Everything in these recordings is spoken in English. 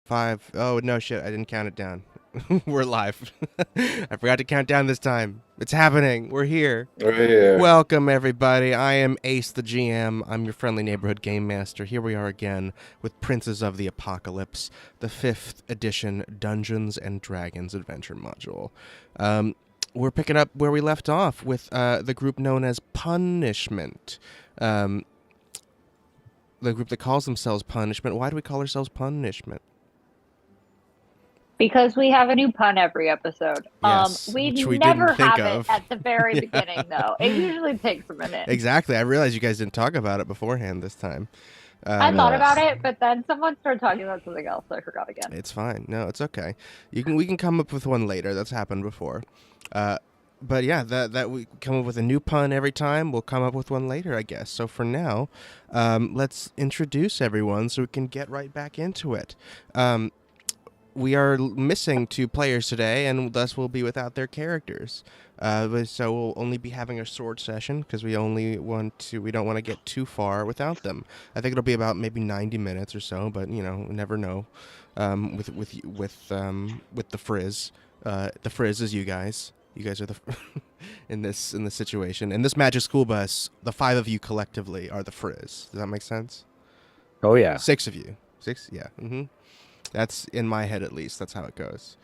5. Oh, no shit. I didn't count it down. We're live. I forgot to count down this time. It's happening. We're here. We're here. Welcome, everybody. I am Ace the GM. I'm your friendly neighborhood game master. Here we are again with Princes of the Apocalypse, the 5th edition Dungeons and Dragons adventure module. We're picking up where we left off with the group known as Punishment. The group that calls themselves Punishment. Why do we call ourselves Punishment? Because we have a new pun every episode. Yes, We which we didn't never think have it of. at the very Yeah. beginning, though. It usually takes a minute. Exactly. I realized you guys didn't talk about it beforehand this time. I thought about it, but then someone started talking about something else, so I forgot again. It's fine. No, it's okay. We can come up with one later. That's happened before. But yeah, that we come up with a new pun every time. We'll come up with one later, I guess. So for now, let's introduce everyone so we can get right back into it. We are missing 2 players today, and thus we'll be without their characters. So we'll only be having a sword session because we don't want to get too far without them. I think it'll be about maybe 90 minutes or so, but never know. With the frizz, the frizz is you guys. You guys are the in this situation. In this Magic School Bus, the 5 of you collectively are the frizz. Does that make sense? Oh yeah. 6 of you. 6, yeah. Mm-hmm. That's in my head, at least. That's how it goes.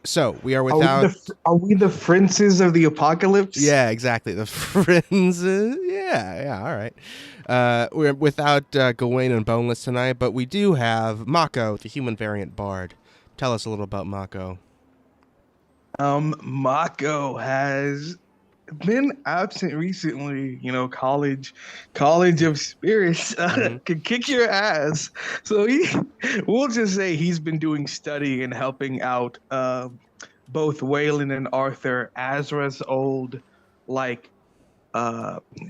So we are without. Are we the princes of the apocalypse? Yeah, exactly. The friends. Yeah. All right. We're without Gawain and Boneless tonight, but we do have Mako, the human variant bard. Tell us a little about Mako. Mako has been absent recently. College of Spirits could kick your ass. So we'll just say he's been doing study and helping out both Waylon and Arthur, Azra's old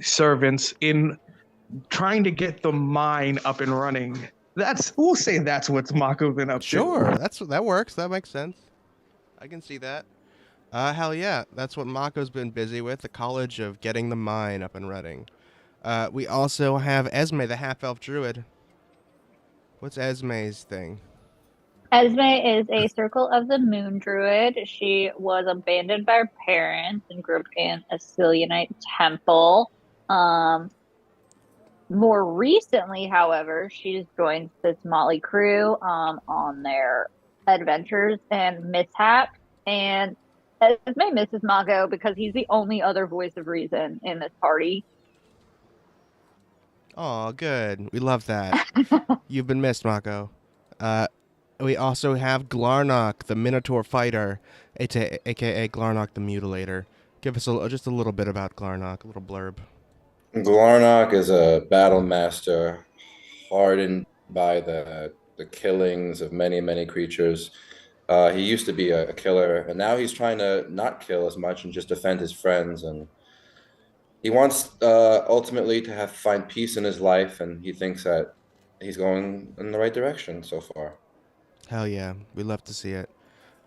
servants, in trying to get the mine up and running. We'll say that's what's Mako been up to. Sure, that works. That makes sense. I can see that. Hell yeah, that's what Mako's been busy with, the College of getting the mine up and running. We also have Esme, the half-elf druid. What's Esme's thing? Esme is a Circle of the Moon druid. She was abandoned by her parents and grew up in a Cilionite temple. More recently, however, she's joined this motley crew on their adventures and mishaps. And Esme misses Mako because he's the only other voice of reason in this party. Oh, good. We love that. You've been missed, Mako. We also have Glarnock, the Minotaur fighter, aka Glarnock the Mutilator. Give us just a little bit about Glarnock, a little blurb. Glarnock is a battle master hardened by the killings of many, many creatures. He used to be a killer, and now he's trying to not kill as much and just defend his friends. And he wants ultimately to find peace in his life, and he thinks that he's going in the right direction so far. Hell yeah, we love to see it.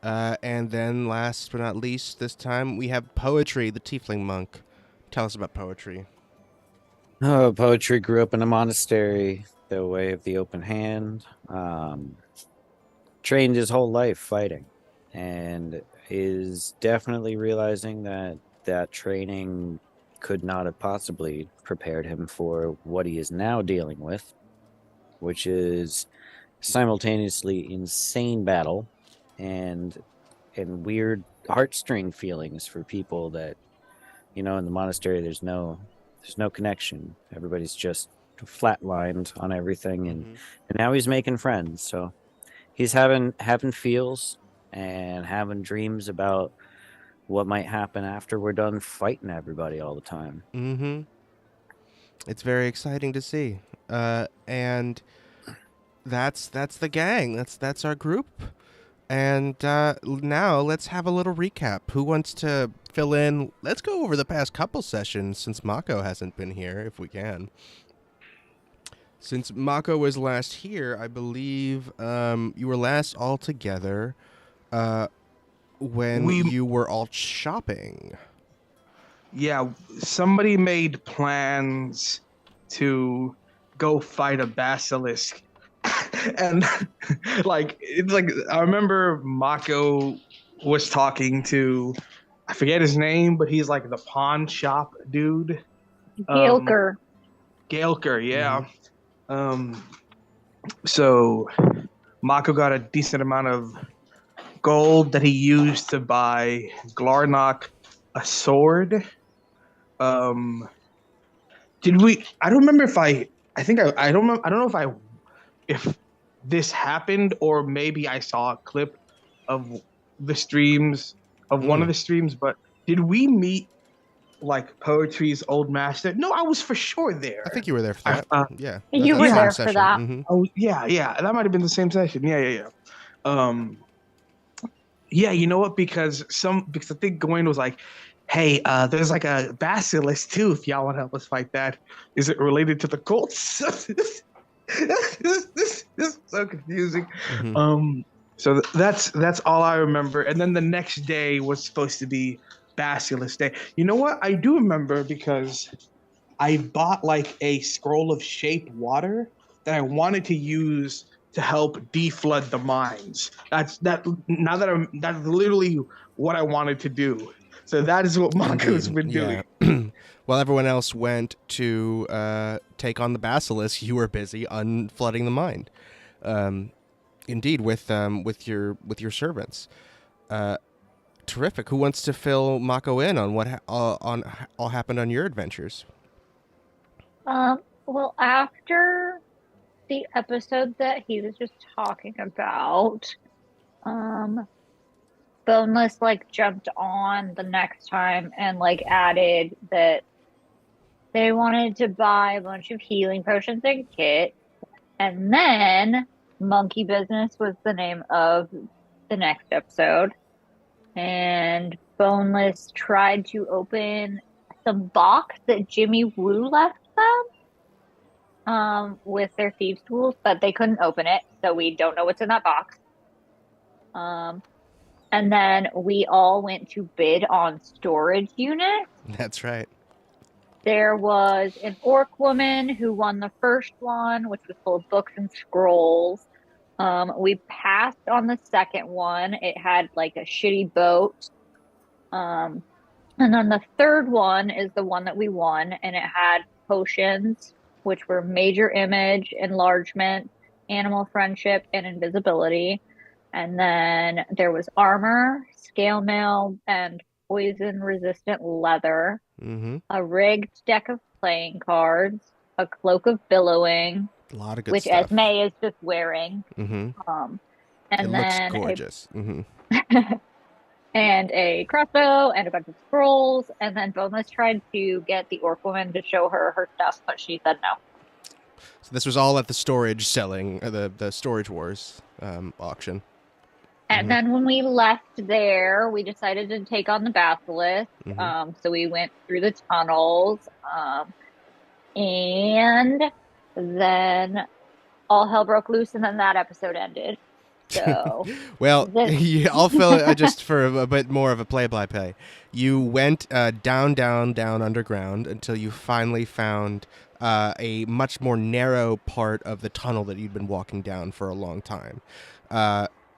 And then last but not least, this time we have Poetry, the Tiefling monk. Tell us about Poetry. Oh, Poetry grew up in a monastery, the way of the open hand. Trained his whole life fighting, and is definitely realizing that training could not have possibly prepared him for what he is now dealing with, which is simultaneously insane battle and weird heartstring feelings for people that, in the monastery there's no connection. Everybody's just flatlined on everything, and now he's making friends. So he's having feels and having dreams about what might happen after we're done fighting everybody all the time. Mm-hmm. It's very exciting to see. And that's the gang. That's our group. And now let's have a little recap. Who wants to fill in? Let's go over the past couple sessions since Mako hasn't been here, if we can. Since Mako was last here, I believe you were last all together when you were all shopping. Yeah, somebody made plans to go fight a basilisk And like it's like I remember Mako was talking to, I forget his name, but he's like the pawn shop dude. Gilker. Gailker, yeah. So Mako got a decent amount of gold that he used to buy Glarnock a sword. Did we? I don't remember if I think I don't know. I don't know if this happened or maybe I saw a clip of the streams of one of the streams. But did we meet like Poetry's old master? No, I was for sure there. I think you were there for that. Yeah. You were there for that. Oh yeah. That might have been the same session. Yeah. Yeah, you know what? Because I think Gawain was like, "Hey, there's like a basilisk too. If y'all want to help us fight that, is it related to the cults?" this is so confusing. So that's all I remember. And then the next day was supposed to be Basilisk Day. You know what? I do remember because I bought like a scroll of shape water that I wanted to use to help deflood the mines. That's literally what I wanted to do. So that is what Mako's been doing. While everyone else went to take on the basilisk, you were busy unflooding the mine. Indeed, with your servants. Terrific. Who wants to fill Mako in on what on all happened on your adventures? Well, after the episode that he was just talking about, Boneless like jumped on the next time and like added that they wanted to buy a bunch of healing potions and kits, and then Monkey Business was the name of the next episode. And Boneless tried to open some box that Jimmy Woo left them with their thieves' tools, but they couldn't open it, so we don't know what's in that box. And then we all went to bid on storage units. That's right. There was an orc woman who won the first one, which was full of books and scrolls. We passed on the second one. It had like a shitty boat. And then the third one is the one that we won, and it had potions, which were major image, enlargement, animal friendship, and invisibility. And then there was armor, scale mail, and poison-resistant leather. A rigged deck of playing cards, a cloak of billowing, a lot of good which stuff. Esme is just wearing. And it then looks gorgeous. And a crossbow and a bunch of scrolls. And then Boneless tried to get the orc woman to show her stuff, but she said no. So this was all at the storage selling, the Storage Wars auction. And then when we left there, we decided to take on the basilisk. So we went through the tunnels. And then all hell broke loose, and then that episode ended. So, well, I'll fill it just for a bit more of a play-by-play. You went down underground until you finally found a much more narrow part of the tunnel that you'd been walking down for a long time.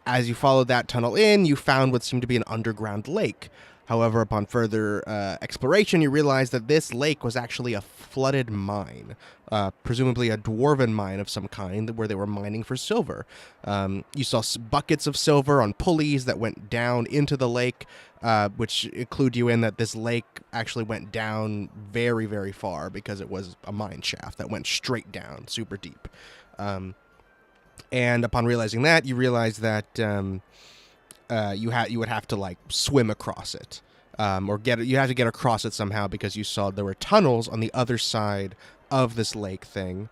As you followed that tunnel in, you found what seemed to be an underground lake. However, upon further exploration, you realized that this lake was actually a flooded mine, presumably a dwarven mine of some kind where they were mining for silver. You saw buckets of silver on pulleys that went down into the lake, which clued you in that this lake actually went down very, very far because it was a mine shaft that went straight down, super deep. And upon realizing that, you realized that you would have to like swim across it, or you had to get across it somehow because you saw there were tunnels on the other side of this lake thing,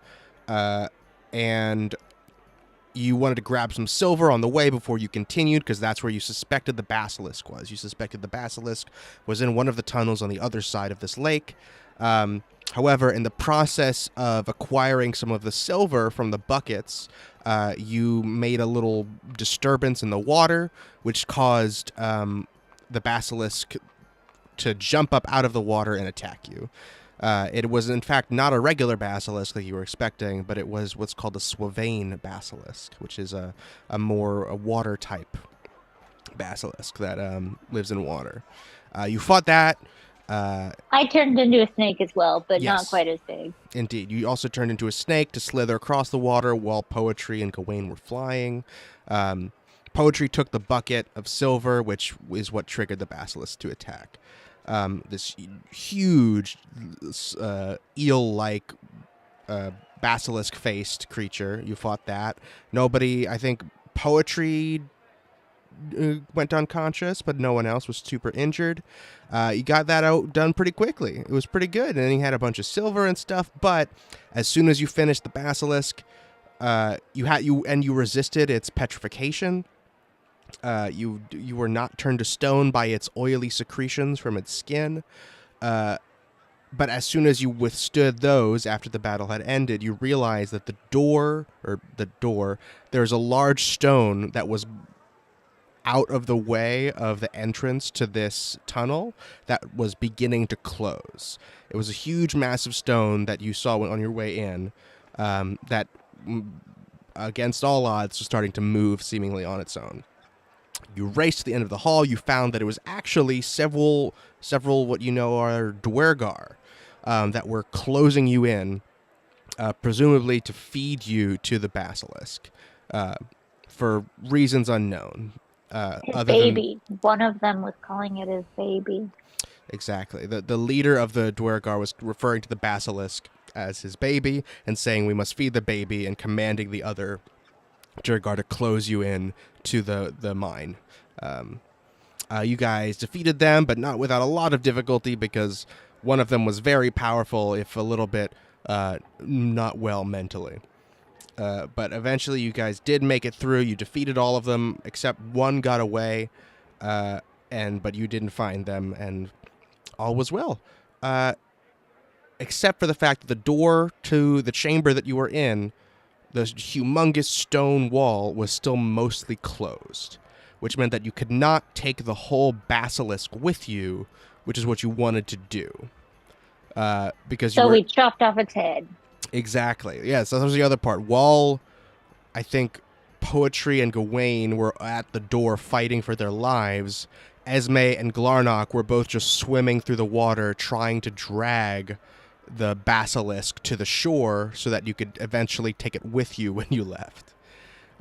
and you wanted to grab some silver on the way before you continued because that's where you suspected the basilisk was. You suspected the basilisk was in one of the tunnels on the other side of this lake. However, in the process of acquiring some of the silver from the buckets, you made a little disturbance in the water, which caused the basilisk to jump up out of the water and attack you. It was, in fact, not a regular basilisk like you were expecting, but it was what's called a Swavane basilisk, which is a water-type basilisk that lives in water. You fought that. I turned into a snake as well, but Yes. not quite as big. Indeed. You also turned into a snake to slither across the water while Poetry and Gawain were flying. Poetry took the bucket of silver, which is what triggered the basilisk to attack. This huge eel-like basilisk-faced creature. You fought that. Nobody, I think Poetry went unconscious, but no one else was super injured. You got that out done pretty quickly. It was pretty good, and then you had a bunch of silver and stuff. But as soon as you finished the basilisk, you resisted its petrification. You were not turned to stone by its oily secretions from its skin. But as soon as you withstood those after the battle had ended, you realized that there's a large stone that was out of the way of the entrance to this tunnel that was beginning to close. It was a huge, massive stone that you saw on your way in that, against all odds, was starting to move seemingly on its own. You raced to the end of the hall. You found that it was actually several what you know are Dwergar that were closing you in, presumably to feed you to the basilisk for reasons unknown. Baby. One of them was calling it his baby. Exactly. The leader of the Dwergar was referring to the basilisk as his baby and saying we must feed the baby and commanding the other Dwergar to close you in to the mine. You guys defeated them, but not without a lot of difficulty because one of them was very powerful, if a little bit not well mentally. But eventually you guys did make it through. You defeated all of them except one got away, but you didn't find them, and all was well. Except for the fact that the door to the chamber that you were in, the humongous stone wall, was still mostly closed, which meant that you could not take the whole basilisk with you, which is what you wanted to do. Because we chopped off its head. Exactly. Yeah, so that was the other part. While I think Poetry and Gawain were at the door fighting for their lives, Esme and Glarnock were both just swimming through the water trying to drag the basilisk to the shore so that you could eventually take it with you when you left.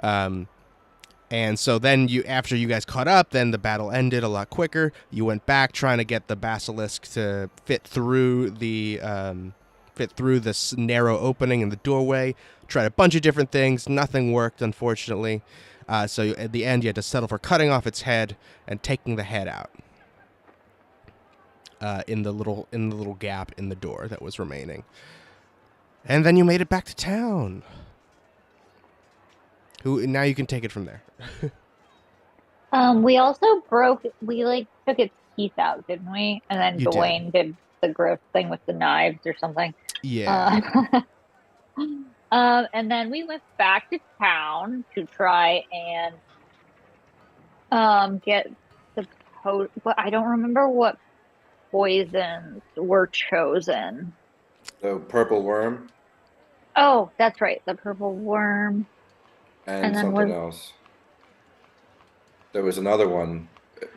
And so then after you guys caught up, then the battle ended a lot quicker. You went back trying to get the basilisk to fit through this narrow opening in the doorway. Tried a bunch of different things. Nothing worked, unfortunately. So at the end, you had to settle for cutting off its head and taking the head out in the little gap in the door that was remaining. And then you made it back to town. Now you can take it from there. We also took its teeth out, didn't we? And then Gawain did the gross thing with the knives or something. Yeah. And then we went back to town to try and get but I don't remember what poisons were chosen. The purple worm. Oh, that's right, the purple worm. And something else. There was another one.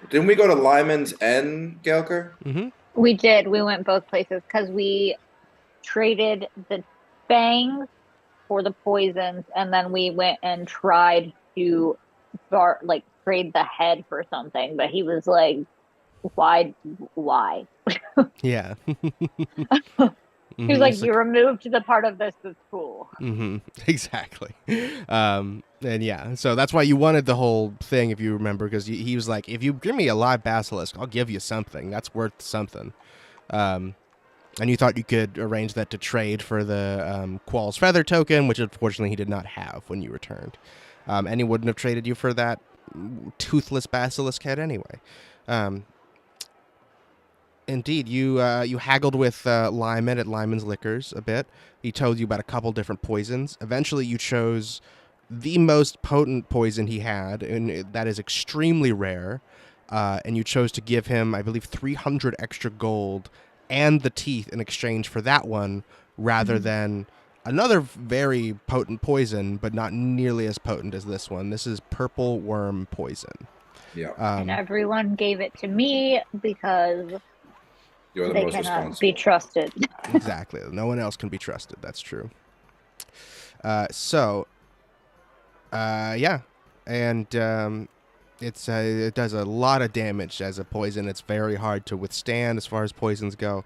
Didn't we go to Lyman's End, Gelker? Mm-hmm. We did. We went both places because we traded the fangs for the poisons, and then we went and tried to trade the head for something. But he was like, "Why? Yeah." He was like, "You removed the part of this that's cool." Mm-hmm. Exactly. And yeah, so that's why you wanted the whole thing, if you remember, because he was like, if you give me a live basilisk, I'll give you something. That's worth something. And you thought you could arrange that to trade for the Qual's Feather token, which unfortunately he did not have when you returned. And he wouldn't have traded you for that toothless basilisk head anyway. Indeed, you haggled with Lyman at Lyman's Liquors a bit. He told you about a couple different poisons. Eventually, you chose the most potent poison he had, and that is extremely rare. And you chose to give him, I believe, 300 extra gold and the teeth in exchange for that one, rather than another very potent poison, but not nearly as potent as this one. This is purple worm poison. Yeah, And everyone gave it to me because you're the they most cannot responsible. be trusted. Exactly. No one else can be trusted. That's true. Yeah. And it does a lot of damage as a poison. It's very hard to withstand as far as poisons go.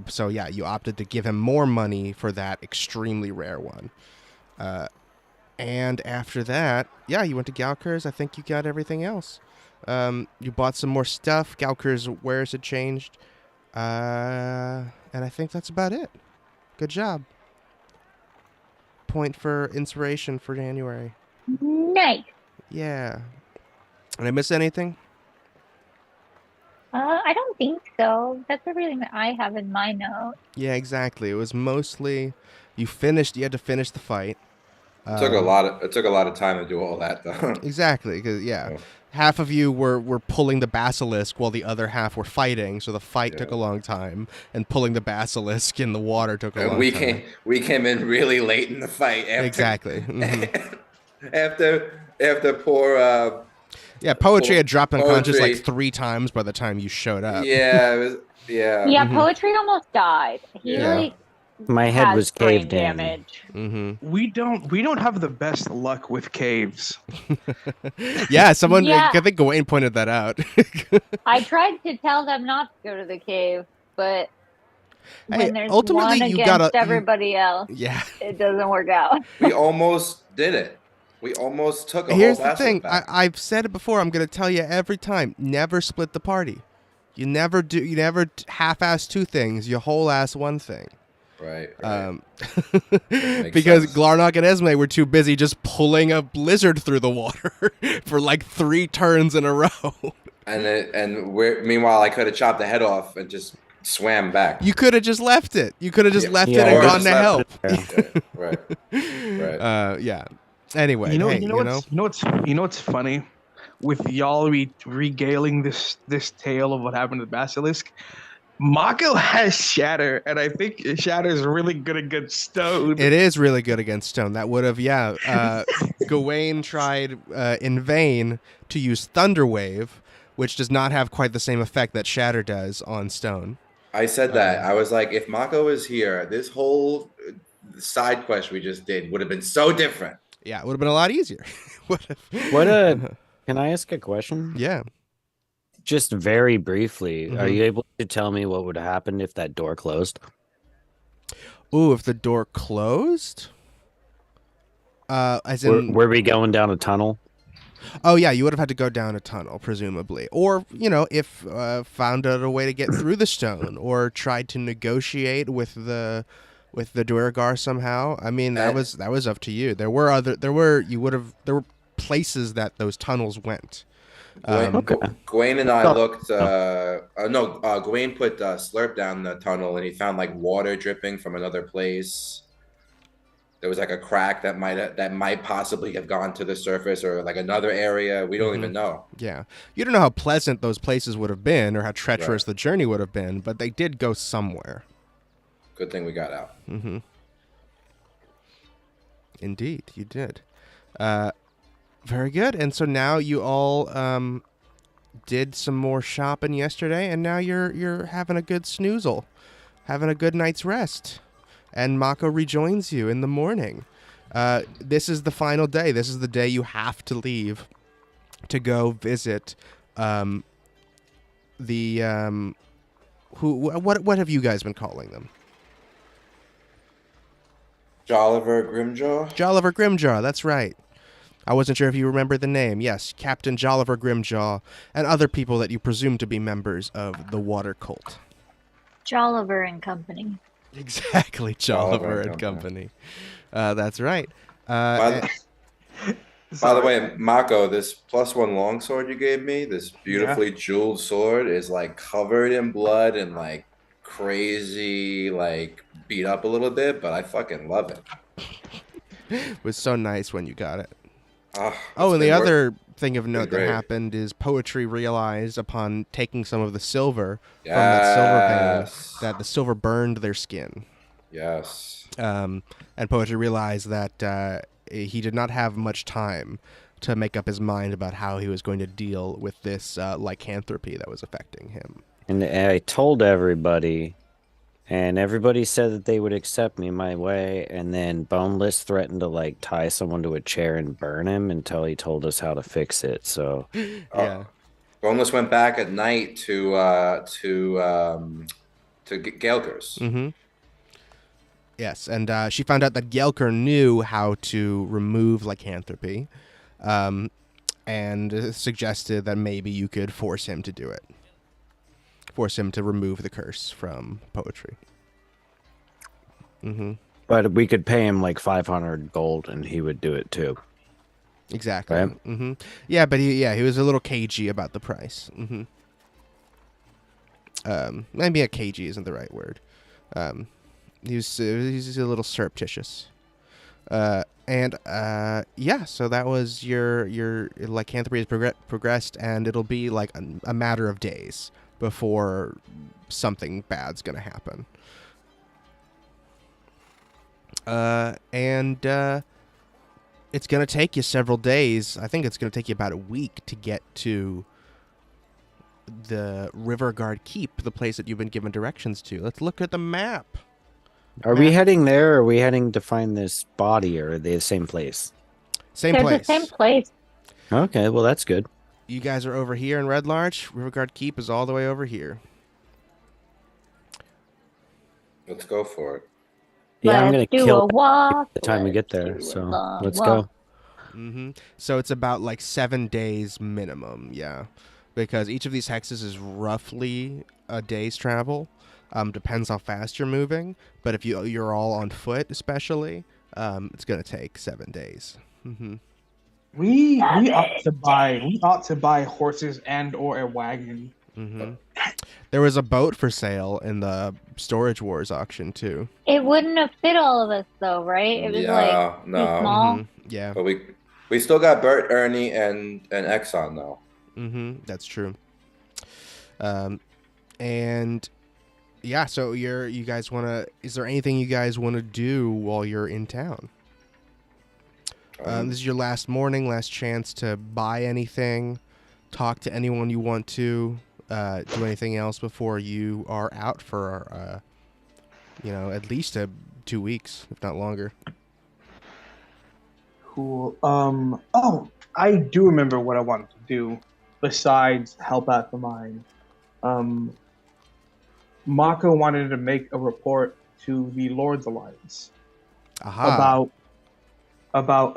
So yeah, you opted to give him more money for that extremely rare one. And after that, yeah, you went to Galker's. I think you got everything else. You bought some more stuff. Galker's wares had changed. And I think that's about it. Good job. Point for inspiration for January. Nice. Yeah. Did I miss anything? I don't think so. That's everything that I have in my note. Yeah, exactly. It was mostly you had to finish the fight. It took a lot of time to do all that, though. Exactly, because half of you were pulling the basilisk while the other half were fighting, so the fight took a long time, and pulling the basilisk in the water took a long time. We came in really late in the fight. Exactly. Mm-hmm. after poor. Poetry had dropped unconscious like 3 times by the time you showed up. Yeah, Yeah, Poetry almost died. He my head was brain caved in. damage. Mm-hmm. We don't have the best luck with caves. Yeah, someone I think Gawain pointed that out. I tried to tell them not to go to the cave, but when there's ultimately, one against everybody else, it doesn't work out. We almost did it. We almost took a Here's whole the thing. back. I've said it before. I'm going to tell you every time. Never split the party. You never half-ass 2 things. You whole-ass 1 thing. Right. Because Glarnock and Esme were too busy just pulling a blizzard through the water for like 3 turns in a row. Meanwhile, I could have chopped the head off and just swam back. You could have just left it. You could have just left it and gone to help. Right. Yeah. Anyway, you know what's funny? With y'all regaling this tale of what happened to the basilisk, Mako has Shatter, and I think Shatter is really good against Stone. It is really good against Stone. That would have, Gawain tried in vain to use Thunder Wave, which does not have quite the same effect that Shatter does on Stone. I said that. I was like, if Mako was here, this whole side quest we just did would have been so different. Yeah, it would have been a lot easier. Can I ask a question? Yeah. Just very briefly, are you able to tell me what would happen if that door closed? Ooh, if the door closed? As in... Were we going down a tunnel? Oh, yeah, you would have had to go down a tunnel, presumably. Or, if found out a way to get through the stone, or tried to negotiate with the Rivergard somehow. I mean, that was up to you. There were places that those tunnels went. Gawain and I looked. Gawain put Slurp down the tunnel, and he found like water dripping from another place. There was like a crack that might possibly have gone to the surface, or like another area. We don't even know. Yeah, you don't know how pleasant those places would have been, or how treacherous the journey would have been, but they did go somewhere. Good thing we got out. Mm-hmm. Indeed, you did. Very good. And so now you all did some more shopping yesterday, and now you're having a good snoozle, having a good night's rest. And Mako rejoins you in the morning. This is the final day. This is the day you have to leave to go visit what have you guys been calling them? Jolliver Grimjaw? Jolliver Grimjaw, that's right. I wasn't sure if you remember the name. Yes, Captain Jolliver Grimjaw and other people that you presume to be members of the Water Cult. Jolliver and Company. Exactly, Jolliver and Company. That's right. By the way, Mako, this +1 longsword you gave me, this beautifully jeweled sword, is like covered in blood and like crazy, like beat up a little bit, but I fucking love it. It was so nice when you got it. Oh, it's and the been other thing of been note that great. happened is Poetry realized upon taking some of the silver from that silver vein Yes. that the silver burned their skin. Yes. And Poetry realized that he did not have much time to make up his mind about how he was going to deal with this lycanthropy that was affecting him. And I told everybody, and everybody said that they would accept me my way. And then Boneless threatened to like tie someone to a chair and burn him until he told us how to fix it. So Yeah. Boneless went back at night to Gelkers. Mm-hmm. Yes, and she found out that Gelker knew how to remove lycanthropy, and suggested that maybe you could force him to do it. Force him to remove the curse from Poetry. Mm-hmm. but we could pay him like 500 gold and he would do it too. Exactly. Right? Mm-hmm. Yeah, but he was a little cagey about the price. Mm-hmm. Maybe a cagey isn't the right word. He's a little surreptitious. So that was your lycanthropy has progressed, and it'll be like a matter of days before something bad's gonna happen. It's gonna take you several days. I think it's gonna take you about a week to get to the Rivergard Keep, the place that you've been given directions to. Let's look at the map. Are we heading there, or are we heading to find this body, or are they the same place? Same They're place. the same place. Okay, well, that's good. You guys are over here in Red Larch. Rivergard Keep is all the way over here. Let's go for it. Yeah, I'm going Let's to do kill a walk. the time we get Let's there, do a so long let's walk. go. Mm-hmm. So it's about like 7 days minimum, yeah. Because each of these hexes is roughly a day's travel. Depends how fast you're moving. But if you're all on foot especially, it's going to take 7 days. Mm-hmm. We ought to buy horses and or a wagon. Mm-hmm. There was a boat for sale in the Storage Wars auction too. It wouldn't have fit all of us though, right? It was like too small. Mm-hmm. Yeah. But we still got Bert, Ernie, and Exxon though. Mm-hmm. That's true. And yeah, so you guys wanna? Is there anything you guys want to do while you're in town? This is your last morning, last chance to buy anything, talk to anyone you want to, do anything else before you are out for, at least 2 weeks, if not longer. Cool. Oh, I do remember what I wanted to do besides help out the mine. Mako wanted to make a report to the Lord's Alliance Aha. about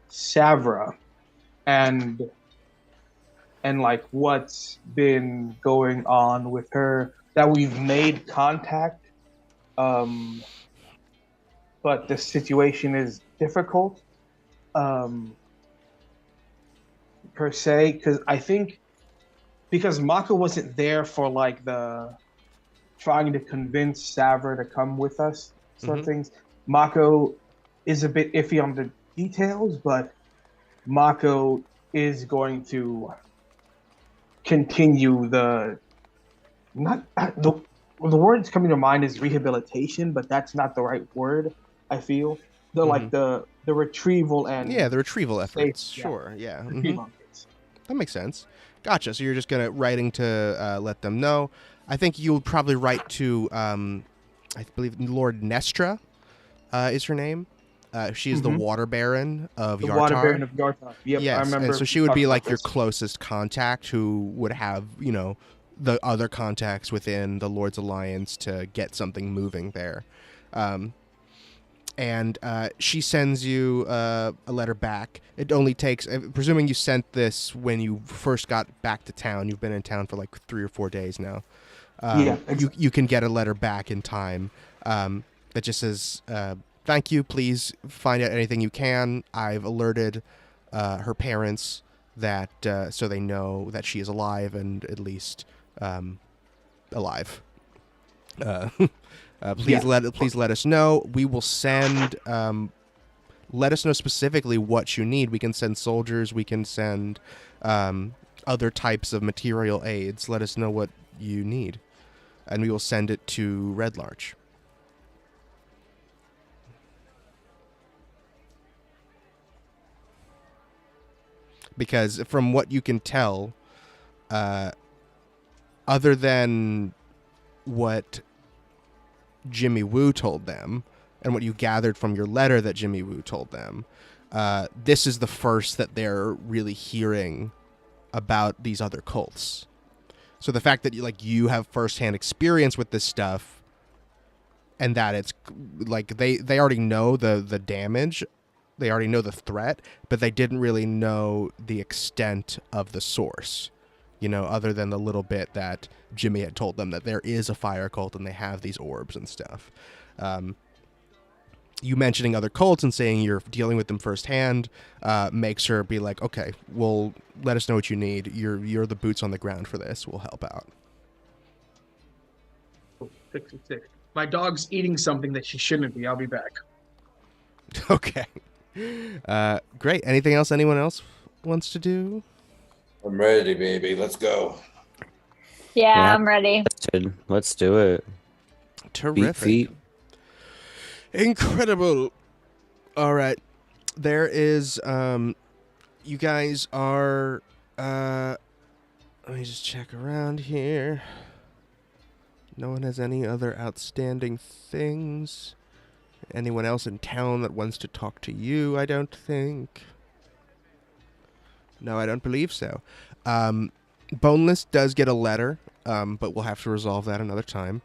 Savra and like what's been going on with her, that we've made contact, but the situation is difficult, per se, because I think because Mako wasn't there for like the trying to convince Savra to come with us sort of things. Mako is a bit iffy on the details, but Mako is going to continue the word that's coming to mind is rehabilitation, but that's not the right word. I feel like the retrieval and the retrieval efforts. Safe, sure, yeah. That makes sense. Gotcha. So you're just writing to let them know. I think you'll probably write to I believe Lord Nestra is her name. She is the Water Baron of Yartar. The Water Baron of Yartar. Yep, yes, I remember. and so she would be like your closest contact, who would have the other contacts within the Lord's Alliance to get something moving there. And she sends you a letter back. It only takes, presuming you sent this when you first got back to town. You've been in town for like 3 or 4 days now. Exactly. You can get a letter back in time that just says, thank you, please find out anything you can. I've alerted her parents that so they know that she is alive and at least alive. Please let us know. We will send let us know specifically what you need. We can send soldiers. We can send other types of material aids. Let us know what you need, and we will send it to Red Larch. Because from what you can tell, other than what Jimmy Woo told them and what you gathered from your letter that Jimmy Woo told them, this is the first that they're really hearing about these other cults. So the fact that you have firsthand experience with this stuff, and that it's like they already know the damage, they already know the threat, but they didn't really know the extent of the source, other than the little bit that Jimmy had told them, that there is a fire cult and they have these orbs and stuff. You mentioning other cults and saying you're dealing with them firsthand makes her be like, okay, well, let us know what you need. You're the boots on the ground for this. We'll help out. 66. My dog's eating something that she shouldn't be. I'll be back. Okay. Great. Anything else anyone else wants to do? I'm ready, baby. Let's go. Yeah, I'm ready. Let's do it. Terrific. Feet. Incredible. All right. There is, you guys are, let me just check around here. No one has any other outstanding things. Anyone else in town that wants to talk to you, I don't think. No, I don't believe so. Boneless does get a letter, but we'll have to resolve that another time.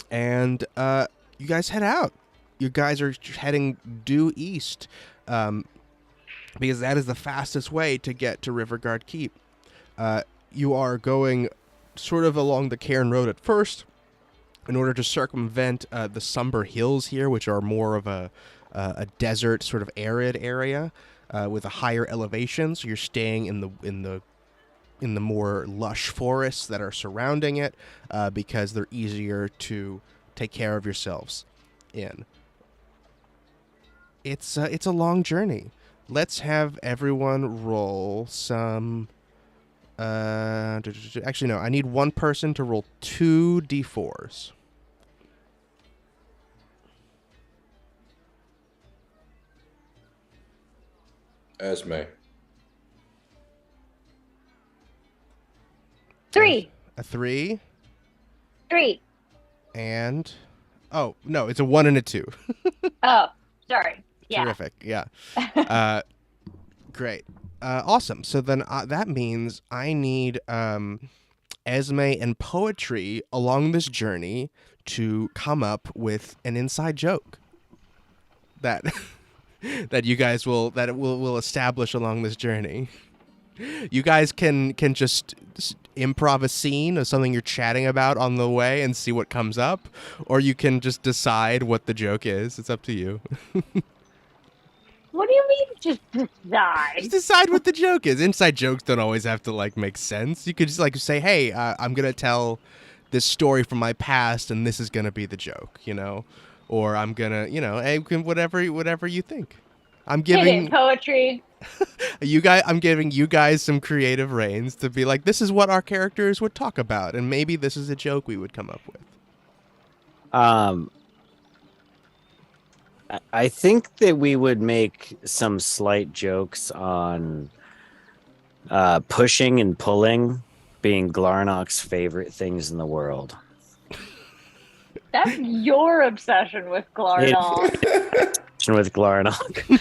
And you guys head out. You guys are heading due east, because that is the fastest way to get to Rivergard Keep. You are going sort of along the Cairn Road at first, in order to circumvent the Somber Hills here, which are more of a desert, sort of arid area with a higher elevation. So you're staying in the more lush forests that are surrounding it, because they're easier to take care of yourselves in. It's a long journey. Let's have everyone roll some. Actually, no. I need one person to roll 2 d4s. Esme. 3. A 3. 3. And oh no, it's a 1 and a 2. Oh, sorry. Yeah. Terrific. Yeah. Great. Awesome. So then that means I need Esme and Poetry along this journey to come up with an inside joke that that you guys will establish along this journey. You guys can just improv a scene of something you're chatting about on the way and see what comes up, or you can just decide what the joke is. It's up to you. What do you mean just decide? Just decide what the joke is. Inside jokes don't always have to make sense. You could just say, hey, I'm going to tell this story from my past and this is going to be the joke, or I'm going to, hey, whatever you think. I'm giving Poetry. I'm giving you guys some creative reins to be like, this is what our characters would talk about, and maybe this is a joke we would come up with. I think that we would make some slight jokes on pushing and pulling being Glarnock's favorite things in the world. That's your obsession with Glarnock. With Glarnock.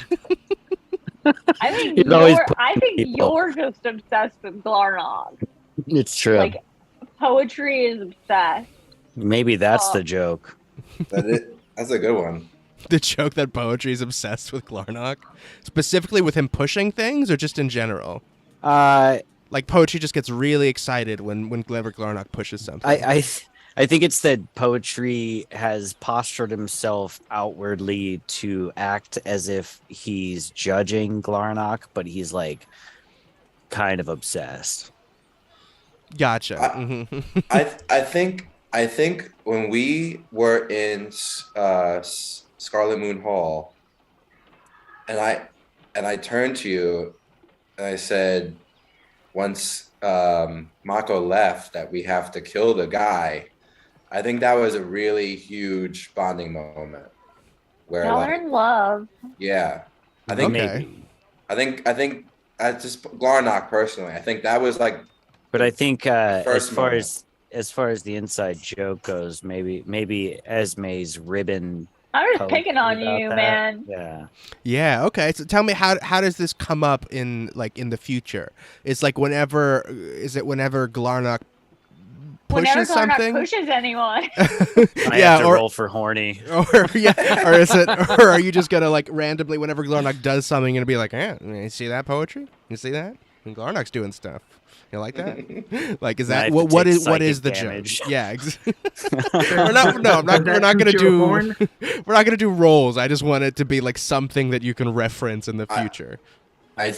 I think you're just obsessed with Glarnock. It's true. Poetry is obsessed. Maybe that's the joke. That's a good one. The joke that Poetry is obsessed with Glarnock? Specifically with him pushing things, or just in general? Poetry just gets really excited when Glever Glarnock pushes something. I think it's that Poetry has postured himself outwardly to act as if he's judging Glarnock, but he's kind of obsessed. Gotcha. I think when we were in Scarlet Moon Hall, I turned to you and I said, once Mako left, that we have to kill the guy. I think that was a really huge bonding moment where, Y'all are like, in love. yeah, I think, Okay. I think, I just Glarnock personally, I think that was like But I think first moment. as far as the inside joke goes, maybe Esme's ribbon I'm just poetry picking on about you, that. man. Yeah. Yeah. Okay. So tell me, how does this come up in the future? It's like whenever Glarnock Whenever pushes Glarnock something. pushes anyone. I have to roll for horny. or or are you just gonna like randomly whenever Glarnock does something and be like, you see that poetry? You see that? And Glarnock's doing stuff. You like that? Like, is I that have what to take what is the psychic damage. joke? Yeah. we're not. No, Does we're that not gonna toot your do. horn? We're not gonna do roles. I just want it to be like something that you can reference in the future. I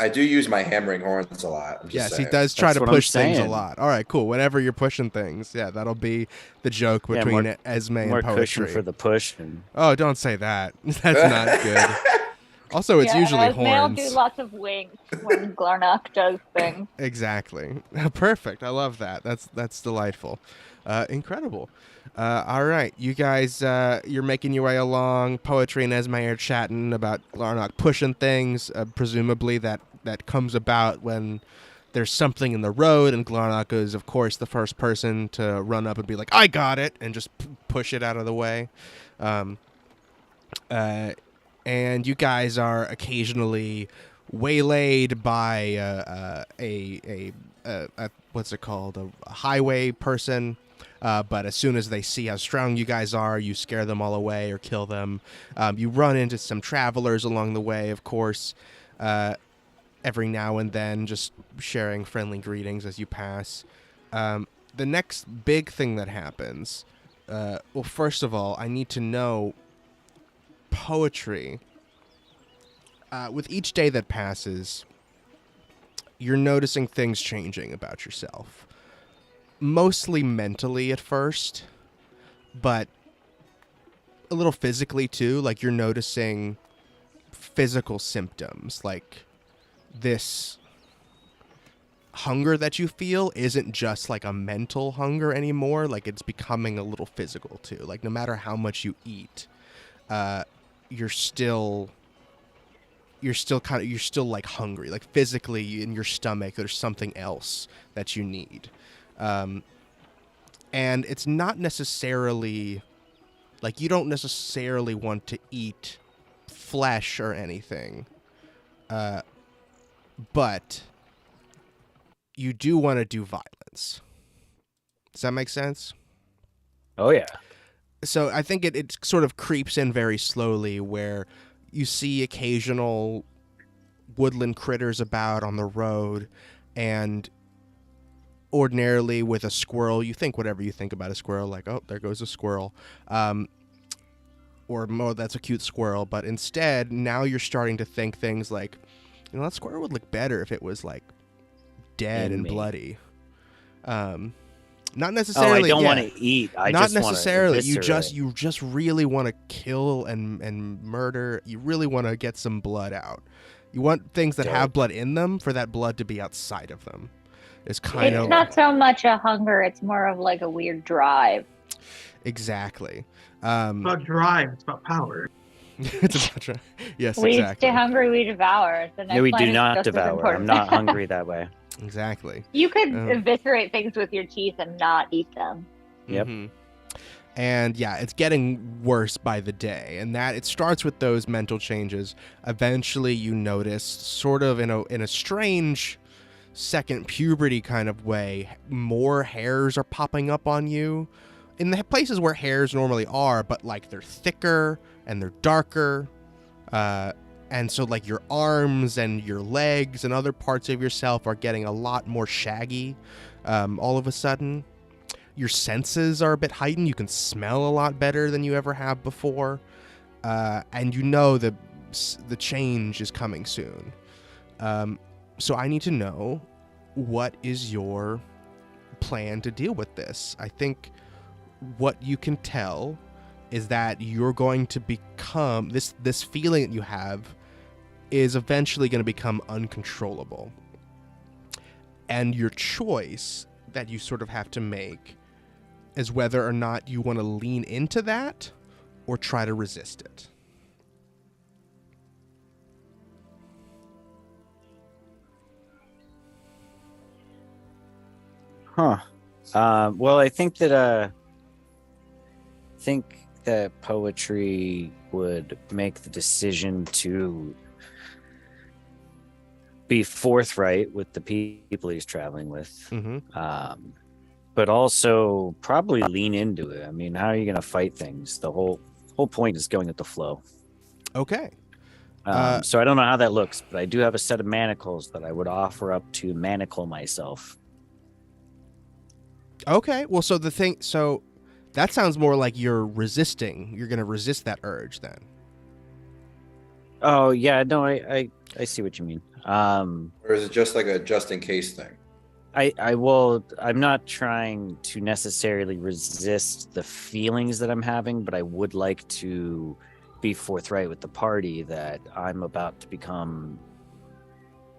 do use my hammering horns a lot. I'm just Yes, saying. he does try That's to what I'm push things a saying. lot. All right, cool. Whenever you're pushing things, yeah, that'll be the joke Yeah, between Esme More and poetry. cushion for the push. And Oh, don't say that. That's not good. Also, it's usually Esme will do horns. lots of winks when Glarnock does things. Exactly. Perfect. I love that. That's delightful. Incredible. All right, you guys, you're making your way along. Poetry and Esme are chatting about Glarnock pushing things. Presumably that comes about when there's something in the road, and Glarnock is, of course, the first person to run up and be like, "I got it," and just push it out of the way. And you guys are occasionally waylaid by a what's it called, a highway person. But as soon as they see how strong you guys are, you scare them all away or kill them. You run into some travelers along the way, of course, every now and then, just sharing friendly greetings as you pass. The next big thing that happens, well, first of all, I need to know, poetry. With each day that passes, you're noticing things changing about yourself. Mostly mentally at first, but a little physically too. Like, you're noticing physical symptoms, like this hunger that you feel isn't just like a mental hunger anymore. Like, it's becoming a little physical too. Like, no matter how much you eat, you're still like hungry. Like, physically in your stomach, there's something else that you need. And it's not necessarily like, you don't necessarily want to eat flesh or anything, but you do want to do violence. Does that make sense? oh yeah, So I think it sort of creeps in very slowly, where you see occasional woodland critters about on the road, and ordinarily with a squirrel, you think whatever you think about a squirrel, like, oh, there goes a squirrel, or oh, that's a cute squirrel. But instead, now you're starting to think things like, that squirrel would look better if it was like dead In and me. bloody. Not oh, I necessarily. don't yeah. want to eat. I Not just necessarily. Want to You just really want to kill and murder. You really want to get some blood out. You want things that have blood in them, for that blood to be outside of them. It's kind It's of not so much a hunger, it's more of like a weird drive. exactly. It's about drive. It's about power. It's about yes, We exactly. stay hungry, we devour. The next No, we line do is not just as devour. I'm important. not hungry that way. Exactly. You could Oh. eviscerate things with your teeth and not eat them. Yep. Mhm. And yeah, it's getting worse by the day, and that it starts with those mental changes. Eventually, you notice, sort of in a strange second puberty kind of way, more hairs are popping up on you in the places where hairs normally are, but like they're thicker and they're darker. And so like your arms and your legs and other parts of yourself are getting a lot more shaggy all of a sudden. Your senses are a bit heightened. You can smell a lot better than you ever have before. And you know the change is coming soon. So I need to know, what is your plan to deal with this? I think what you can tell is that you're going to become this feeling that you have is eventually going to become uncontrollable. And your choice that you sort of have to make is whether or not you want to lean into that or try to resist it. Huh. Well, I think that poetry would make the decision to be forthright with the people he's traveling with, but also probably lean into it. I mean, how are you going to fight things? The whole point is going with the flow. Okay. So I don't know how that looks, but I do have a set of manacles that I would offer up to manacle myself. Okay. Well, so that sounds more like you're resisting. You're going to resist that urge then. Oh yeah, no, I see what you mean. Or is it just like a just in case thing? I'm not trying to necessarily resist the feelings that I'm having, but I would like to be forthright with the party that I'm about to become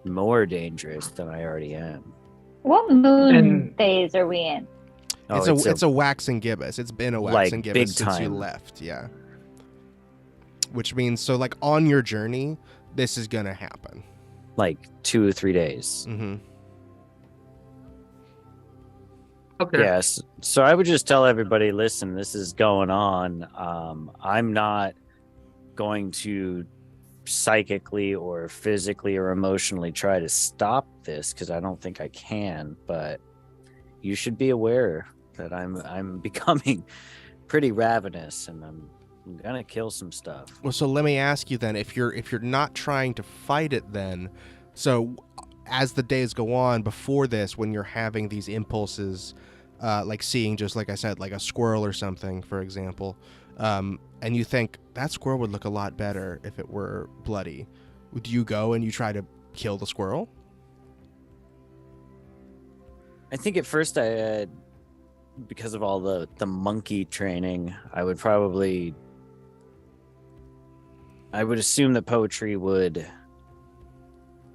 more dangerous than I already am. What moon phase are we in? It's a waxing gibbous. It's been a waxing gibbous since you time. left, yeah. Which means, so like on your journey, this is gonna happen. Like 2 or 3 days. Mm-hmm. Okay. Yes. So I would just tell everybody, listen, this is going on. I'm not going to psychically or physically or emotionally try to stop this because I don't think I can, but you should be aware that I'm becoming pretty ravenous and I'm gonna kill some stuff. Well, so let me ask you then, if you're not trying to fight it then, so as the days go on before this, when you're having these impulses, like seeing, just like I said, like a squirrel or something, for example, and you think that squirrel would look a lot better if it were bloody, do you go and you try to kill the squirrel? I think at first because of all the monkey training, I would assume that poetry would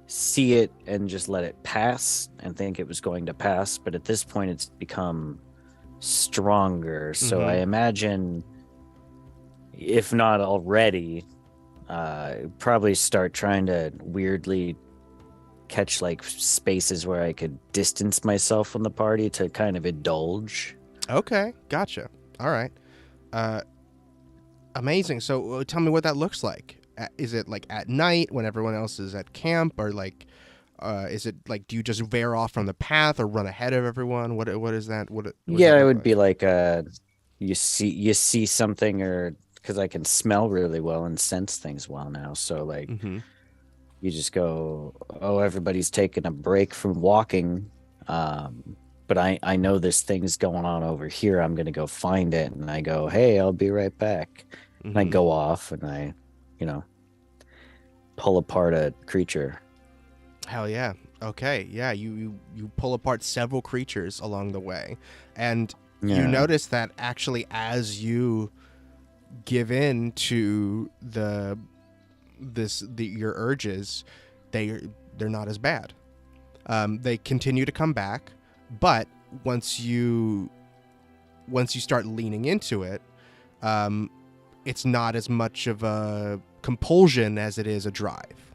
see it and just let it pass and think it was going to pass. But at this point, it's become stronger. So I imagine, if not already, probably start trying to weirdly catch like spaces where I could distance myself from the party to kind of indulge. Okay, gotcha. All right. Amazing. So tell me what that looks like. Is it like at night when everyone else is at camp, or like, is it like, do you just veer off from the path or run ahead of everyone? What is that? Yeah, it would be like you see something, or because I can smell really well and sense things well now. So like, you just go, oh, everybody's taking a break from walking. But I know this thing's going on over here. I'm going to go find it. And I go, hey, I'll be right back. And I go off and I, pull apart a creature. Hell yeah. Okay. Yeah. You pull apart several creatures along the way. And you notice that actually as you give in to your urges, they're not as bad. They continue to come back, but once you start leaning into it, it's not as much of a compulsion as it is a drive.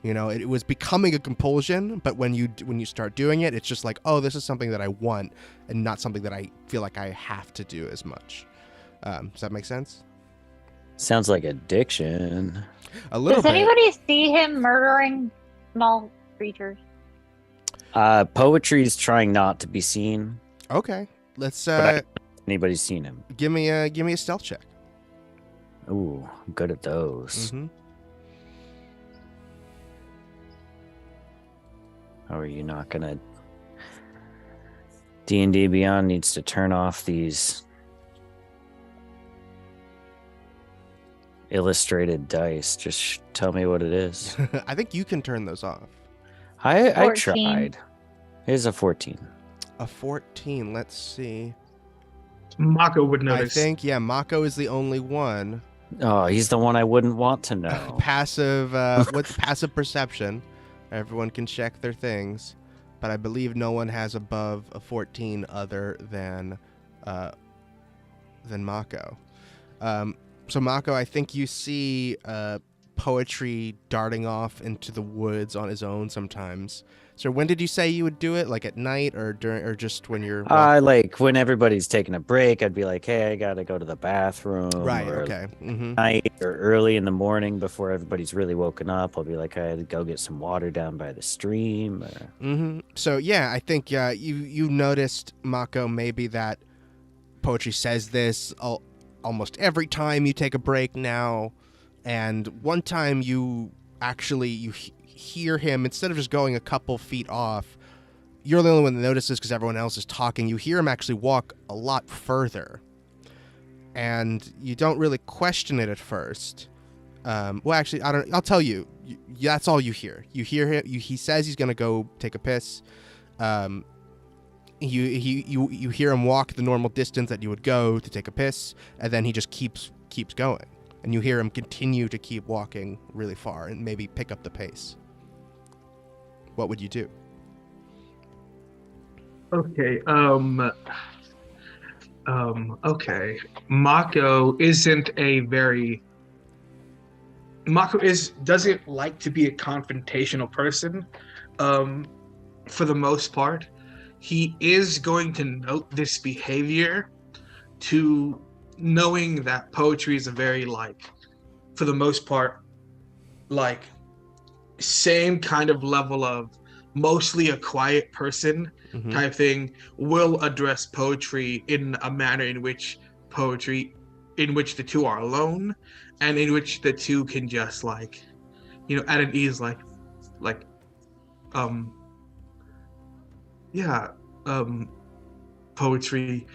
It was becoming a compulsion, but when you start doing it, it's just like, oh, this is something that I want and not something that I feel like I have to do as much. Does that make sense? Sounds like addiction. A little Does bit. anybody see him murdering small creatures? Poetry's trying not to be seen. Okay. Let's anybody's seen him. give me a stealth check. Ooh, I'm good at those. How are you not gonna? D&D Beyond needs to turn off these illustrated dice. Just tell me what it is. I think you can turn those off. I 14. tried. Here's a 14. A 14. Let's see. Mako would notice. I think, Mako is the only one. Oh, he's the one I wouldn't want to know. Passive. What's passive perception? Everyone can check their things, but I believe no one has above a 14 other than Mako. So Mako, I think you see Poetry darting off into the woods on his own sometimes. So when did you say you would do it? Like at night or during, or just when you're Like when everybody's taking a break, I'd be like, hey, I gotta go to the bathroom. right? Or Okay. Mm-hmm. night or early in the morning before everybody's really woken up, I'll be like, I had to go get some water down by the stream. Mm-hmm. So yeah, I think you noticed, Mako, maybe that Poetry says this almost every time you take a break now, and one time you actually hear him, instead of just going a couple feet off, you're the only one that notices because everyone else is talking. You hear him actually walk a lot further, and you don't really question it at first. Well, actually, I'll tell you. That's all you hear. You hear him. He says he's gonna go take a piss. You hear him walk the normal distance that you would go to take a piss, and then he just keeps going, and you hear him continue to keep walking really far and maybe pick up the pace. What would you do? Okay. Okay. Mako doesn't like to be a confrontational person. For the most part, he is going to note this behavior, to knowing that Poetry is a very, like, for the most part, like, same kind of level of mostly a quiet person type thing, will address Poetry in a manner in which the two are alone, and in which the two can just, like, at an ease, Poetry,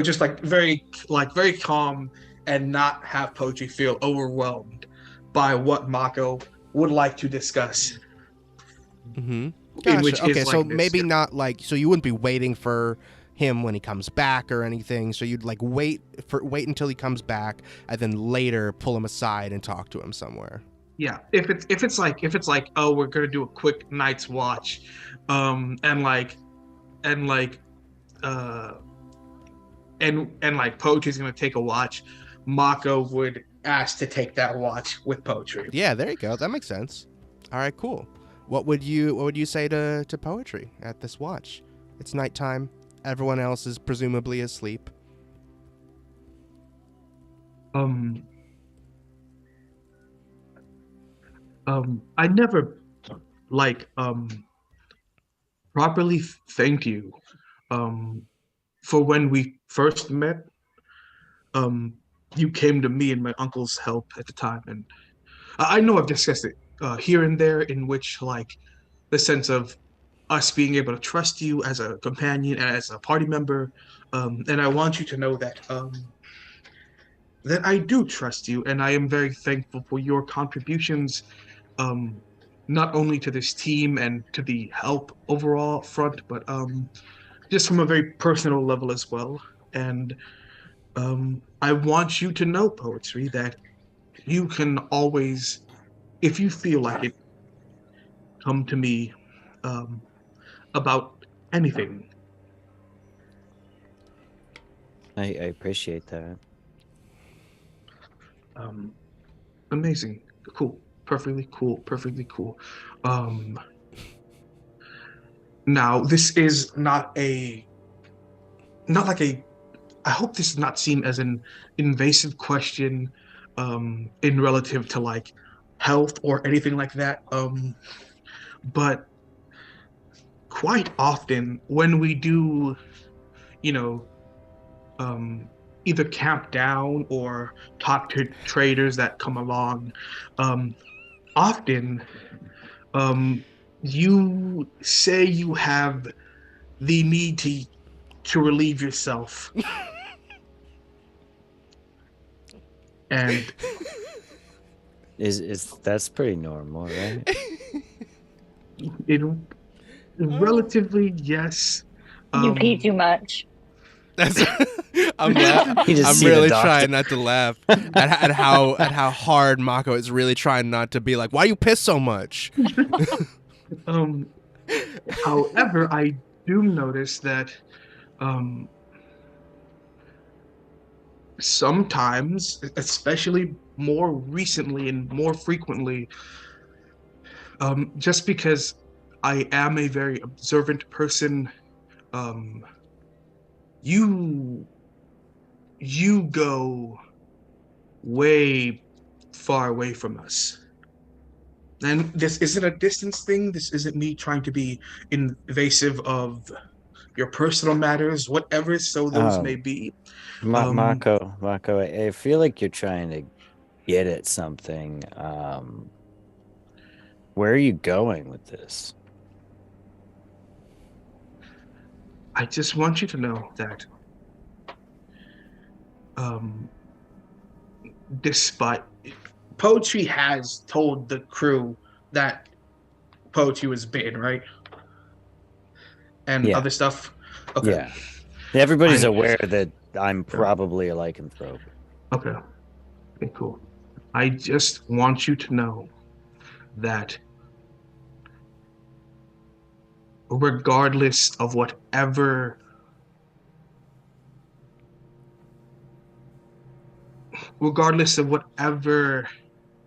just very calm, and not have Poetry feel overwhelmed by what Mako would like to discuss. Mm-hmm. In which okay, is so like this, maybe yeah. not like, so you wouldn't be waiting for him when he comes back or anything. So you'd like wait until he comes back and then later pull him aside and talk to him somewhere. Yeah, if it's like, oh, we're gonna do a quick night's watch, and Poetry's gonna take a watch, Mako would ask to take that watch with Poetry. Yeah, there you go. That makes sense. All right, cool. What would you say to Poetry at this watch? It's nighttime. Everyone else is presumably asleep. I never properly thanked you for when we first met. You came to me and my uncle's help at the time, and I know I've discussed it here and there, in which, like, the sense of us being able to trust you as a companion and as a party member, and I want you to know that I do trust you, and I am very thankful for your contributions, not only to this team and to the help overall front, but just from a very personal level as well. And I want you to know, Poetry, that you can always, if you feel like it, come to me about anything. I appreciate that. Amazing. Cool. Perfectly cool. Now, this is not like a, I hope this is not seen as an invasive question in relative to, like, health or anything like that. But quite often when we do, either camp down or talk to traders that come along, often you say you have the need to relieve yourself. And Is that's pretty normal, right? it relatively, yes. You pee too much. That's I'm la- You just I'm see the really doctor. trying not to laugh at how hard Mako is really trying not to be like, why you piss so much? However, I do notice that um, sometimes, especially more recently and more frequently, just because I am a very observant person, um, you you go way far away from us. And this isn't a distance thing. This isn't me trying to be invasive of your personal matters, whatever so those may be. Mako, I feel like you're trying to get at something. Where are you going with this? I just want you to know that despite Poetry has told the crew that Poetry was bitten, right? And Yeah. other stuff. Okay. Yeah. Everybody's I- aware that I'm probably a lycanthrope. Okay. Okay, cool. I just want you to know that regardless of whatever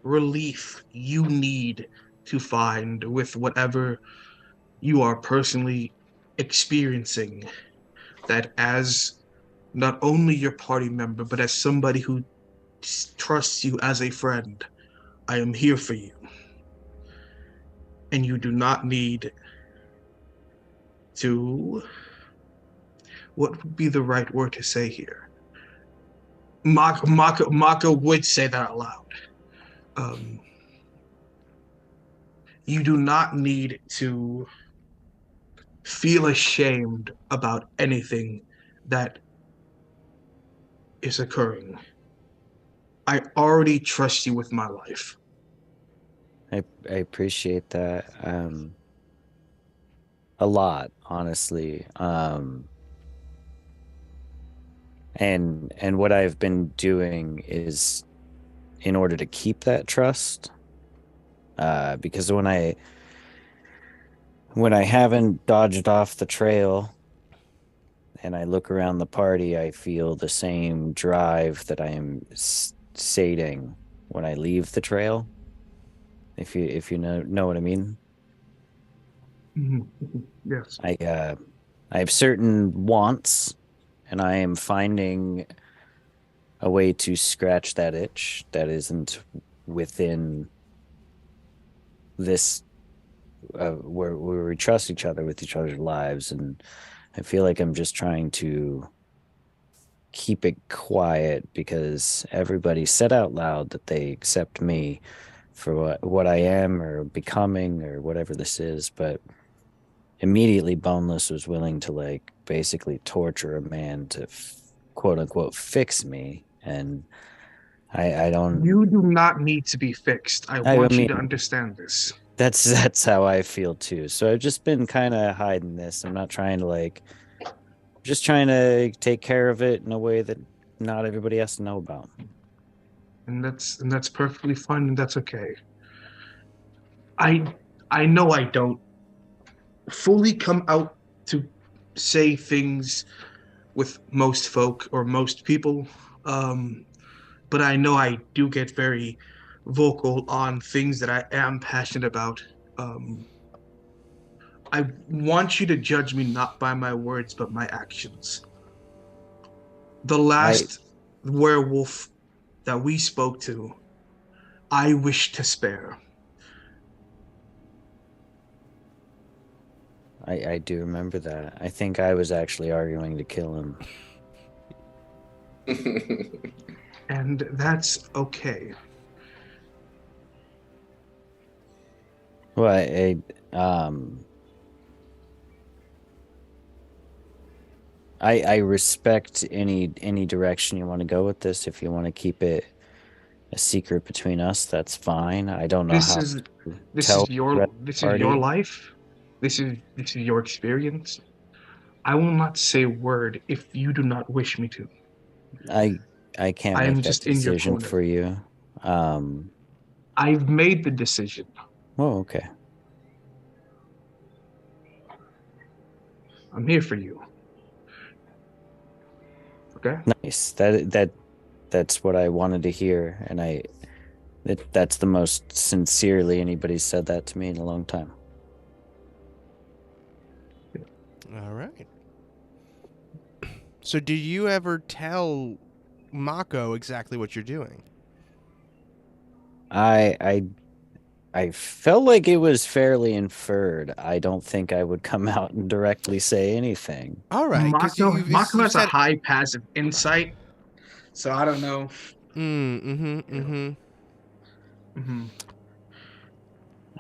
relief you need to find with whatever you are personally experiencing, that as not only your party member, but as somebody who trusts you as a friend, I am here for you. And you do not need to, what would be the right word to say here? Mako would say that out loud. You do not need to feel ashamed about anything that is occurring. I already trust you with my life. I appreciate that a lot, honestly. And what I've been doing is in order to keep that trust, because when I haven't dodged off the trail and I look around the party, I feel the same drive that I am sating when I leave the trail. If you know what I mean. Mm-hmm. Yes. I have certain wants, and I am finding a way to scratch that itch that isn't within this where we trust each other with each other's lives, and I feel like I'm just trying to keep it quiet because everybody said out loud that they accept me for what I am or becoming or whatever this is, but immediately Boneless was willing to like basically torture a man to quote unquote fix me, and I don't. You do not need to be fixed. I want you to understand this. That's how I feel too. So I've just been kind of hiding this. I'm not trying to just trying to take care of it in a way that not everybody has to know about. And that's perfectly fine, and that's okay. I know I don't fully come out to say things with most folk or most people, but I know I do get very vocal on things that I am passionate about. I want you to judge me not by my words, but my actions. The last werewolf that we spoke to, I wish to spare. I do remember that. I think I was actually arguing to kill him. And that's okay. Well, I respect any direction you want to go with this. If you want to keep it a secret between us, that's fine. I don't know This how. is your life. This is your experience. I will not say a word if you do not wish me to. I can't I make am that just in your decision corner. for you. I've made the decision. Oh, okay. I'm here for you. Okay? Nice. That's what I wanted to hear, and that's the most sincerely anybody's said that to me in a long time. All right. So, did you ever tell Mako exactly what you're doing? I felt like it was fairly inferred. I don't think I would come out and directly say anything. All right, because Mako you has a said. high passive insight, so I don't know. If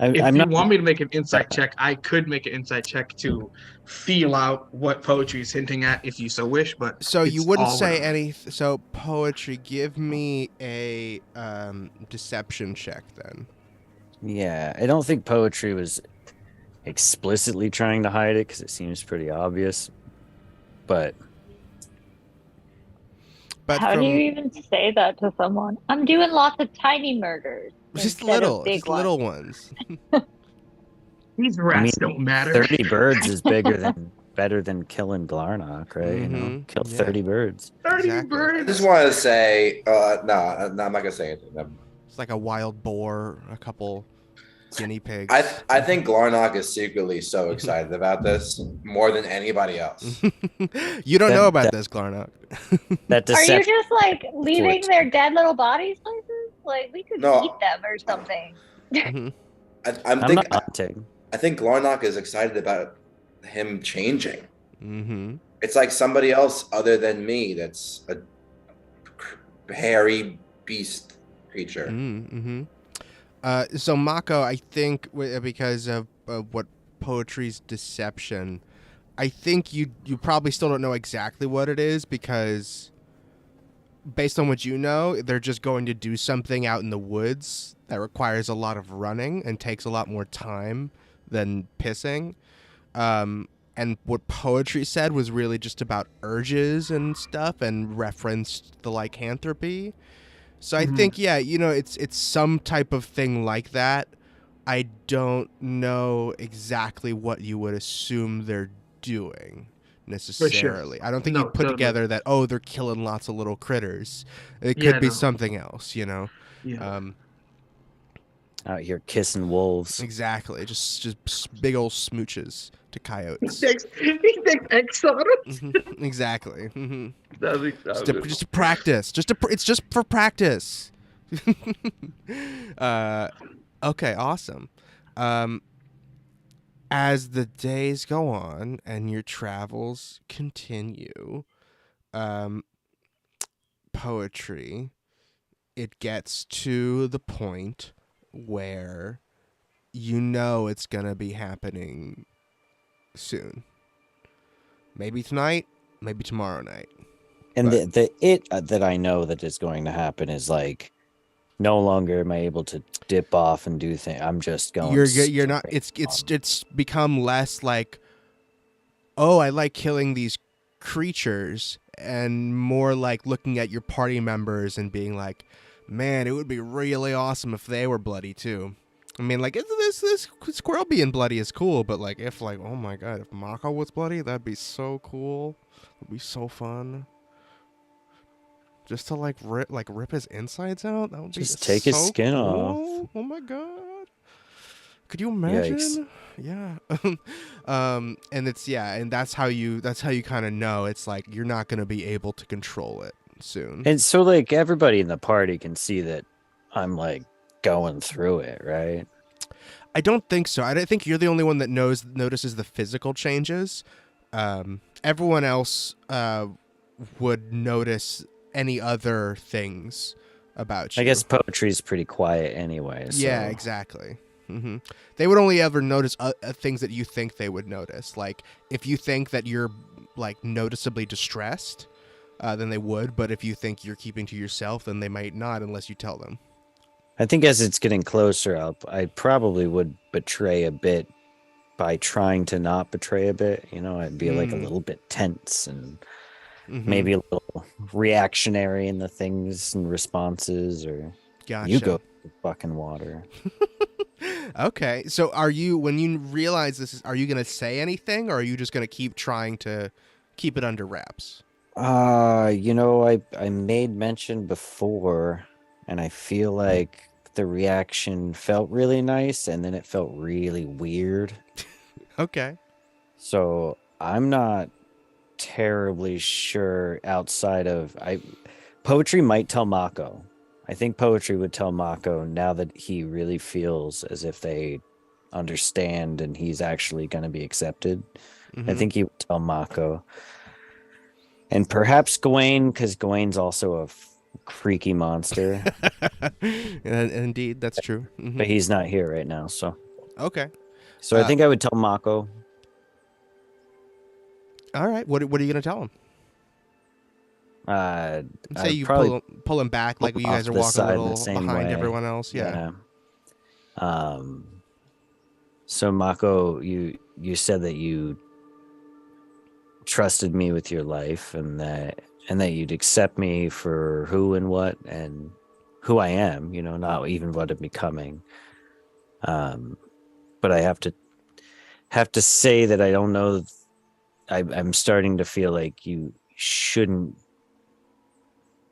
I'm you not. want me to make an insight check, I could make an insight check to feel out what poetry is hinting at, if you so wish. But So you it's wouldn't all say wrong. anything. So poetry, give me a deception check then. Yeah, I don't think poetry was explicitly trying to hide it because it seems pretty obvious. But How do you even say that to someone? I'm doing lots of tiny murders just instead of little, big just ones. little ones. These rats don't matter. 30 birds is better than killing Glarnock, right? You know, kill 30 birds. 30 Exactly. I birds. just want to say, no, I'm not gonna say anything. It's like a wild boar, a couple guinea pigs. I think Glarnock is secretly so excited about this more than anybody else. You don't know about this, Glarnock. That Are you deception. just like leaving their dead little bodies places? Like we could No. eat them or something. I'm not hunting. I think Glarnock is excited about him changing. Mm-hmm. It's like somebody else other than me that's a hairy beast creature. Mm-hmm. So Mako, I think because of what poetry's deception, I think you probably still don't know exactly what it is because based on what you know, they're just going to do something out in the woods that requires a lot of running and takes a lot more time than pissing. And what poetry said was really just about urges and stuff and referenced the lycanthropy. So I think, yeah, it's some type of thing like that. I don't know exactly what you would assume they're doing necessarily. Sure. I don't think you put together that, they're killing lots of little critters. It could be something else, Yeah. Out here kissing wolves. Exactly. Just big old smooches to coyotes. He takes X on it. Exactly. That's Just to practice. It's just for practice. Okay, awesome. As the days go on and your travels continue, poetry, it gets to the point where it's gonna be happening soon. Maybe tonight, maybe tomorrow night. And that I know that is going to happen is like no longer am I able to dip off and do things. I'm just going. You're not. It's become less like, oh, I like killing these creatures, and more like looking at your party members and being like, man, it would be really awesome if they were bloody too. I mean, like, this squirrel being bloody is cool, but like, if like, oh my god, if Mako was bloody, that'd be so cool. It'd be so fun. Just to rip his insides out. That would be just take his skin off. Oh my god! Could you imagine? Yikes. Yeah. And that's how you kind of know it's like you're not gonna be able to control it soon. And so like everybody in the party can see that I'm like going through it, right? I don't think so. I don't think you're the only one that notices the physical changes. Everyone else would notice any other things about you. I guess poetry's pretty quiet anyway. So. Yeah, exactly. Mm-hmm. They would only ever notice things that you think they would notice. Like if you think that you're like noticeably distressed, then they would. But if you think you're keeping to yourself, then they might not unless you tell them. I think as it's getting closer up, I probably would betray a bit by trying to not betray a bit. I'd be like a Mm. little bit tense and Mhm. maybe a little reactionary in the things and responses, or you go Gotcha. to the fucking water. Okay. So when you realize this, are you going to say anything, or are you just going to keep trying to keep it under wraps? I made mention before, and I feel like the reaction felt really nice, and then it felt really weird. Okay. So I'm not terribly sure outside of poetry might tell Mako. I think poetry would tell Mako now that he really feels as if they understand and he's actually going to be accepted. I Mhm. think he would tell Mako. And perhaps Gawain, because Gawain's also a creaky monster. Indeed, that's true. Mhm. But he's not here right now, so Okay. I think I would tell Mako. All right. What are you going to tell him? Say I'd you probably pull him back, like pull you him guys off are the walking a side the little same behind way. everyone else. Yeah. So Mako, you said that you trusted me with your life, and that you'd accept me for who and what and who I am, not even what I'm becoming. But I have to say that I don't know. I'm starting to feel like you shouldn't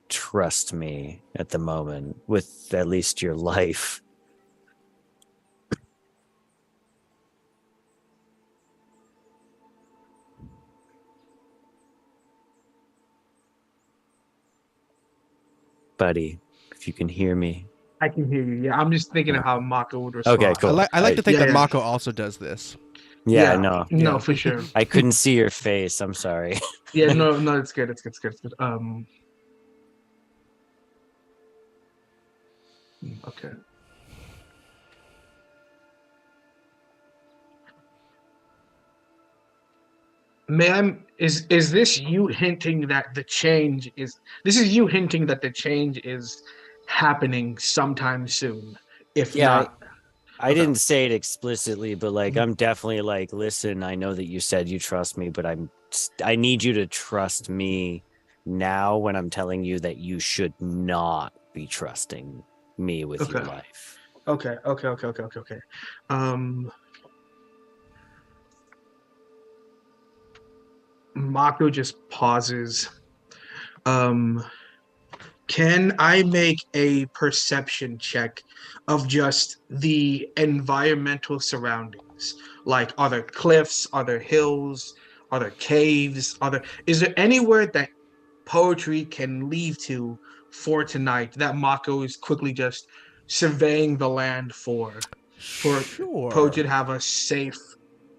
trust me at the moment with at least your life. Buddy, if you can hear me. I can hear you. Yeah, I'm just thinking of how Mako would respond. Okay, cool. I like to think that yeah. Mako also does this. Yeah, No, Yeah. for sure. I couldn't see your face. I'm sorry. Yeah, no, it's good. It's good. Okay. Ma'am, is this you hinting that the change is happening sometime soon? If Yeah, not, I okay. didn't say it explicitly, but like I'm definitely like, listen, I know that you said you trust me, but I need you to trust me now when I'm telling you that you should not be trusting me with your life. Okay. Mako just pauses. Can I make a perception check of just the environmental surroundings? Like, are there cliffs? Are there hills? Are there caves? Is there anywhere that poetry can leave to for tonight that Mako is quickly just surveying the land for Sure. poetry to have a safe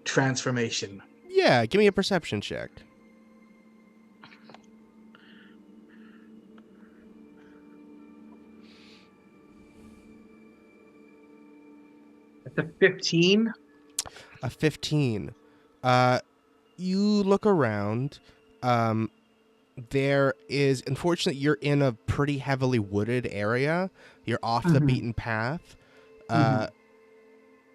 transformation? Yeah, give me a perception check. It's a 15. A 15. You look around. There is, unfortunately, you're in a pretty heavily wooded area. You're off the beaten path.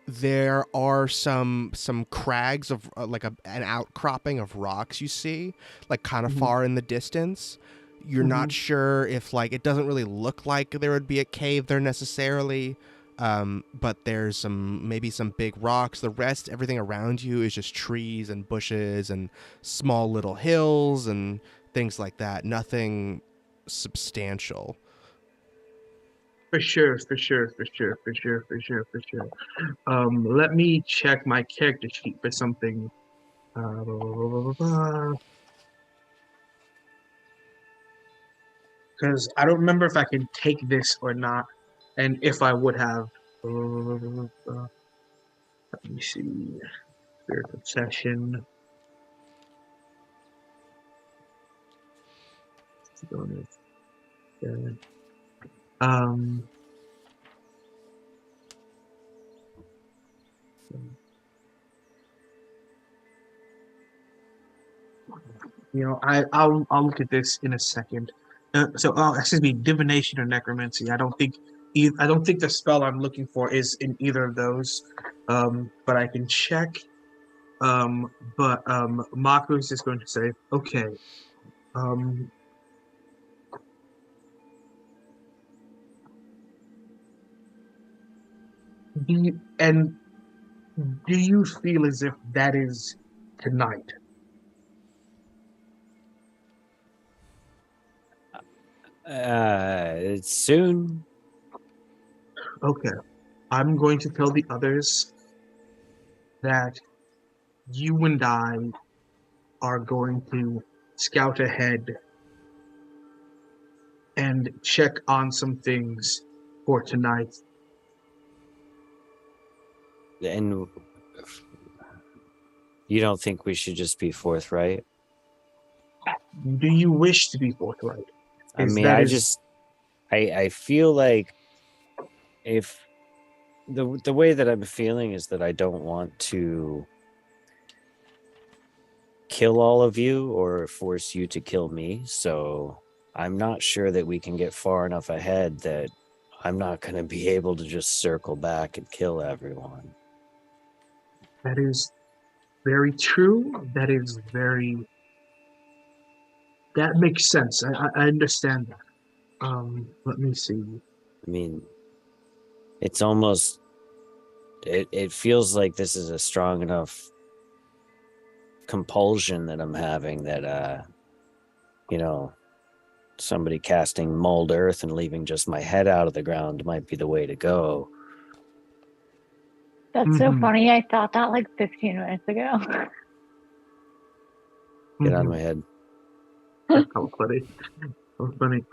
There are some crags of like an outcropping of rocks you see, like kind of far in the distance. You're not sure if it doesn't really look like there would be a cave there necessarily. But there's maybe some big rocks. The rest, everything around you is just trees and bushes and small little hills and things like that. Nothing substantial. For sure. Let me check my character sheet for something. Because I don't remember if I can take this or not, and if I would have. Let me see. Spirit obsession. Um. I'll look at this in a second. Excuse me, divination or necromancy. I don't think the spell I'm looking for is in either of those. But I can check. But Mako is just going to say, okay, um, and do you feel as if that is tonight? It's soon. Okay. I'm going to tell the others that you and I are going to scout ahead and check on some things for tonight. And you don't think we should just be forthright? Do you wish to be forthright? I mean, I feel like if the way that I'm feeling is that I don't want to kill all of you or force you to kill me. So I'm not sure that we can get far enough ahead that I'm not going to be able to just circle back and kill everyone. That is very true. That makes sense. I understand that. Let me see. I mean, it's almost, it feels like this is a strong enough compulsion that I'm having that, somebody casting mold earth and leaving just my head out of the ground might be the way to go. That's so funny. I thought that like 15 minutes ago. Get out of my head. How funny. How funny.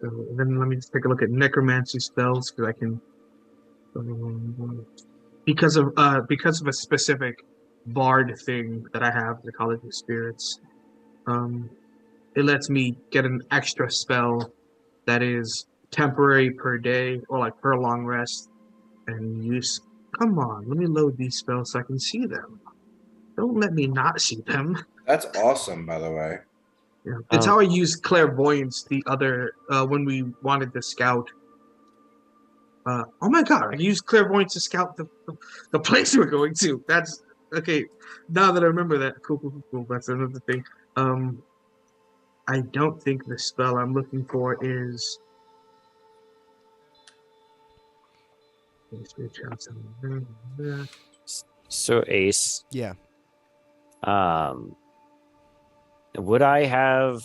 So then let me just take a look at necromancy spells because I can because of a specific bard thing that I have, the College of Spirits. It lets me get an extra spell that is temporary per day or like per long rest and use. Come on, let me load these spells so I can see them. Don't let me not see them. That's awesome, by the way. Yeah. It's how I used clairvoyance the other when we wanted to scout. Oh my god! I used clairvoyance to scout the place we're going to. That's okay. Now that I remember that, cool. That's another thing. I don't think the spell I'm looking for is. So Ace, Yeah. would I have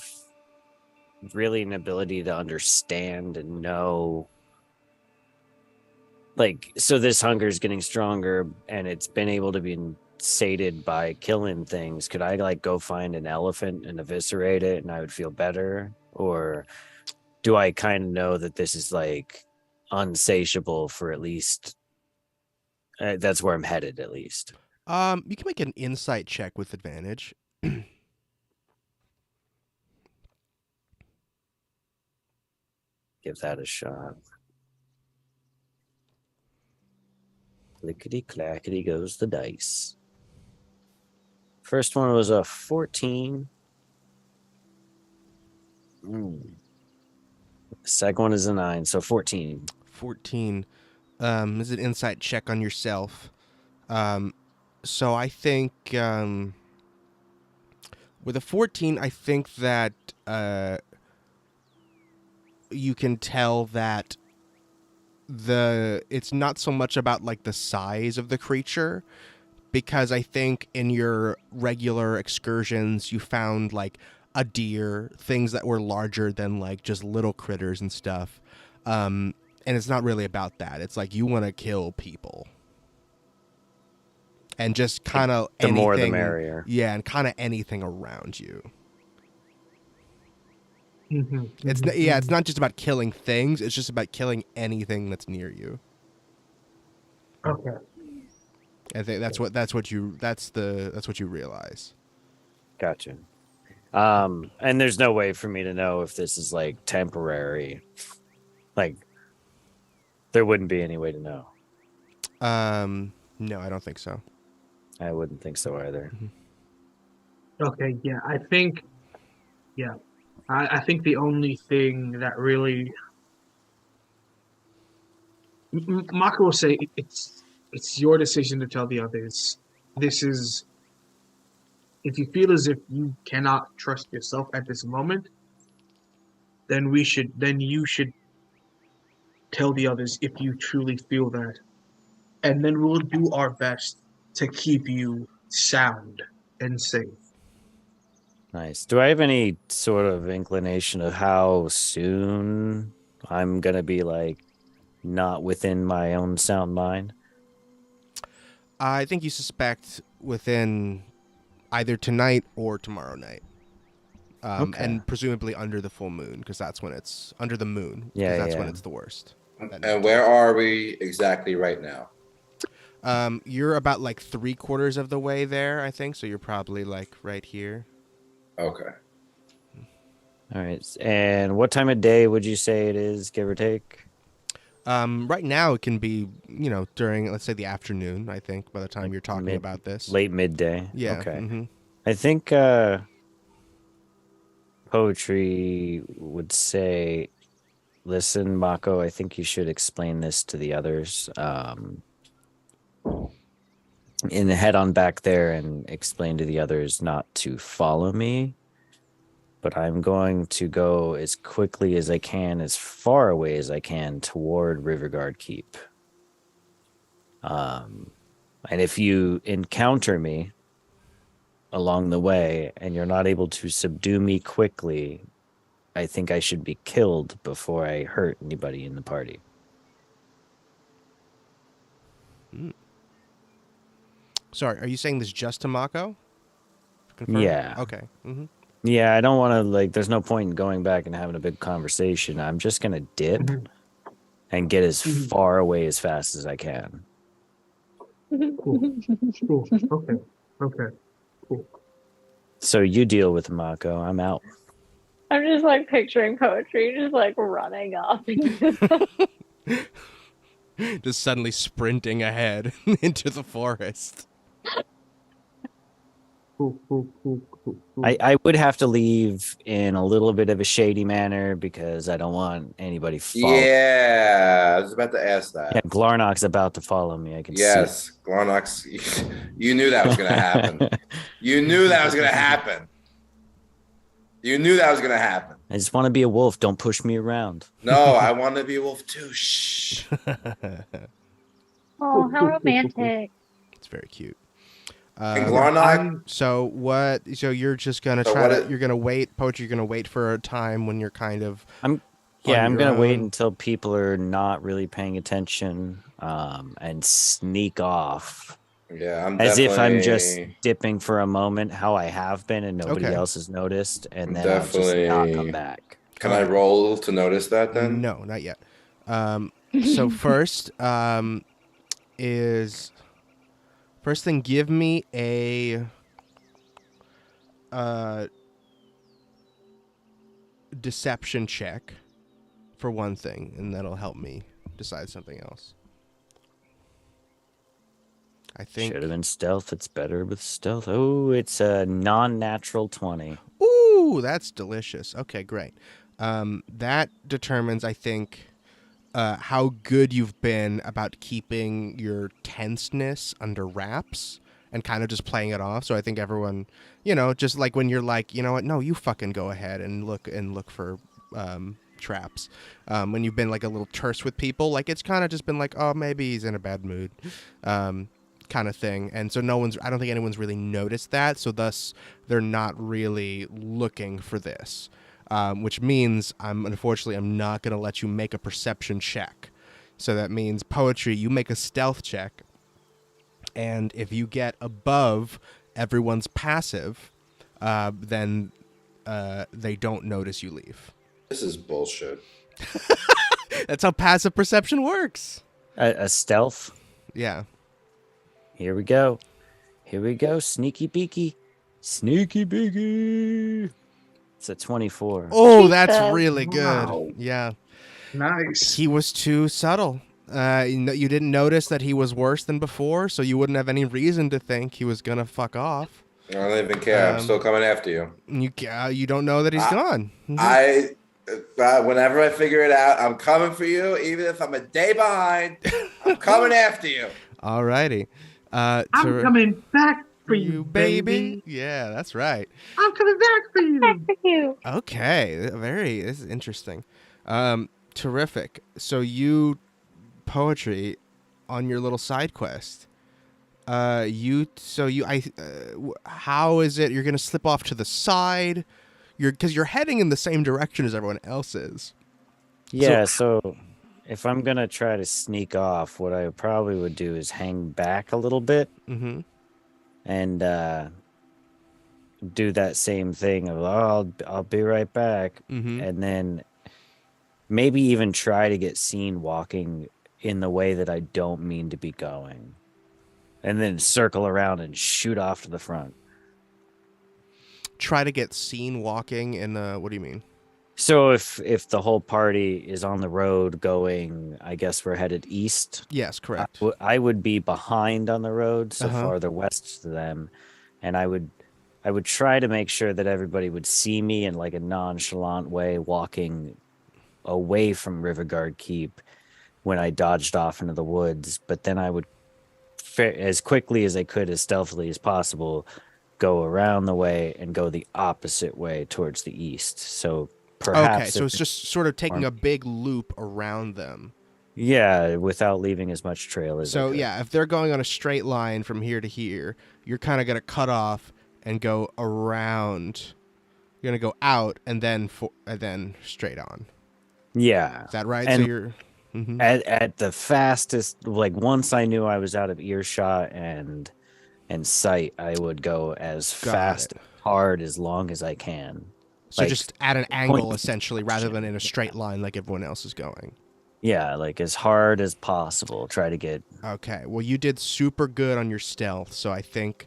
really an ability to understand and know, like, so this hunger is getting stronger and it's been able to be sated by killing things? Could I like go find an elephant and eviscerate it and I would feel better? Or do I kind of know that this is like unsatiable for at least that's where I'm headed, at least? You can make an insight check with advantage. Give that a shot. Clickety clackety goes the dice. First one was a 14. Second one is a 9, so 14. 14 is an insight check on yourself. So I think with a 14, I think that you can tell that it's not so much about like the size of the creature, because I think in your regular excursions you found like a deer, things that were larger than like just little critters and stuff. And it's not really about that. It's like you want to kill people. And just kind of the anything, more the merrier. Yeah, and kind of anything around you. It's not just about killing things. It's just about killing anything that's near you. Okay. I think that's what you realize. Gotcha. And there's no way for me to know if this is like temporary. Like, there wouldn't be any way to know. No, I don't think so. I wouldn't think so either. Okay, yeah, I think the only thing that really Mako will say It's your decision to tell the others. This is, if you feel as if you cannot trust yourself at this moment, then you should tell the others if you truly feel that. And then we'll do our best to keep you sound and safe. Nice. Do I have any sort of inclination of how soon I'm gonna be like not within my own sound mind? I think you suspect within either tonight or tomorrow night. Okay. And presumably under the full moon, because that's when it's under the moon. 'Cause Yeah, that's when yeah. it's the worst. And where are we exactly right now? You're about like 3/4 of the way there, I think. So you're probably like right here. Okay. All right. And what time of day would you say it is, give or take? Right now it can be, during, let's say, the afternoon, I think, by the time you're talking about this. Late midday. Yeah. Okay. Mm-hmm. I think Poetry would say, listen, Mako, I think you should explain this to the others. And head on back there and explain to the others not to follow me. But I'm going to go as quickly as I can, as far away as I can toward Rivergard Keep. And if you encounter me along the way and you're not able to subdue me quickly, I think I should be killed before I hurt anybody in the party. Sorry, are you saying this just to Mako? Confirm? Yeah. Okay. Mm-hmm. Yeah, I don't want to, there's no point in going back and having a big conversation. I'm just going to dip and get as far away as fast as I can. Cool. Okay. Cool. So you deal with Mako. I'm out. I'm just like picturing Poetry just like running off. Just suddenly sprinting ahead into the forest. Cool. I would have to leave in a little bit of a shady manner because I don't want anybody following. Yeah, I was about to ask that. Yeah, Glarnock's about to follow me. I can Yes, Glarnox, you knew that was going to happen. You knew that was going to happen. You knew that was going to happen. I just want to be a wolf. Don't push me around. No, I want to be a wolf too. Shh. Oh, how romantic. It's very cute. And Glarnock, So you're just gonna you're gonna wait, Poetry, you're gonna wait for a time when you're kind of I'm gonna wait until people are not really paying attention, and sneak off. yeah, I'm As if I'm just definitely- dipping for a moment, how I have been, and nobody Okay. else has noticed, and then I'll just not Definitely. come back. Can I roll to notice that then? No, not yet. So first thing, give me a deception check for one thing, and that'll help me decide something else. I think. Should have been stealth. It's better with stealth. Oh, it's a non-natural 20. Ooh, that's delicious. Okay, great. That determines, I think, how good you've been about keeping your tenseness under wraps and kind of just playing it off. So I think everyone, just like when you're like, you know what, no, you fucking go ahead and look for traps. When you've been like a little terse with people, like it's kind of just been like, oh, maybe he's in a bad mood. Kind of thing. And so I don't think anyone's really noticed that. So thus they're not really looking for this, which means unfortunately I'm not going to let you make a perception check. So that means, Poetry, you make a stealth check. And if you get above everyone's passive, then they don't notice you leave. This is bullshit. That's how passive perception works. A stealth. Yeah. Here we go. Sneaky beaky. It's a 24. Oh, that's Jesus. really good. Wow. Yeah. Nice. He was too subtle. You didn't notice that he was worse than before, so you wouldn't have any reason to think he was gonna fuck off. I don't even care. I'm still coming after you. You don't know that he's gone. Whenever I figure it out, I'm coming for you. Even if I'm a day behind, I'm coming after you. Alrighty. I'm To coming back for you, you, baby. baby. Yeah, that's right. I'm coming back for you. Back for you. Okay, this is interesting. Terrific. So you poetry on your little side quest. How is it? You're gonna slip off to the side. Because you're heading in the same direction as everyone else is. Yeah, so if I'm gonna try to sneak off, what I probably would do is hang back a little bit Mm-hmm. and do that same thing of I'll be right back, Mm-hmm. and then maybe even try to get seen walking in the way that I don't mean to be going, and then circle around and shoot off to the front. Try to get seen walking in the. What do you mean? So if the whole party is on the road going, I guess we're headed east. Yes, correct. I would be behind on the road, so Uh-huh. farther west to them, and I would try to make sure that everybody would see me in like a nonchalant way walking away from Rivergard Keep when I dodged off into the woods. But then I would, as quickly as I could, as stealthily as possible, go around the way and go the opposite way towards the east. So perhaps Okay, so it's just sort of taking a big loop around them. yeah, without leaving as much trail as I So could. yeah, if they're going on a straight line from here to here, you're kind of gonna cut off and go around. You're gonna go out and then straight on. Yeah. Is that right? And so you're mhm. at the fastest, like once I knew I was out of earshot and sight, I would go as Got fast, it. hard, as long as I can. So like, just at an angle point- essentially, rather than in a straight line like everyone else is going. Yeah, like as hard as possible. Try to get. Okay. Well, you did super good on your stealth, so I think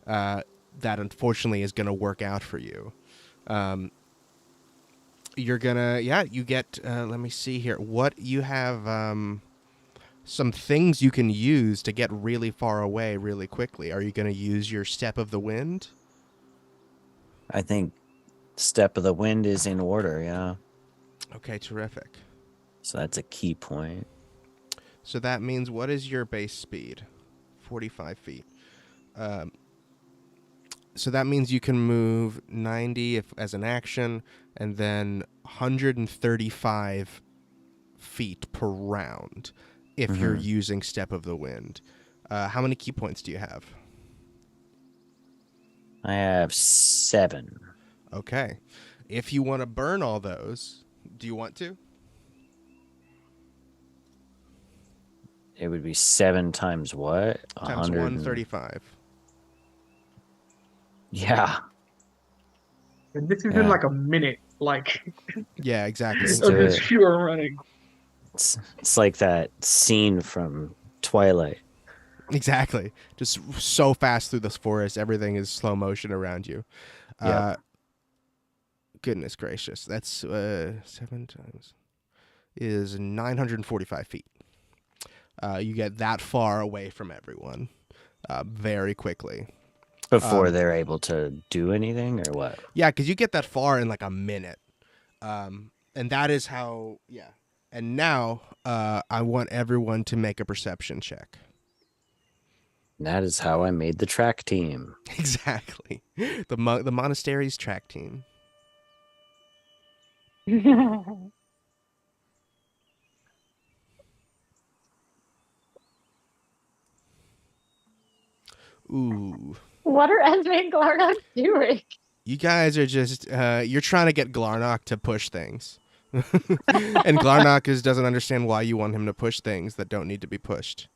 that unfortunately is going to work out for you. You're gonna, you get. Let me see here. What you have? Some things you can use to get really far away really quickly. Are you going to use your step of the wind? I think step of the wind is in order. Yeah. Okay, terrific. So that's a key point. So that means, what is your base speed? 45 feet. So that means you can move 90 as an action, and then 135 feet per round if you're using Step of the Wind. How many key points do you have? I have 7. Okay. If you want to burn all those, do you want to? It would be 7 times what? Times 135. Yeah. And this is Yeah. in like a minute. Like, Yeah, exactly. Let's of do this it. pure running. It's like that scene from Twilight. Exactly. Just so fast through this forest, everything is slow motion around you. Yep. Goodness gracious. That's 7 times is 945 feet. You get that far away from everyone very quickly. Before they're able to do anything or what? Yeah, because you get that far in like a minute. And that is how, yeah. And now I want everyone to make a perception check. And that is how I made the track team. Exactly. The monastery's track team. Ooh. What are Esme and Glarnock doing? You guys are just, you're trying to get Glarnock to push things. And Glarnock doesn't understand why you want him to push things that don't need to be pushed.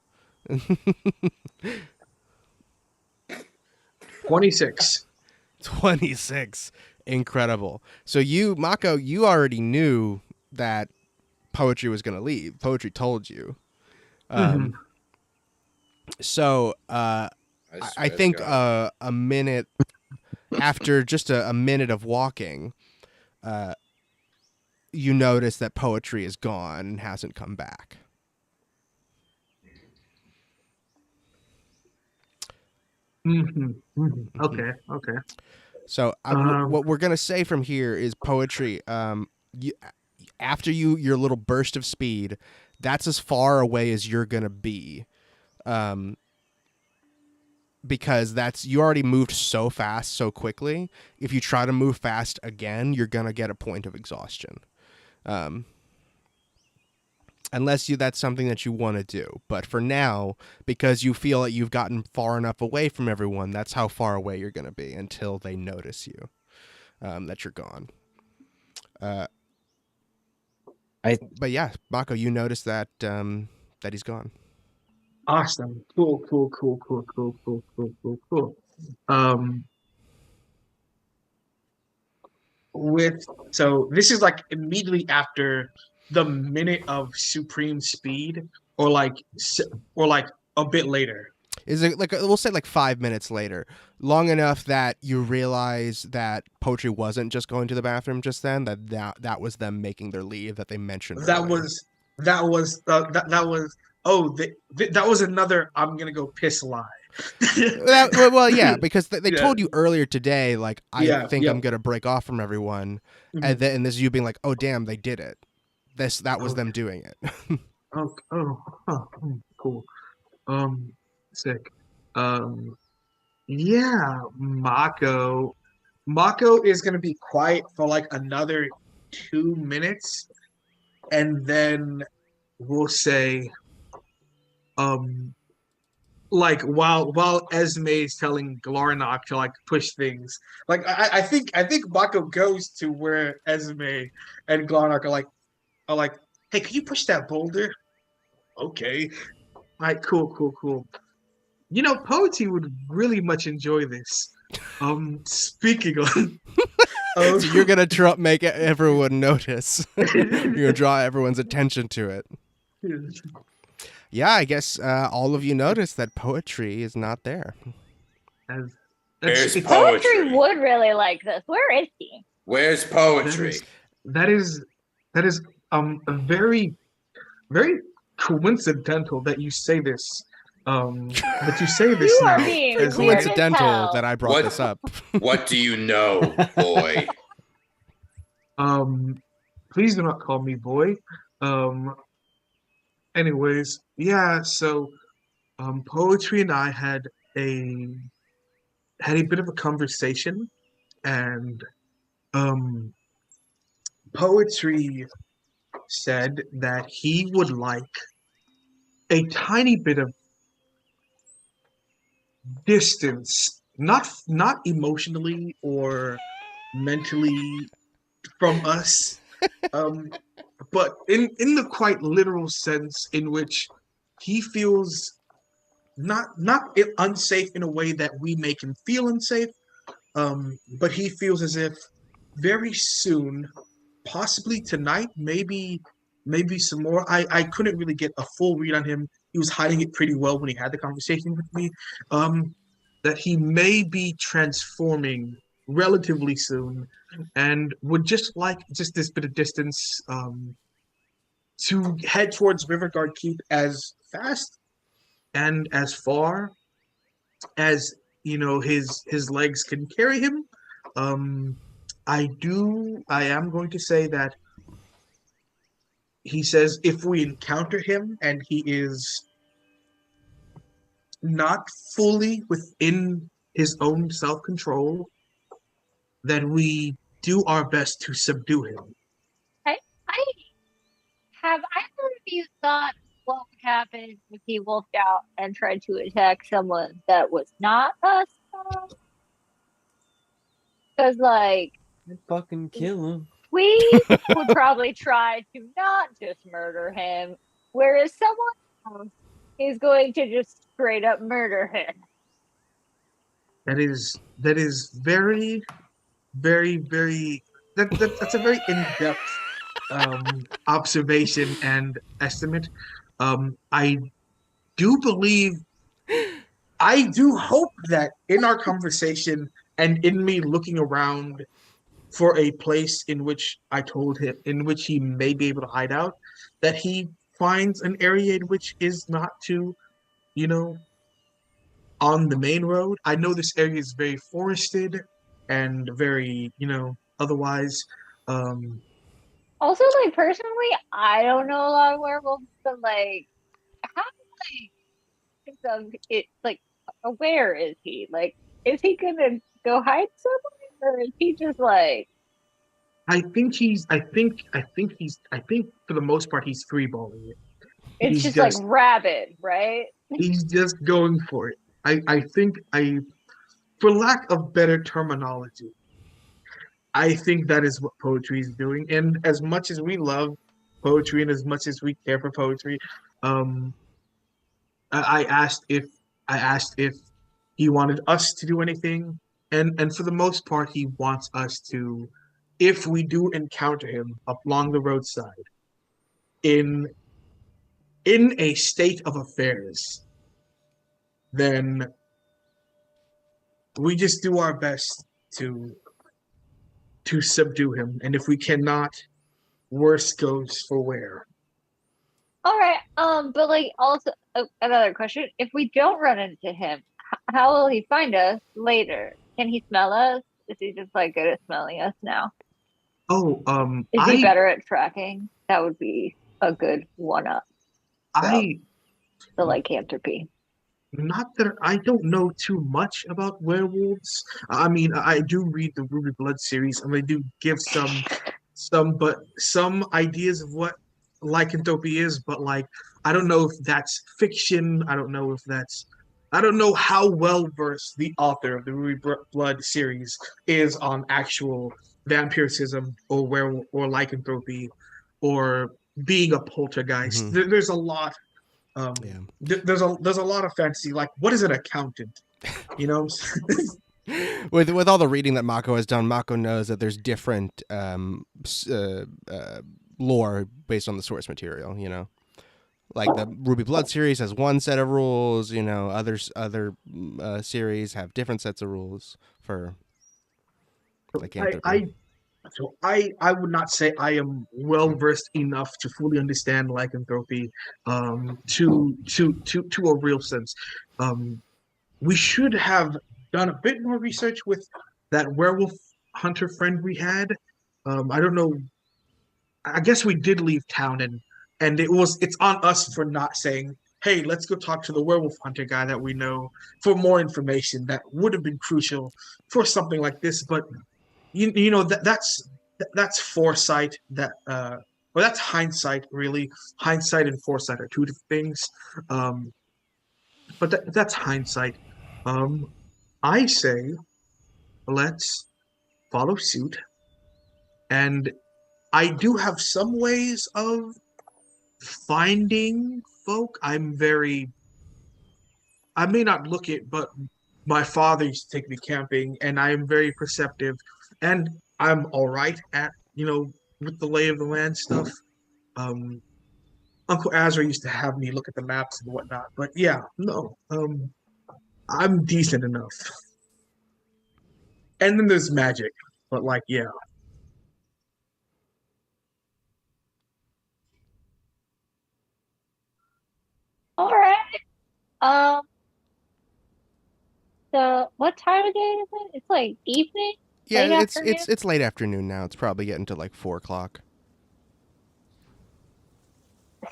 26. 26. Incredible. So you, Mako, you already knew that Poetry was going to leave. Poetry told you. So I swear to think God. a minute after just a minute of walking, you notice that Poetry is gone and hasn't come back. Okay. So what we're gonna say from here is Poetry. After your little burst of speed, that's as far away as you're gonna be because you already moved so fast so quickly. If you try to move fast again, you're gonna get a point of exhaustion, unless that's something that you want to do. But for now, because you feel that you've gotten far enough away from everyone, that's how far away you're gonna be until they notice you, that you're gone. But yeah, Mako, you notice that that he's gone. Awesome. Cool. So this is like immediately after the minute of supreme speed, or like a bit later. Is it like, we'll say like 5 minutes later, long enough that you realize that Poetry wasn't just going to the bathroom just then, that was them making their leave that they mentioned That earlier. that was another I'm gonna go piss lie. Well, yeah, because they told you earlier today, like, I think yeah. I'm gonna break off from everyone, and this is you being like, oh damn, they did it. That was them doing it. Cool. Sick. Yeah, Mako is gonna be quiet for like another 2 minutes, and then we'll say, like while Esme is telling Glarnock to like push things, like I think Mako goes to where Esme and Glarnock are like, hey, can you push that boulder? Okay. All right, cool. You know, Poetry would really much enjoy this. Speaking of, So you're gonna make everyone notice. You're gonna draw everyone's attention to it. Yeah, I guess all of you notice that Poetry is not there. Where's Poetry would really like this. Where is he? Where's Poetry? That is very, very coincidental that you say this. But you say this You now. are being It's weird as coincidental hell. that I brought this up. What do you know, boy? Please do not call me boy. Anyways, yeah, so Poetry and I had a bit of a conversation, and Poetry said that he would like a tiny bit of distance, not emotionally or mentally, from us, but in the quite literal sense in which he feels not unsafe in a way that we make him feel unsafe, but he feels as if very soon, possibly tonight, maybe some more. I couldn't really get a full read on him. He was hiding it pretty well when he had the conversation with me. That he may be transforming relatively soon, and would just like this bit of distance to head towards Rivergard Keep as fast and as far as his legs can carry him. I am going to say that he says if we encounter him and he is not fully within his own self-control, then we do our best to subdue him. Have either of you thought what would happen if he wolfed out and tried to attack someone that was not us? Because, like, I'd fucking kill him. we would probably try to not just murder him, whereas someone else is going to just straight up murder him. That is very, very, very. That's a very in-depth observation and estimate. I do hope that in our conversation and in me looking around for a place in which he may be able to hide out, that he finds an area in which is not too, on the main road. I know this area is very forested and very, otherwise. Also, like, personally, I don't know a lot of werewolves, but, like, how, like, of it. Like, where is he? Like, is he gonna go hide somewhere, or is he just like? I think for the most part he's freeballing it. It's He's just like just rabid, right? he's just going for it. I think for lack of better terminology, I think that is what poetry is doing. And as much as we love poetry and as much as we care for poetry, um, I asked if he wanted us to do anything, and for the most part, he wants us to, if we do encounter him along the roadside in a state of affairs, then we just do our best to subdue him, and if we cannot, worse goes for wear. All right. But like also another question: if we don't run into him, how will he find us later? Can he smell us? Is he just like good at smelling us now? Oh, Is he better at tracking? That would be a good one up from I the lycanthropy. not that I don't know too much about werewolves. I mean, I do read the Ruby Blood series, and they do give some ideas of what lycanthropy is, but like I don't know if that's fiction. I don't know how well versed the author of the Blood series is on actual vampirism or werewolf or lycanthropy or being a poltergeist. Mm-hmm. There's a lot. Yeah. There's a lot of fantasy. Like, what is an accountant? You know, With all the reading that Mako has done, Mako knows that there's different lore based on the source material. You know, like the Ruby Blood series has one set of rules. You know, other series have different sets of rules for lycanthropy. I would not say I am well versed enough to fully understand lycanthropy, to a real sense. We should have done a bit more research with that werewolf hunter friend we had. I don't know. I guess we did leave town, and it's on us for not saying, hey, let's go talk to the werewolf hunter guy that we know for more information that would have been crucial for something like this. But you know that's foresight well, that's hindsight. Really, hindsight and foresight are two different things. But that's hindsight. I say let's follow suit, and I do have some ways of finding folk. I may not look it, but my father used to take me camping, and I am very perceptive, and I'm all right at, with the lay of the land stuff. Um, Uncle Azra used to have me look at the maps and whatnot, but yeah, no, I'm decent enough. And then there's magic, but like, yeah. All right. Um. So what time of day is it? It's like evening, Yeah, late afternoon. it's late afternoon now. It's probably getting to like 4 o'clock.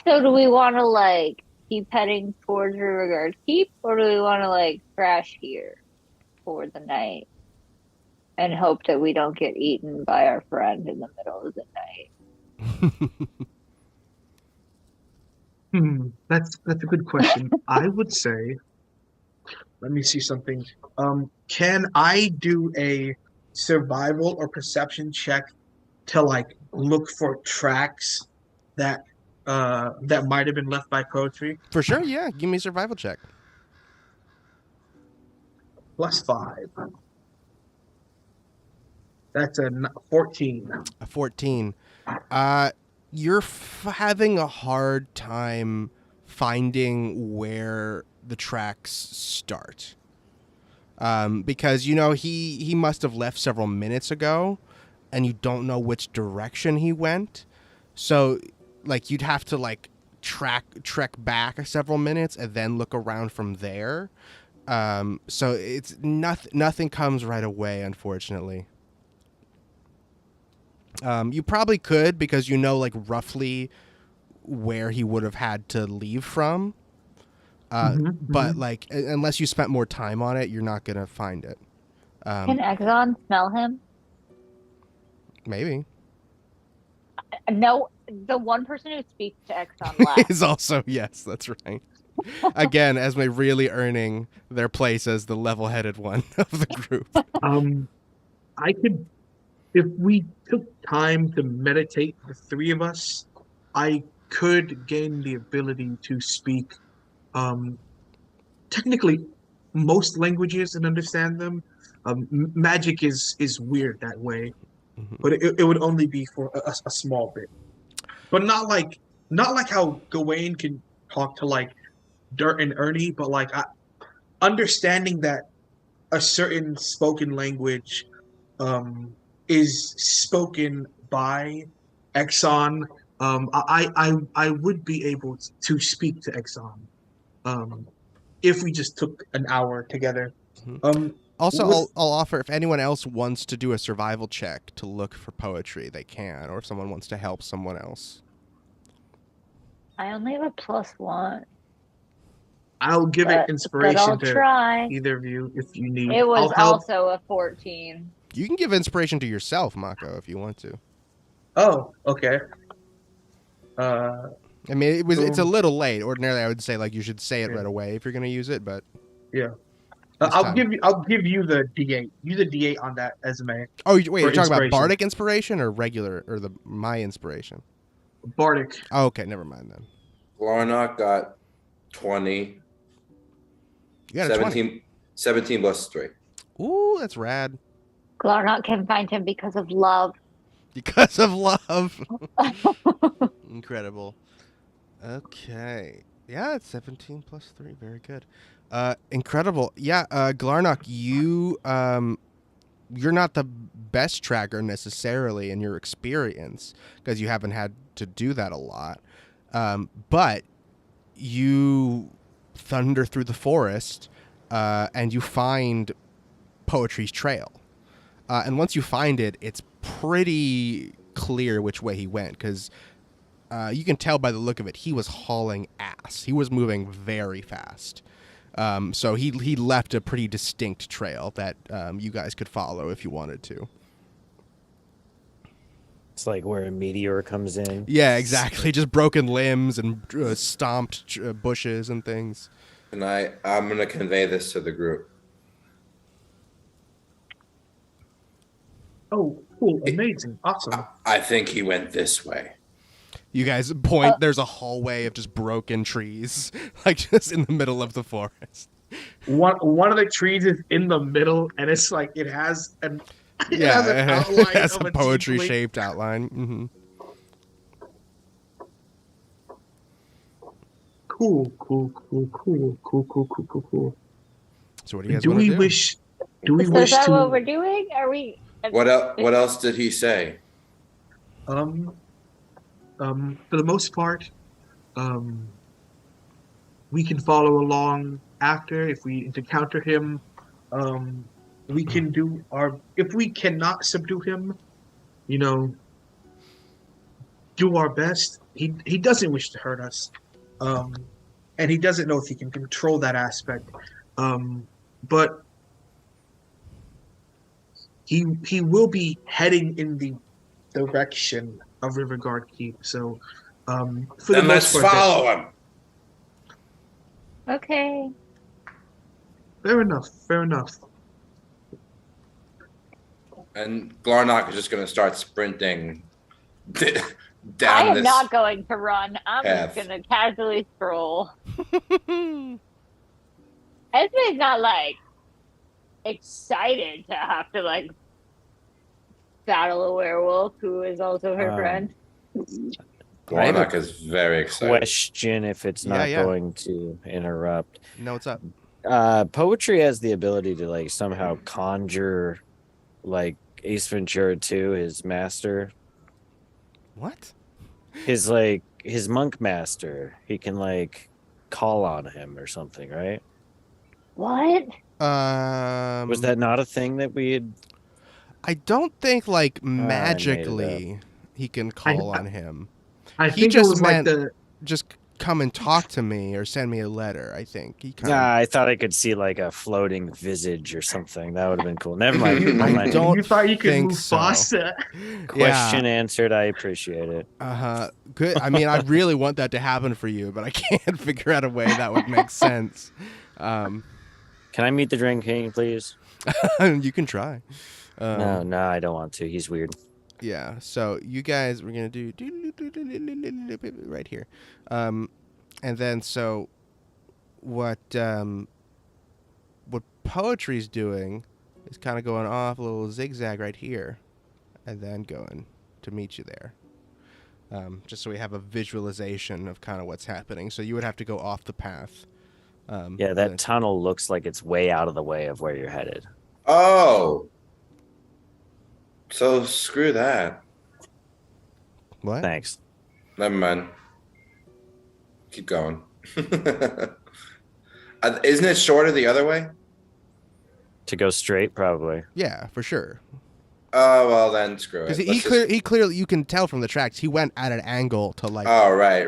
So do we want to like keep heading towards Rivergard Keep, or do we want to like crash here for the night and hope that we don't get eaten by our friend in the middle of the night? That's a good question. I would say, let me see something. Can I do a survival or perception check to like look for tracks that that might have been left by poetry? For sure, yeah. Give me a survival check. +5. That's a 14. A 14. You're having a hard time finding where the tracks start. Because, he must have left several minutes ago, and you don't know which direction he went. So, like, you'd have to, like, trek back several minutes and then look around from there. So it's nothing comes right away, unfortunately. You probably could, because like roughly where he would have had to leave from. But like, unless you spent more time on it, you're not gonna find it. Can Exxon smell him? Maybe. No, the one person who speaks to Exxon left. Is also, yes, that's right. Again, Esme really earning their place as the level-headed one of the group. I could, if we took time to meditate, the three of us, I could gain the ability to speak, technically, most languages and understand them. Magic is weird that way, but it would only be for a small bit, but not like how Gawain can talk to like Dirt and Ernie, but like understanding that a certain spoken language is spoken by Exxon. I would be able to speak to Exxon if we just took an hour together. Also, I'll offer, if anyone else wants to do a survival check to look for poetry, they can, or if someone wants to help someone else. I only have a +1. I'll give it inspiration I'll to try. either of you if you need. It was I'll help. also a 14. You can give inspiration to yourself, Mako, if you want to. Oh, okay. I mean, it's a little late. Ordinarily, I would say like you should say it right away if you're going to use it, but yeah. I'll give you the D8. Use the D8 on that, Esme. Oh, wait, you're talking about inspiration. bardic inspiration or regular, or my inspiration? Bardic. Oh, okay, never mind then. Glarnock got 20. You got a 20. 17 plus 3. Ooh, that's rad. Glarnock can find him because of love. Because of love. Incredible. Okay. Yeah, it's 17 plus 3. Very good. Incredible. Yeah, Glarnock, you're not the best tracker necessarily in your experience because you haven't had to do that a lot. But you thunder through the forest and you find Poetry's trail. And once you find it, it's pretty clear which way he went because you can tell by the look of it, he was hauling ass. He was moving very fast. So he left a pretty distinct trail that you guys could follow if you wanted to. It's like where a meteor comes in. Yeah, exactly. Just broken limbs and stomped bushes and things. And I'm going to convey this to the group. Oh, cool. Amazing. Awesome. I think he went this way. You guys point, there's a hallway of just broken trees, like just in the middle of the forest. One of the trees is in the middle, and it's like it has an outline it has of a poetry-shaped outline. Mm-hmm. Cool. So what do you guys Do want to we do? wish? Do we So wish is that to? what we're doing? Are we? What else did he say? For the most part, we can follow along after if we encounter him. We can do our. If we cannot subdue him, do our best. He doesn't wish to hurt us, and he doesn't know if he can control that aspect. But he will be heading in the direction of Rivergard Keep. So, for Then let's follow him. Okay. Fair enough. And Glarnock is just going to start sprinting I down am this. not going to run. I'm path. just going to casually stroll. Esme's not like excited to have to like battle a werewolf who is also her friend. Glarnock is very excited. Question if it's not Yeah. going to interrupt. No, what's up? Poetry has the ability to like somehow conjure like Ace Ventura 2, his master. What? His monk master. He can like call on him or something, right? What? Was that not a thing that we had? I don't think like made it magically he can call on him. I He think it just was like meant just come and talk to me or send me a letter. I think he kind Nah, I thought I could see like a floating visage or something. That would have been cool. Never mind. You, Never mind. don't you thought you could think move so. faster? Question answered. I appreciate it. Good. I mean, I really want that to happen for you, but I can't figure out a way that would make sense. Can I meet the Drain King, please? You can try. No, I don't want to. He's weird. Yeah. So you guys, we're gonna do right here, and then so what poetry's doing is kind of going off a little zigzag right here, and then going to meet you there. Just so we have a visualization of kind of what's happening. So you would have to go off the path. Yeah, that tunnel looks like it's way out of the way of where you're headed. Oh. So screw that. What? Thanks. Never mind. Keep going. Isn't it shorter the other way? To go straight, probably. Yeah, for sure. Oh, well then screw it. Because he clearly, you can tell from the tracks, he went at an angle to like. Oh, right.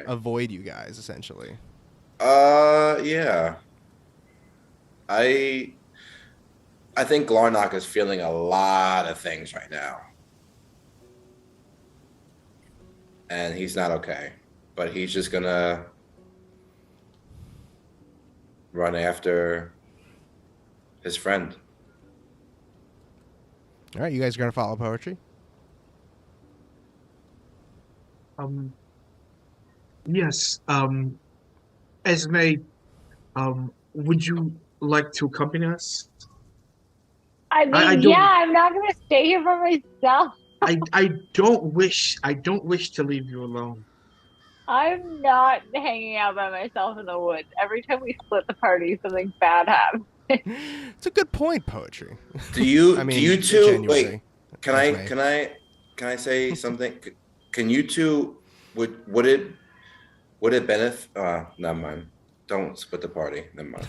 Avoid you guys, essentially. Yeah. I think Glarnock is feeling a lot of things right now. And he's not okay. But he's just gonna run after his friend. All right, you guys are gonna follow poetry? Yes. Esme, would you like to accompany us? I mean, I don't- yeah, I'm not gonna stay here by myself. I don't wish to leave you alone. I'm not hanging out by myself in the woods. Every time we split the party, something bad happens. It's a good point, poetry. Do you I mean, do you two genuinely. wait, can I say something? Can you two would it benefit never mind. Don't split the party. Never mind.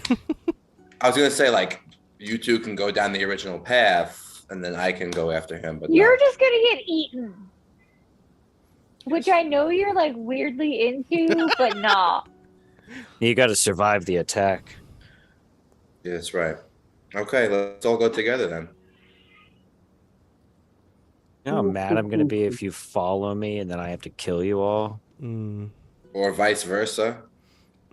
I was gonna say like you two can go down the original path and then I can go after him, but You're no. just gonna get eaten. Which I know you're like weirdly into, but not. You got to survive the attack. Yeah, that's right. Okay, let's all go together then. You know how mad I'm going to be if you follow me and then I have to kill you all? Or vice versa.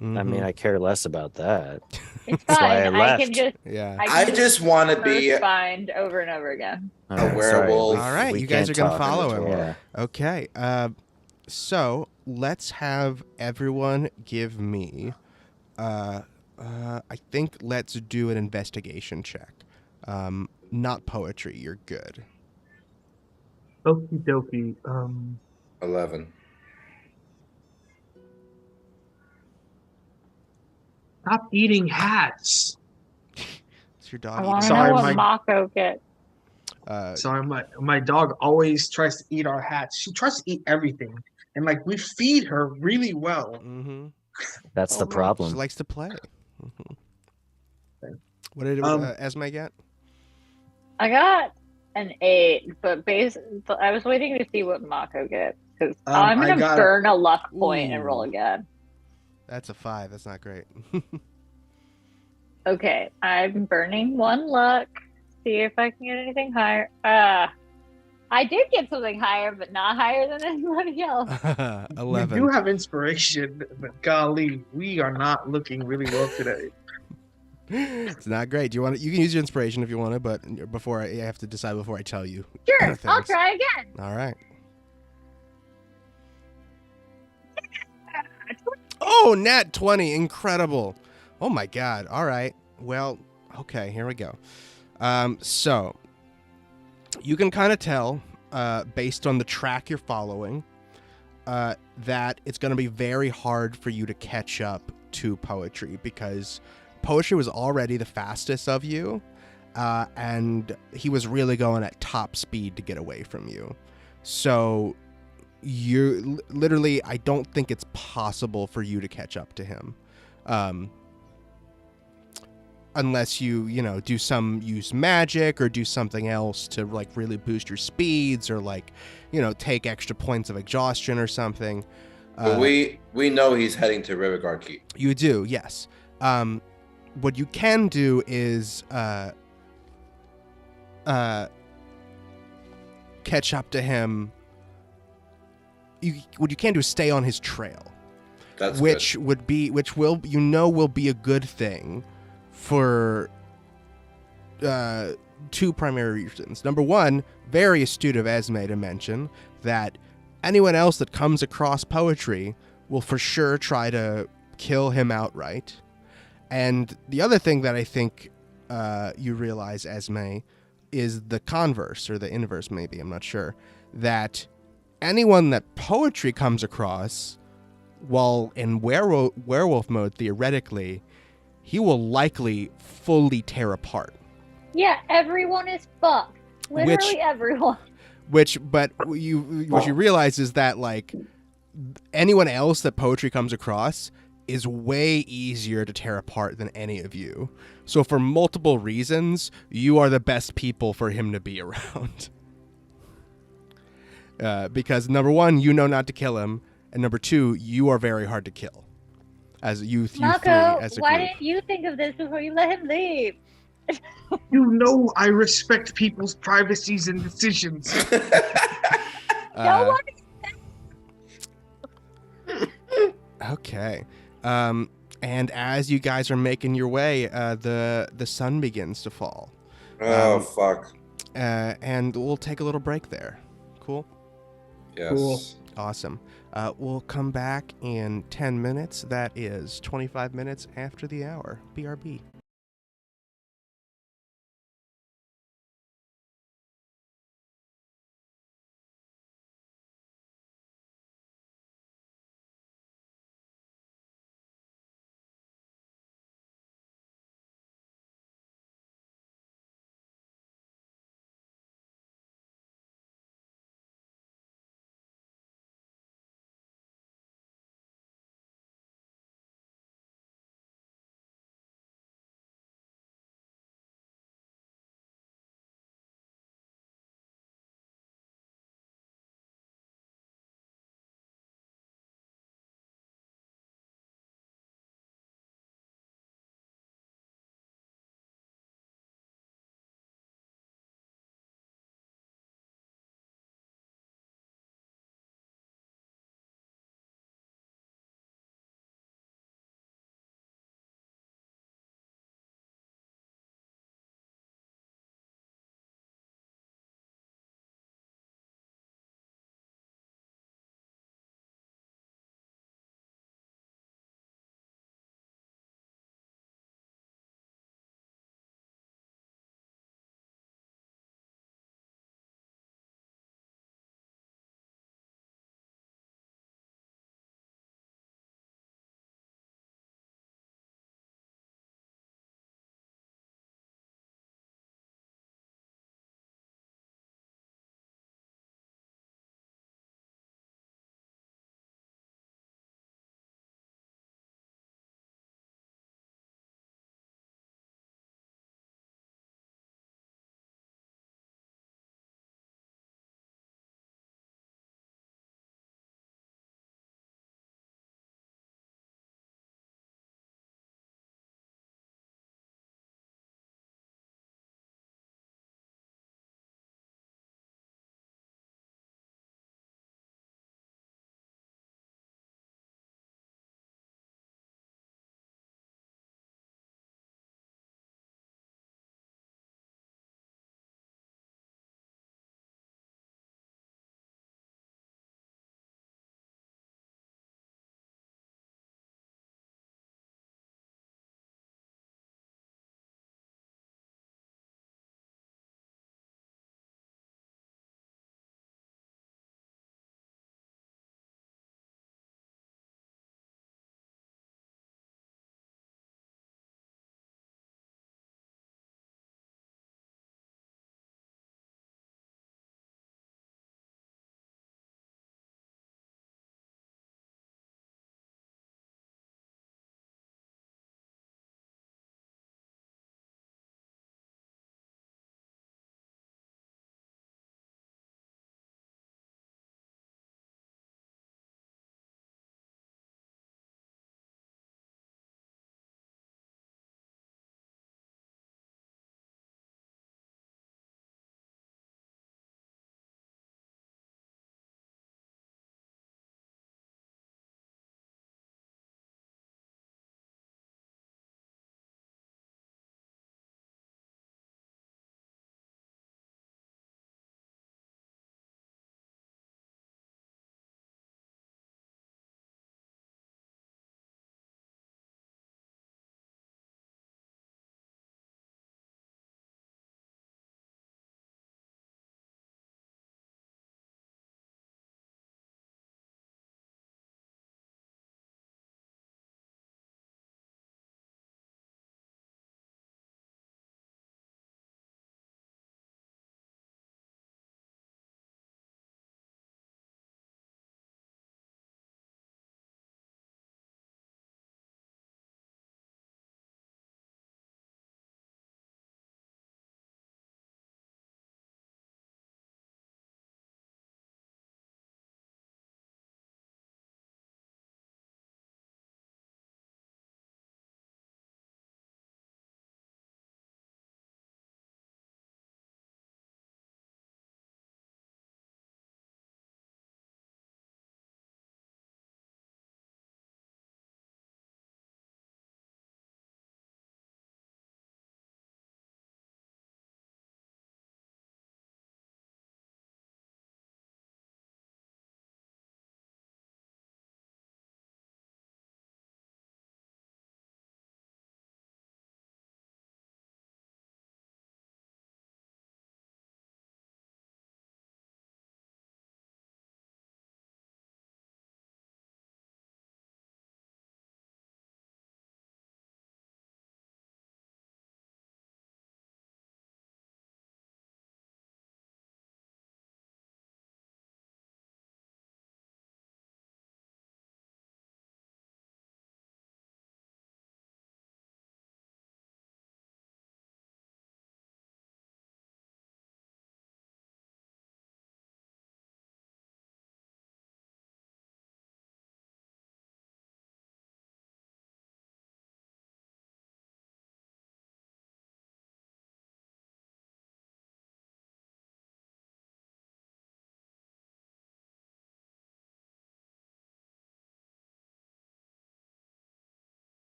I mean, I care less about that. It's That's why I fine. I left. can just Yeah. I just want to be find over and over again. All A right, werewolf. sorry, All right, we you guys can't are gonna talk in follow this him. world. Yeah. Okay. So let's have everyone give me. I think let's do an investigation check. Not poetry. You're good. Okie dokie. 11. Stop eating hats. It's your I dog. want to eating Sorry, know hats. what Mako gets. Sorry, my dog always tries to eat our hats. She tries to eat everything, and like we feed her really well. Mm-hmm. That's the She problem. likes to play. Okay. What did Esme get? I got an 8, but I was waiting to see what Mako gets because I'm I gonna got burn a luck point and Ooh. roll again. That's a 5. That's not great. Okay, I'm burning 1 luck. See if I can get anything higher. I did get something higher, but not higher than anybody else. 11. We do have inspiration, but golly, we are not looking really well today. It's not great. Do you want to? You can use your inspiration if you want to, but before I have to decide before I tell you. Sure, I'll things. try again. All right. Oh, nat 20. Incredible. Oh, my God. All right. Well, okay. Here we go. So you can kind of tell, based on the track you're following, that it's going to be very hard for you to catch up to poetry because poetry was already the fastest of you, and he was really going at top speed to get away from you. So you literally, I don't think it's possible for you to catch up to him. Unless you use magic or do something else to like really boost your speeds or like, take extra points of exhaustion or something. But we know he's heading to Rivergard Keep. You do, yes. What you can do is catch up to him. What you can do is stay on his trail. That's which good. will be a good thing for two primary reasons. Number one, very astute of Esme to mention that anyone else that comes across poetry will for sure try to kill him outright. And the other thing that I think you realize, Esme, is the converse, or the inverse maybe, I'm not sure, that anyone that poetry comes across while in werewolf mode, theoretically, he will likely fully tear apart. Yeah, everyone is fucked. Literally everyone. What you realize is that, like, anyone else that poetry comes across is way easier to tear apart than any of you. So for multiple reasons, you are the best people for him to be around. Because number one, you know not to kill him, and number two, you are very hard to kill. As you three, Mako, as a why group. didn't you think of this before you let him leave? You know I respect people's privacies and decisions. No one. Okay. And as you guys are making your way, the sun begins to fall. Oh, fuck. And we'll take a little break there. Cool? Yes. Cool. Awesome. We'll come back in 10 minutes. That is 25 minutes after the hour. BRB.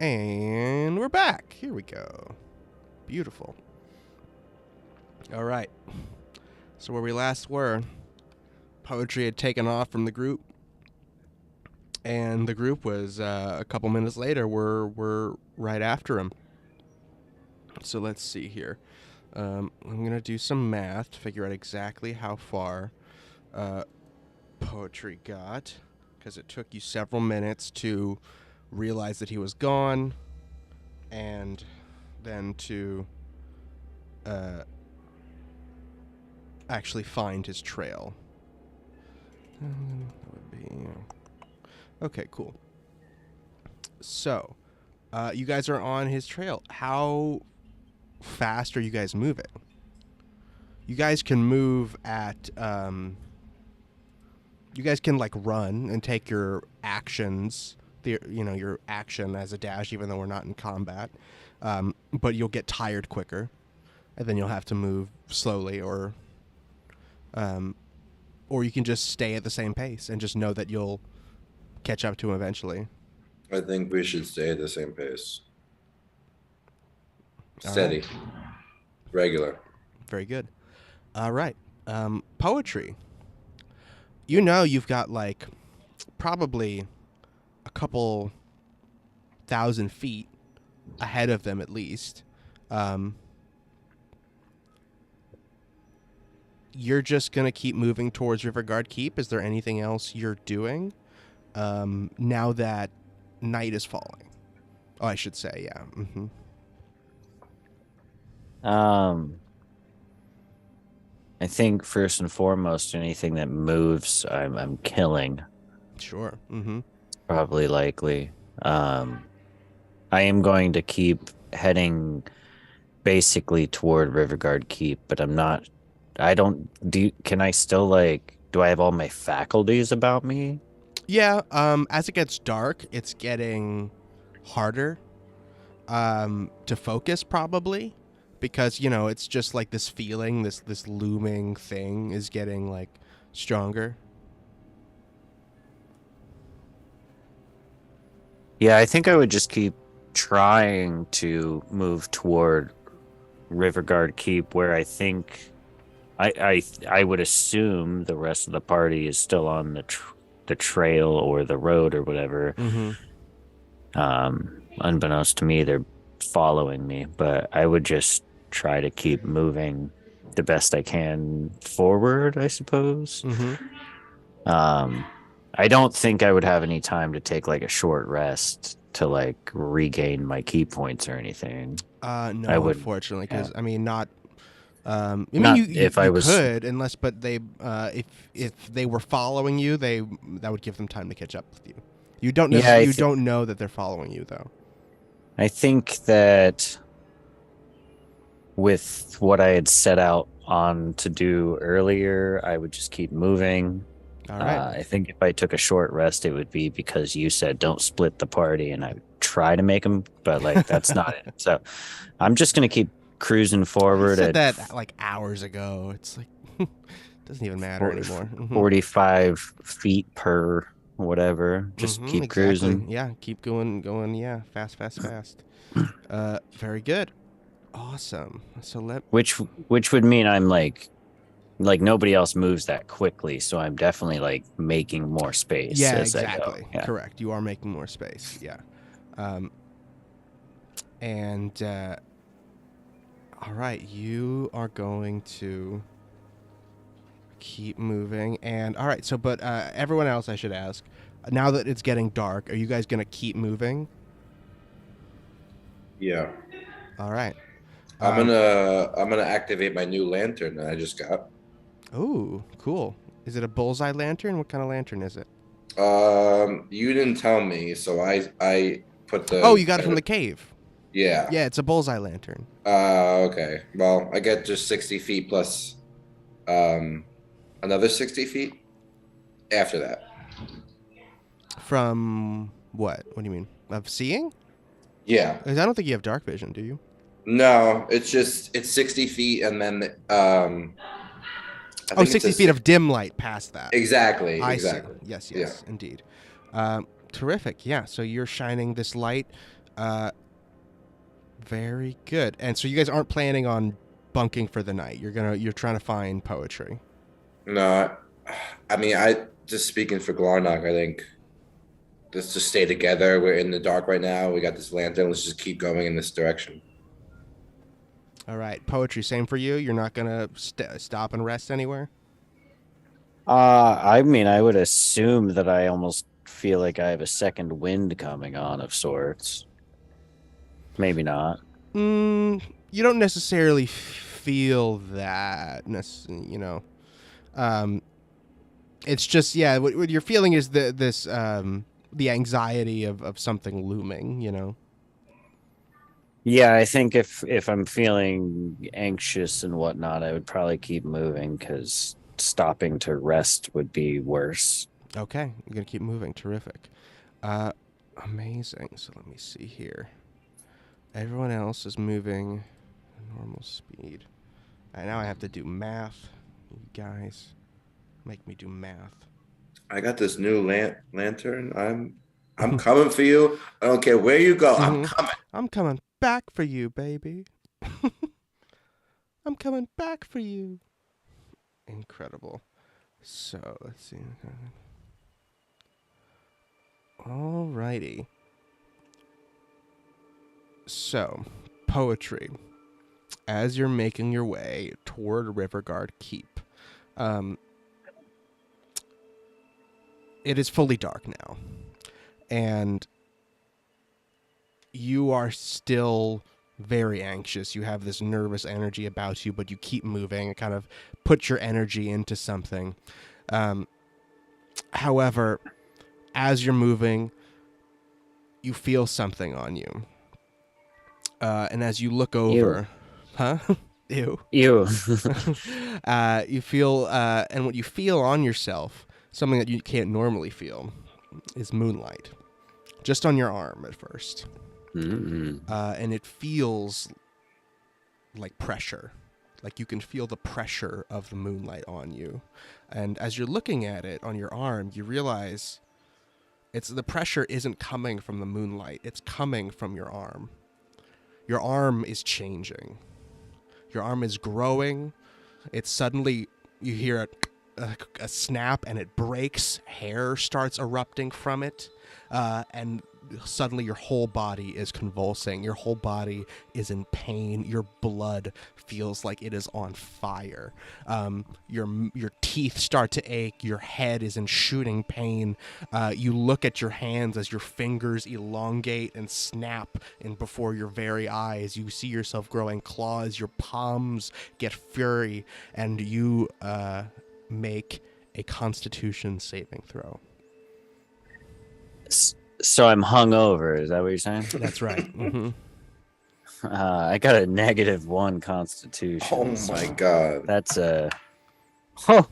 And we're back. Here we go. Beautiful. All right. So where we last were, Poetry had taken off from the group, and the group was a couple minutes later. We're right after him. So let's see here. I'm gonna do some math to figure out exactly how far Poetry got, because it took you several minutes to realize that he was gone, and then to actually find his trail. That would be okay. Cool. So, you guys are on his trail. How fast are you guys moving? You guys can move at. You guys can like run and take your actions. Your action as a dash, even though we're not in combat. But you'll get tired quicker, and then you'll have to move slowly, or you can just stay at the same pace and just know that you'll catch up to him eventually. I think we should stay at the same pace. Steady. Regular. Very good. All right. Poetry. You've got like probably a couple thousand feet ahead of them at least. You're just going to keep moving towards Rivergard Keep. Is there anything else you're doing now that night is falling? Oh, I should say, yeah. Mm-hmm. I think first and foremost, anything that moves, I'm killing. Sure. Mm-hmm. Probably likely. I am going to keep heading basically toward Rivergard Keep, but I'm not. Can I still do I have all my faculties about me? Yeah. As it gets dark, it's getting harder to focus probably, because it's just like this feeling, this looming thing is getting like stronger. Yeah, I think I would just keep trying to move toward Rivergard Keep, where I think I would assume the rest of the party is still on the trail or the road or whatever. Mm-hmm. Unbeknownst to me, they're following me, but I would just try to keep moving the best I can forward, I suppose. Mm-hmm. I don't think I would have any time to take like a short rest to regain my key points or anything. No, unfortunately, because not. If I was could, but they if they were following you, that would give them time to catch up with you. You don't don't know that they're following you though. I think that with what I had set out on to do earlier, I would just keep moving. All right. I think if I took a short rest, it would be because you said don't split the party, and I would try to make them, but that's not it. So I'm just gonna keep cruising forward. I said that like hours ago. It's like doesn't even matter anymore. 45 feet per whatever. Just keep cruising. Yeah, keep going. Yeah, fast. Very good. Awesome. So which would mean I'm like nobody else moves that quickly, so I'm definitely making more space. Yeah, as exactly. I go. Yeah. Correct. You are making more space. Yeah. All right, you are going to keep moving, and all right. So, but everyone else, I should ask. Now that it's getting dark, are you guys going to keep moving? Yeah. All right. I'm gonna activate my new lantern that I just got. Oh, cool. Is it a bullseye lantern? What kind of lantern is it? You didn't tell me, so I put the. Oh, you got it from the cave. Yeah. Yeah, it's a bullseye lantern. Okay. Well, I get just 60 feet plus, another 60 feet after that. From what? What do you mean? Of seeing? Yeah. 'Cause I don't think you have dark vision, do you? No, it's 60 feet, and then I think 60 feet of dim light past that. Exactly. I exactly. see. Yes, indeed. Terrific. Yeah. So you're shining this light Very good. And so you guys aren't planning on bunking for the night. You're trying to find poetry. No, I mean, I just speaking for Glarnock, I think let's just stay together. We're in the dark right now. We got this lantern. Let's just keep going in this direction. All right, poetry. Same for you. You're not gonna stop and rest anywhere. I mean, I would assume that I almost feel like I have a second wind coming on of sorts. Maybe not. You don't necessarily feel that. It's just what you're feeling is the anxiety of something looming. Yeah, I think if I'm feeling anxious and whatnot, I would probably keep moving because stopping to rest would be worse. Okay, you're gonna keep moving. Terrific. Amazing. So let me see here. Everyone else is moving at normal speed. Now I have to do math. You guys make me do math. I got this new lantern. I'm coming for you. I don't care where you go. I'm coming. I'm coming back for you, baby. I'm coming back for you. Incredible. So let's see. Alrighty. So, poetry. As you're making your way toward Rivergard Keep, it is fully dark now, and you are still very anxious. You have this nervous energy about you, but you keep moving and kind of put your energy into something. However, as you're moving, you feel something on you. And as you look over... Ew. Huh? Ew. Ew. You feel... and what you feel on yourself, something that you can't normally feel, is moonlight. Just on your arm at first. Mm-hmm. And it feels like pressure. Like you can feel the pressure of the moonlight on you. And as you're looking at it on your arm, you realize the pressure isn't coming from the moonlight. It's coming from your arm. Your arm is changing. Your arm is growing. It's suddenly, you hear a snap and it breaks. Hair starts erupting from it. And suddenly your whole body is convulsing. Your whole body is in pain. Your blood feels like it is on fire. Your teeth start to ache. Your head is in shooting pain. You look at your hands as your fingers elongate and snap in before your very eyes. You see yourself growing claws. Your palms get fury, and you make a Constitution saving throw. So I'm hungover. Is that what you're saying? That's right. Mm-hmm. I got a -1 Constitution. Oh my god. That's a... Oh,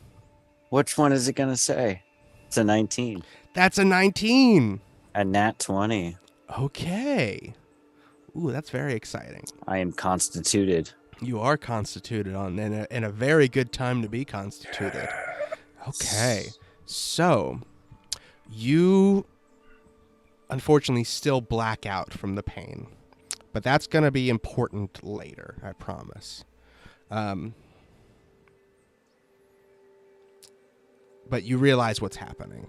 which one is it going to say? It's a 19. That's a 19. A nat 20. Okay. Ooh, that's very exciting. I am constituted. You are constituted in a very good time to be constituted. Okay. So, you unfortunately still black out from the pain. But that's going to be important later, I promise. But you realize what's happening.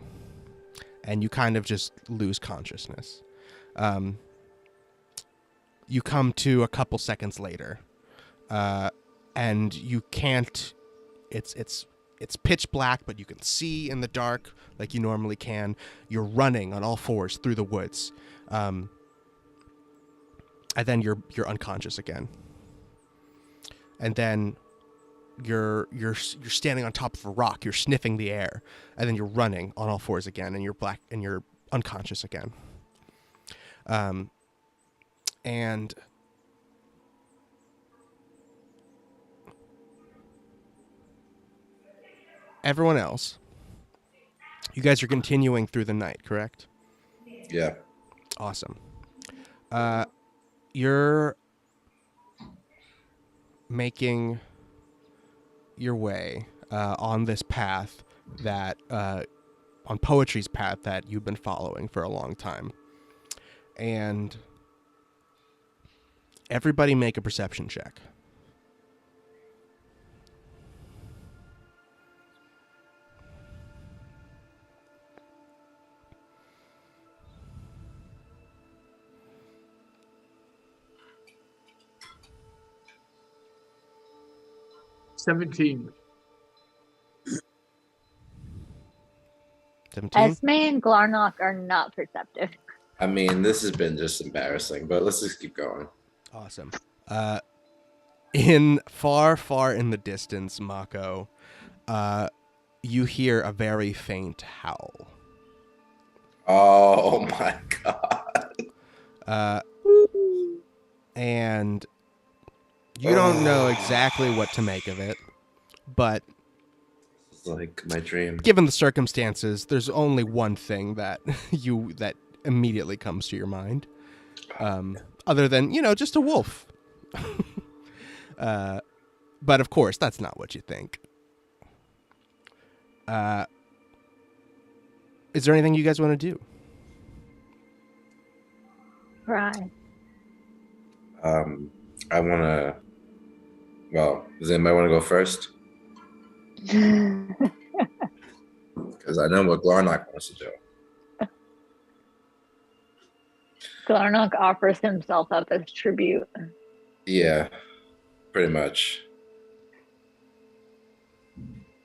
And you kind of just lose consciousness. You come to a couple seconds later. And you can't... It's pitch black, but you can see in the dark like you normally can. You're running on all fours through the woods. And then you're unconscious again. And then you're standing on top of a rock. You're sniffing the air, and then you're running on all fours again, and you're black and you're unconscious again. And everyone else, you guys are continuing through the night, correct? Yeah. Awesome. You're making your way on this path that, on poetry's path that you've been following for a long time. And Everybody make a perception check. $17. 17? Esme and Glarnock are not perceptive. I mean, this has been just embarrassing, but let's just keep going. Awesome. In far, far in the distance, Mako, you hear a very faint howl. Oh my god. And you don't know exactly what to make of it, but It's like my dream. given the circumstances, there's only one thing that that immediately comes to your mind, other than just a wolf. But of course, that's not what you think. Is there anything you guys want to do? Right. I want to. Well, does anybody want to go first? Because I know what Glarnock wants to do. Glarnock offers himself up as tribute. Yeah, pretty much.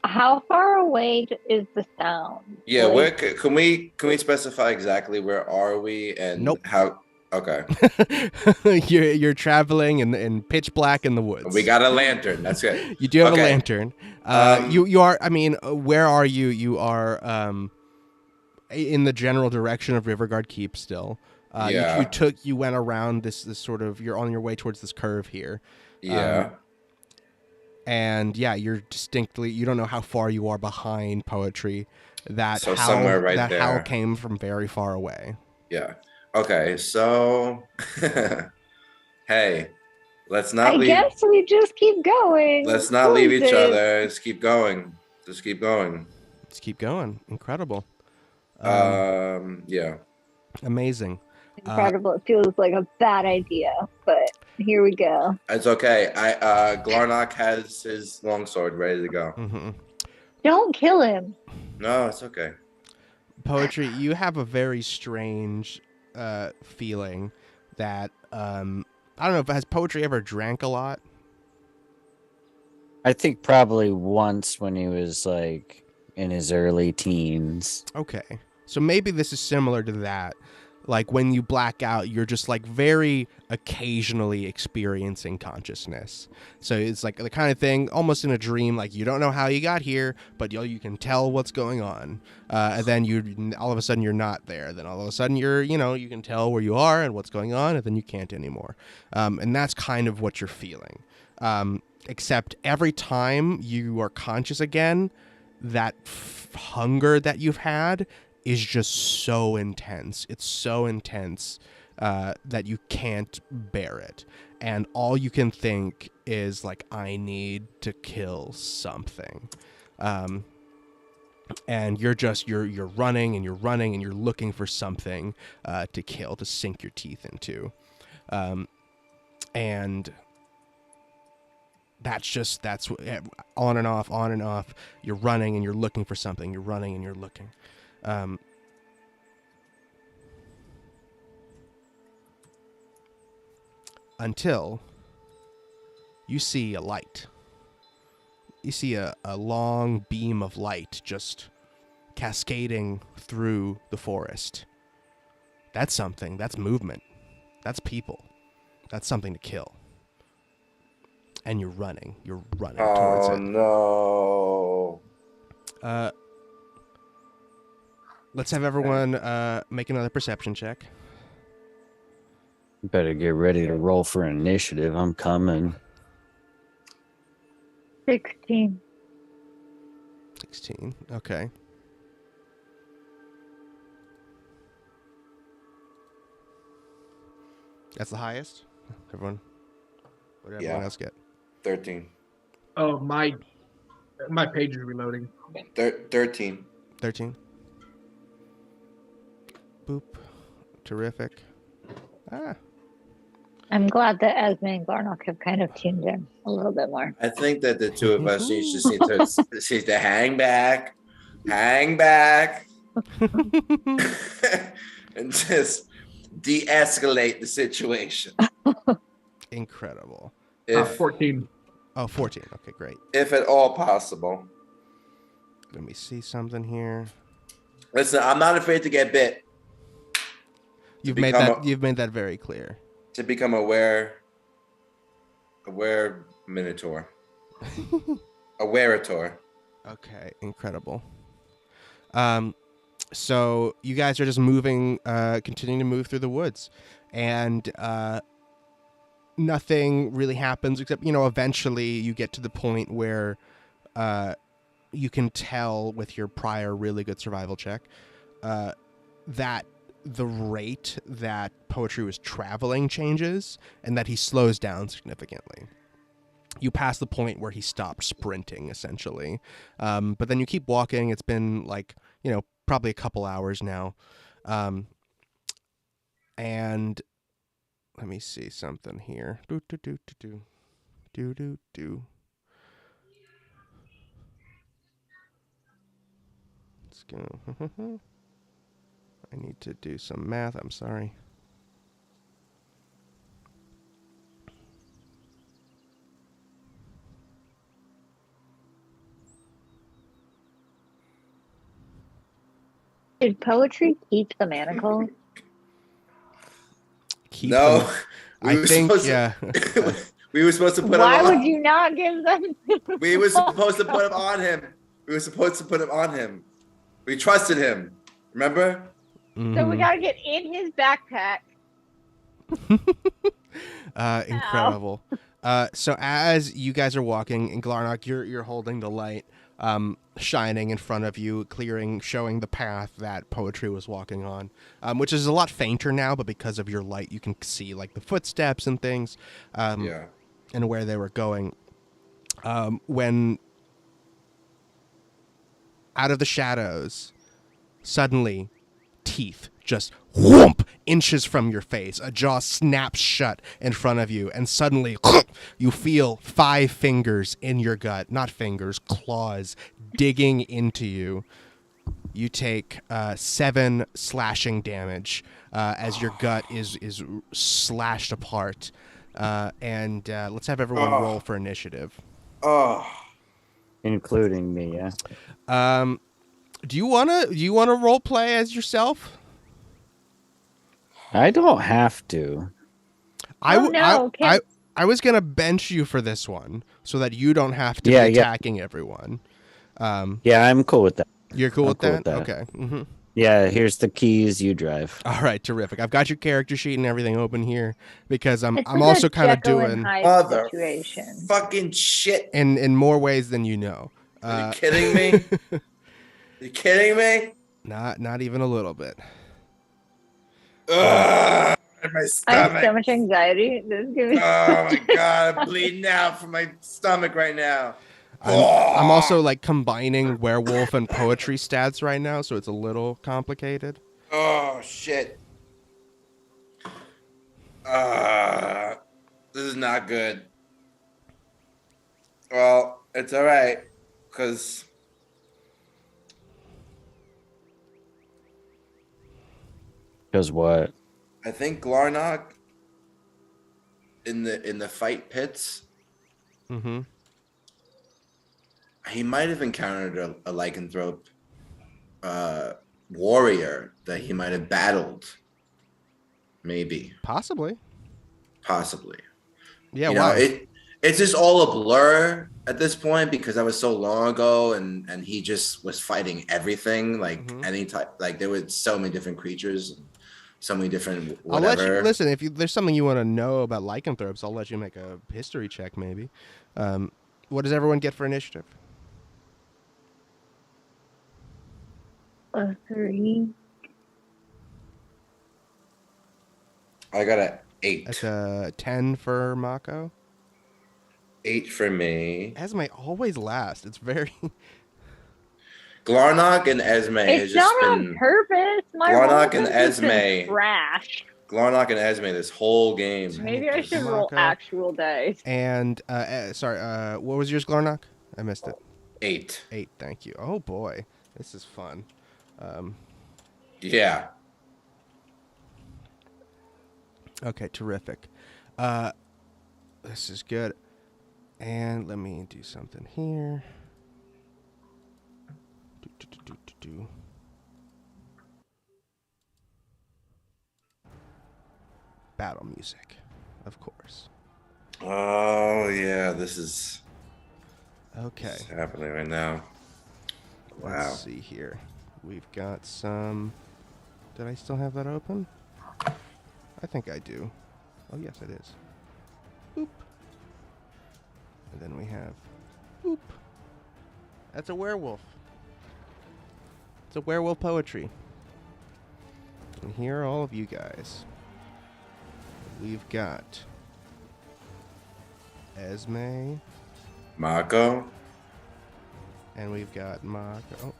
How far away is the sound? Yeah, Like, where can we specify exactly where are we and Nope. how? Okay, you're traveling in pitch black in the woods. we got a lantern. That's it. You do have Okay. a lantern. You are. I mean, where are you? You are in the general direction of Rivergard Keep still. Yeah. You went around this sort of. You're on your way towards this curve here. Yeah. And yeah, you're distinctly. You don't know how far you are behind Poetry. So somewhere right that there. howl came from very far away. Yeah. Okay. So, hey, let's not I leave. guess we just keep going. Let's not leave each Close it. other. Just keep going. Just keep going. Let's keep going. Incredible. Yeah. Amazing. Incredible. It feels like a bad idea, but here we go. It's okay. Glarnock has his longsword ready to go. Mm-hmm. Don't kill him. No, it's okay. Poetry, you have a very strange feeling that I don't know if has Poetry ever drank a lot. I think probably once when he was like in his early teens. Okay, so maybe this is similar to that. Like when you black out, you're just like very occasionally experiencing consciousness. So it's like the kind of thing almost in a dream, like you don't know how you got here, but you can tell what's going on. And then all of a sudden you're not there. Then all of a sudden you can tell where you are and what's going on, and then you can't anymore. And that's kind of what you're feeling. Except every time you are conscious again, that hunger that you've had is just so intense. It's so intense that you can't bear it. And all you can think is like, I need to kill something. And you're running and you're running and you're looking for something to kill, to sink your teeth into. And that's on and off. You're running and you're looking for something. You're running and you're looking. Until you see a light. You see a long beam of light just cascading through the forest. That's something. That's movement. That's people. That's something to kill. And you're running. You're running towards it. Oh no. Let's have everyone make another perception check. Better get ready to roll for initiative. I'm coming. 16. 16. Okay. That's the highest? Everyone? What did everyone Yeah. else get? 13. Oh, my page is reloading. 13. 13. Boop. Terrific. I'm glad that Esme and Glarnock have kind of tuned in a little bit more. I think that the two of us just need to hang back, and just de-escalate the situation. Incredible. If 14. Oh, 14. Okay, great. if at all possible. Let me see something here. Listen, I'm not afraid to get bit. You've made that very clear. To become aware minotaur. Awerator. Okay, incredible. So you guys are just moving, continuing to move through the woods, and nothing really happens except, eventually you get to the point where you can tell with your prior really good survival check that the rate that Poetry was traveling changes and that he slows down significantly. You pass the point where he stopped sprinting, essentially. But then you keep walking. It's been probably a couple hours now. And let me see something here. Let's go. I need to do some math. I'm sorry. Did Poetry keep the manacle? No, I think, yeah. We were supposed to put Why him on. would you not give them? We were supposed to put him on him. We trusted him. Remember? So we gotta get in his backpack. Incredible. So as you guys are walking, and Glarnock, you're holding the light shining in front of you, showing the path that Poetry was walking on, which is a lot fainter now, but because of your light, you can see like the footsteps and things, and where they were going. When out of the shadows, suddenly, teeth just whoomp inches from your face. A jaw snaps shut in front of you, and suddenly you feel 5 fingers in your gut. Not fingers, claws digging into you. You take 7 slashing damage as your gut is slashed apart. And let's have everyone roll for initiative. Including me, yeah. Do you wanna role play as yourself? I don't have to. I was gonna bench you for this one so that you don't have to be attacking everyone. Yeah, I'm cool with that. You're cool with that? Okay. Mm-hmm. Yeah, here's the keys. You drive. All right, terrific. I've got your character sheet and everything open here because I'm also kind of doing other situation. fucking shit in more ways than you know. Are you kidding me? You kidding me? Not even a little bit. Ugh, my I stomach. have so much anxiety. This is giving Oh my god, I'm bleeding out from my stomach right now. I'm also like combining werewolf and poetry stats right now, so it's a little complicated. Oh shit. This is not good. Well, it's all right, because what? I think Glarnock in the fight pits. Mm-hmm. He might have encountered a lycanthrope warrior that he might have battled. Maybe. Possibly. Yeah, It's just all a blur at this point because that was so long ago, and he just was fighting everything, like any type. Like there were so many different creatures, so many different whatever. I'll let you listen. If there's something you want to know about lycanthropes, I'll let you make a history check, maybe. What does everyone get for initiative? 3. I got an 8. That's a 10 for Mako. 8 for me. Esme always last. It's very. Glarnock and Esme has It's just not been on purpose. My Glarnock and roll has just been Esme. trash. Glarnock and Esme this whole game. Maybe I should Mako. roll actual dice. And sorry, what was yours, Glarnock? I missed it. 8. 8. Thank you. Oh boy, this is fun. Yeah. Okay, terrific. This is good. And let me do something here. Do. Battle music, of course. Oh yeah, this is Okay. happening right now. Wow. Let's see here. We've got some. Did I still have that open? I think I do. Oh yes, it is. Boop. And then we have. Boop. That's a werewolf. It's a werewolf poetry. And here are all of you guys. We've got Esme, Mako. and we've got Mako,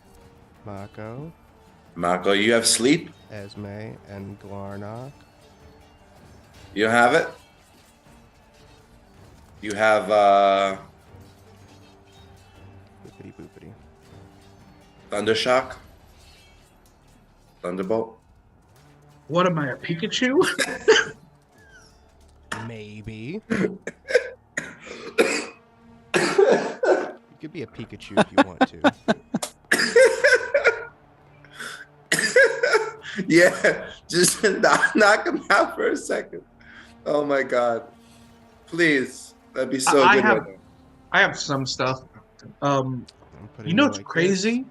Mako, you have sleep? Esme, and Glarnock. You don't have it? You have Boopity boopity. Thundershock? Thunderbolt? What am I, a Pikachu? Maybe. You could be a Pikachu if you want to. Yeah, just knock him out for a second. Oh my god. Please. That'd be so I good. have- right now. I have some stuff. I'm putting You know it what's like crazy?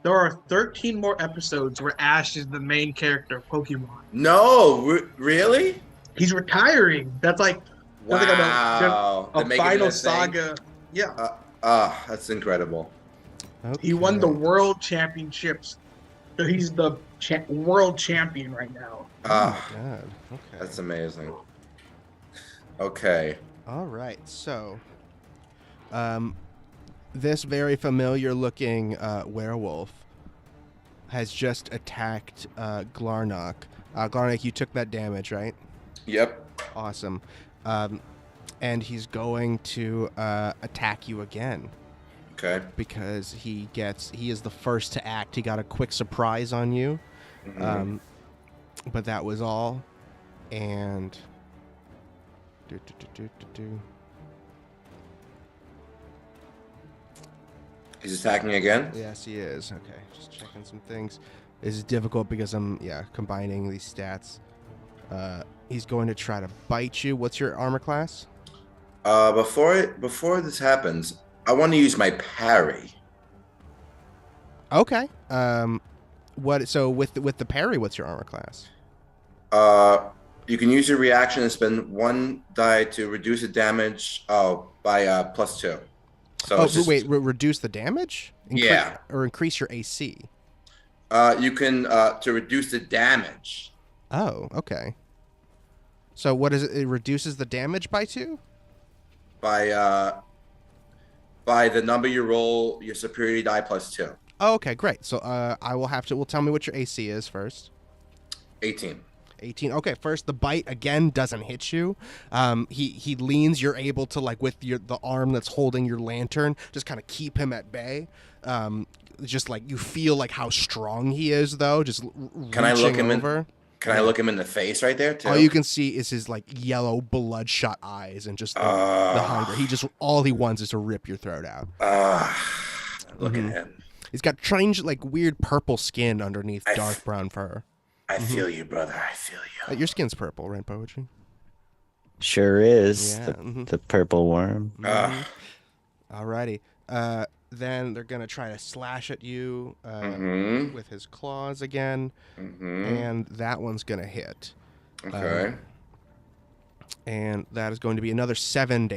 There are 13 more episodes where Ash is the main character of Pokemon. No, really? He's retiring. That's like Wow. a They're making it final thing? saga. Yeah. That's incredible. this. He won the Okay. world championships. So he's the world champion right now. Oh Ah, my god. Okay. that's amazing. Okay. All right. So, this very familiar looking werewolf has just attacked Glarnock. Glarnock, you took that damage, right? Yep. Awesome. And he's going to attack you again Okay. because he is the first to act. He got a quick surprise on you. Mhm. But that was all. And He's attacking again? yes, he is. Okay, just checking some things. This is difficult because I'm combining these stats. He's going to try to bite you. What's your armor class? Before this happens, I want to use my parry. Okay. What? So with the parry, what's your armor class? You can use your reaction and spend 1 die to reduce the damage by +2. So Oh, it's just, wait, reduce the damage? Yeah. Or increase your AC. you can to reduce the damage. Oh, okay. So what is it? It reduces the damage by 2? By the number you roll your superiority die +2. Oh, okay, great. So I will have to. Well, tell me what your AC is first. 18. 18. Okay, first the bite again doesn't hit you. He leans. You're able to with the arm that's holding your lantern, just kind of keep him at bay. Just you feel how strong he is though. Just Can I look reaching him over. Can I look him in the face right there too? All you can see is his yellow bloodshot eyes and just the hunger. All he wants is to rip your throat out. Look at him. He's got strange weird purple skin underneath dark brown fur. I feel you, brother. I feel you. Your skin's purple, right, Poetry? Sure is. Yeah, The purple worm. Alrighty. Then they're gonna try to slash at you with his claws again, and that one's gonna hit. Okay. And that is going to be another 7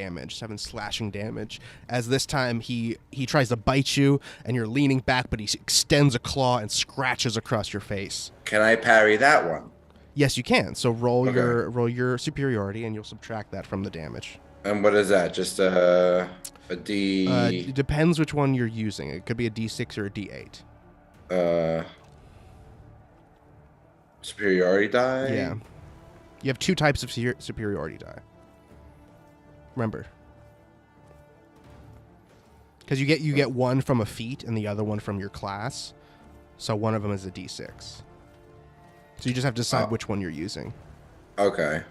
slashing damage. As this time he tries to bite you, and you're leaning back, but he extends a claw and scratches across your face. Can I parry that one? Yes, you can. So roll Okay. your superiority, and you'll subtract that from the damage. And what is that? Just a D. It depends which one you're using. It could be a D6 or a D8. Superiority die. Yeah. You have 2 types of superiority die. Remember. Because you get one from a feat and the other one from your class. So one of them is a d6. So you just have to decide which one you're using. Okay.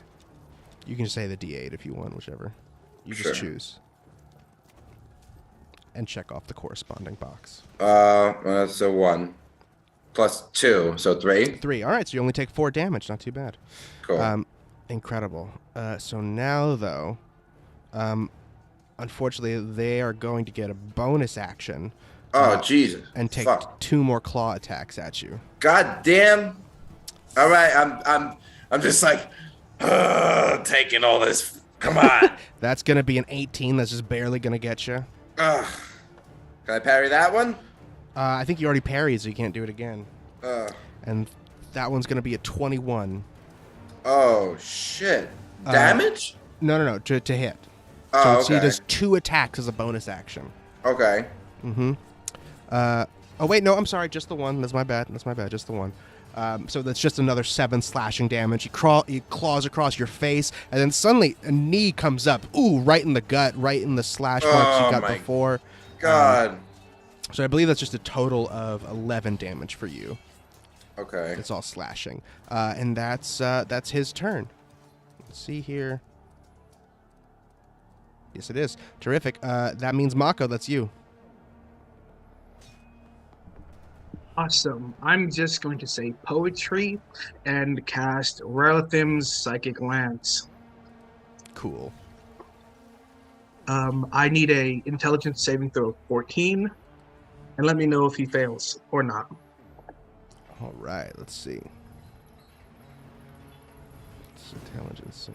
You can just say the d8 if you want, whichever. You Sure. just choose. And check off the corresponding box. So 1 plus 2, so 3. 3. All right, so you only take 4 damage. Not too bad. Cool. Incredible. So now, though, unfortunately, they are going to get a bonus action. Oh, Jesus. And take Fuck. 2 more claw attacks at you. God damn. All right, I'm just like taking all this. Come on. That's going to be an 18. That's just barely going to get you. Can I parry that one? I think you already parried, so you can't do it again. Uh, And that one's going to be a 21. oh, shit. Damage? No, to hit. Oh, So he okay. does 2 attacks as a bonus action. Okay. Mm-hmm. Oh, wait, no, I'm sorry. Just the one. That's my bad. Just the one. So that's just another 7 slashing damage. He claws across your face, and then suddenly a knee comes up. Ooh, right in the gut, right in the slash marks you got my before. God. So I believe that's just a total of 11 damage for you. Okay. It's all slashing. And that's his turn. Let's see here. Yes, it is. Terrific. That means Mako, that's you. Awesome. I'm just going to say poetry and cast Rarathim's Psychic Lance. Cool. I need a intelligence saving throw of 14, and let me know if he fails or not. All right, let's see. It's intelligence.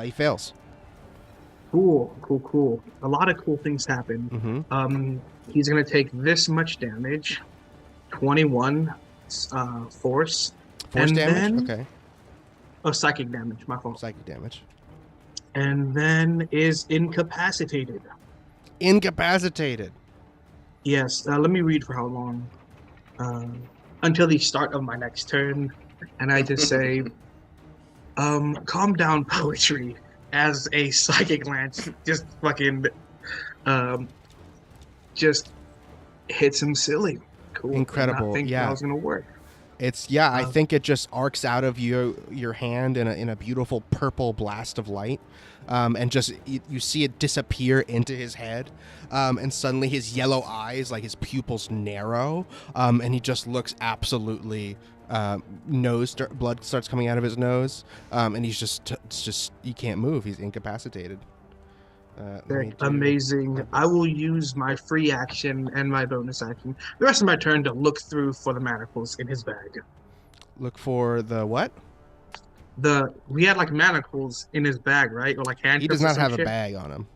He fails. Cool. A lot of cool things happen. Mm-hmm. He's going to take this much damage, 21 force. Force and damage? then- Okay. Oh, psychic damage, my fault. Psychic damage. And then is incapacitated. Incapacitated. Yes, let me read for how long. Until the start of my next turn. And I just say, calm down, poetry, as a psychic lance just fucking, just hits him silly. Cool. Incredible, Did not think yeah. that was gonna work. I think it just arcs out of your hand in a beautiful purple blast of light, and just you see it disappear into his head, and suddenly his yellow eyes, like his pupils, narrow, and he just looks absolutely blood starts coming out of his nose, and he's just he can't move. He's incapacitated. Amazing. I will use my free action and my bonus action the rest of my turn to look through for the manacles in his bag. Look for the what? We had like manacles in his bag, right? Or like handcuffs. He does or not some have a shit. bag on him.